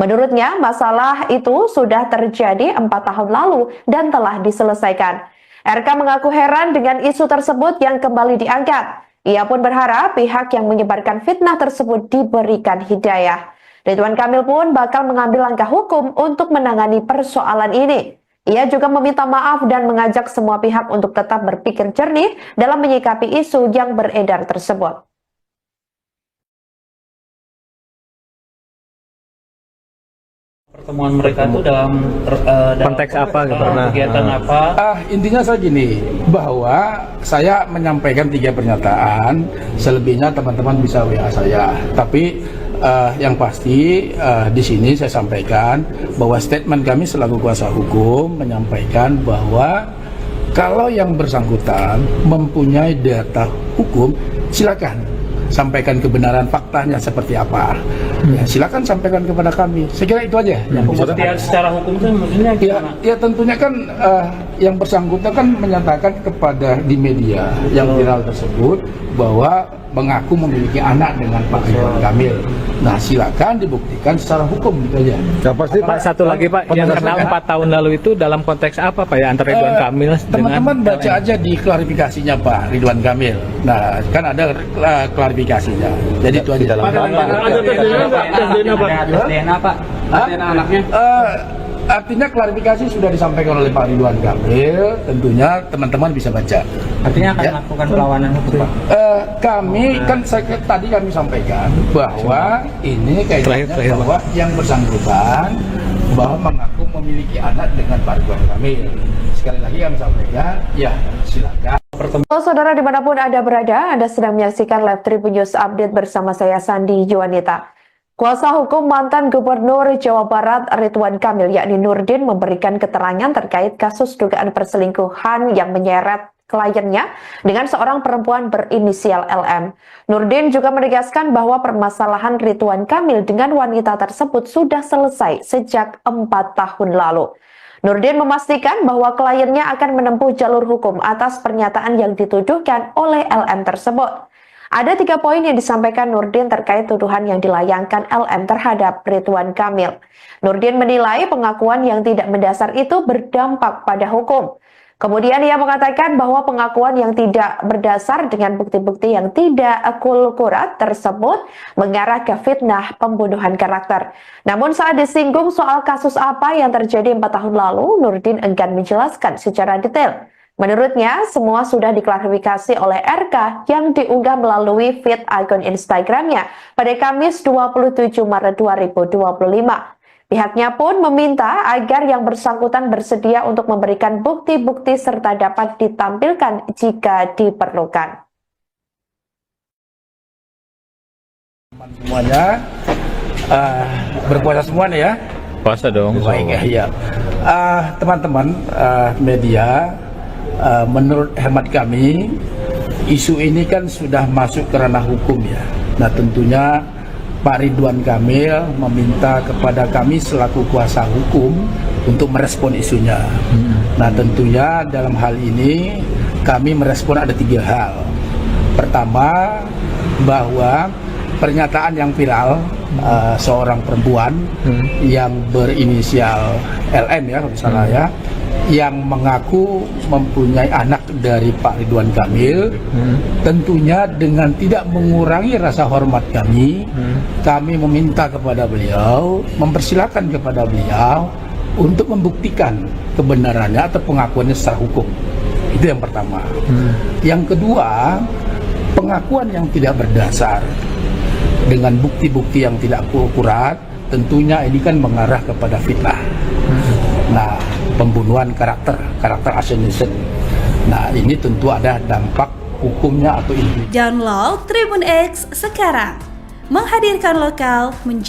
Menurutnya, masalah itu sudah terjadi 4 tahun lalu dan telah diselesaikan. RK mengaku heran dengan isu tersebut yang kembali diangkat. Ia pun berharap pihak yang menyebarkan fitnah tersebut diberikan hidayah. Ridwan Kamil pun bakal mengambil langkah hukum untuk menangani persoalan ini. Ia juga meminta maaf dan mengajak semua pihak untuk tetap berpikir jernih dalam menyikapi isu yang beredar tersebut. Pertemuan mereka itu dalam konteks apa gitu? Kegiatan apa? Intinya saya gini, bahwa saya menyampaikan 3 pernyataan, selebihnya teman-teman bisa WA saya. Tapi yang pasti di sini saya sampaikan bahwa statement kami selaku kuasa hukum menyampaikan bahwa kalau yang bersangkutan mempunyai data hukum, silakan sampaikan kebenaran faktanya seperti apa. Ya, silakan sampaikan kepada kami. Saya kira itu aja. Pembuktian secara hukum itu maksudnya gimana? Ya tentunya kan yang bersangkutan kan menyatakan kepada di media yang viral tersebut bahwa mengaku memiliki anak dengan Pak Ridwan Kamil. Nah, silakan dibuktikan secara hukum gitu aja. Ya, pasti Pak, satu lagi Pak, yang kenal 4 tahun lalu itu dalam konteks apa Pak ya antara Ridwan Kamil dengan teman-teman baca aja di klarifikasinya Pak Ridwan Kamil. Nah, kan ada klarifikasinya. Jadi itu aja. Ada tes DNA Pak? DNA anaknya? Artinya klarifikasi sudah disampaikan oleh Pak Ridwan Kamil, tentunya teman-teman bisa baca. Artinya akan melakukan perlawanan hukum Pak? Kami kan tadi kami sampaikan bahwa ini kaitannya bahwa yang bersangkutan bahwa mengaku memiliki anak dengan Pak Ridwan Kamil. Sekali lagi kami sampaikan, ya silakan. Saudara dimanapun Anda berada, Anda sedang menyaksikan Live Tribun News Update bersama saya Sandi Yuwanita. Kuasa hukum mantan Gubernur Jawa Barat Ridwan Kamil yakni Nurdin memberikan keterangan terkait kasus dugaan perselingkuhan yang menyeret kliennya dengan seorang perempuan berinisial LM. Nurdin juga menegaskan bahwa permasalahan Ridwan Kamil dengan wanita tersebut sudah selesai sejak 4 tahun lalu. Nurdin memastikan bahwa kliennya akan menempuh jalur hukum atas pernyataan yang dituduhkan oleh LM tersebut. Ada 3 poin yang disampaikan Nurdin terkait tuduhan yang dilayangkan LM terhadap Ridwan Kamil. Nurdin menilai pengakuan yang tidak mendasar itu berdampak pada hukum. Kemudian ia mengatakan bahwa pengakuan yang tidak berdasar dengan bukti-bukti yang tidak akurat tersebut mengarah ke fitnah pembunuhan karakter. Namun saat disinggung soal kasus apa yang terjadi 4 tahun lalu, Nurdin enggan menjelaskan secara detail. Menurutnya, semua sudah diklarifikasi oleh RK yang diunggah melalui feed akun Instagramnya pada Kamis 27 Maret 2025. Pihaknya pun meminta agar yang bersangkutan bersedia untuk memberikan bukti-bukti serta dapat ditampilkan jika diperlukan. Semuanya berpuasa semuanya ya? puasa dong. Baik ya. Teman-teman media, menurut hemat kami isu ini kan sudah masuk ke ranah hukum ya. Nah tentunya Pak Ridwan Kamil meminta kepada kami selaku kuasa hukum untuk merespon isunya. Nah tentunya dalam hal ini kami merespon ada 3 hal. Pertama, bahwa pernyataan yang viral seorang perempuan yang berinisial LM ya kalau salah ya, yang mengaku mempunyai anak dari Pak Ridwan Kamil, tentunya dengan tidak mengurangi rasa hormat kami, kami meminta kepada beliau, mempersilahkan kepada beliau untuk membuktikan kebenarannya atau pengakuannya secara hukum. Itu yang pertama. Yang kedua, pengakuan yang tidak berdasar dengan bukti-bukti yang tidak akurat, tentunya ini kan mengarah kepada fitnah. Nah, pembunuhan karakter assassination. Nah, ini tentu ada dampak hukumnya atau ini. Download Tribun X sekarang, menghadirkan lokal menjadi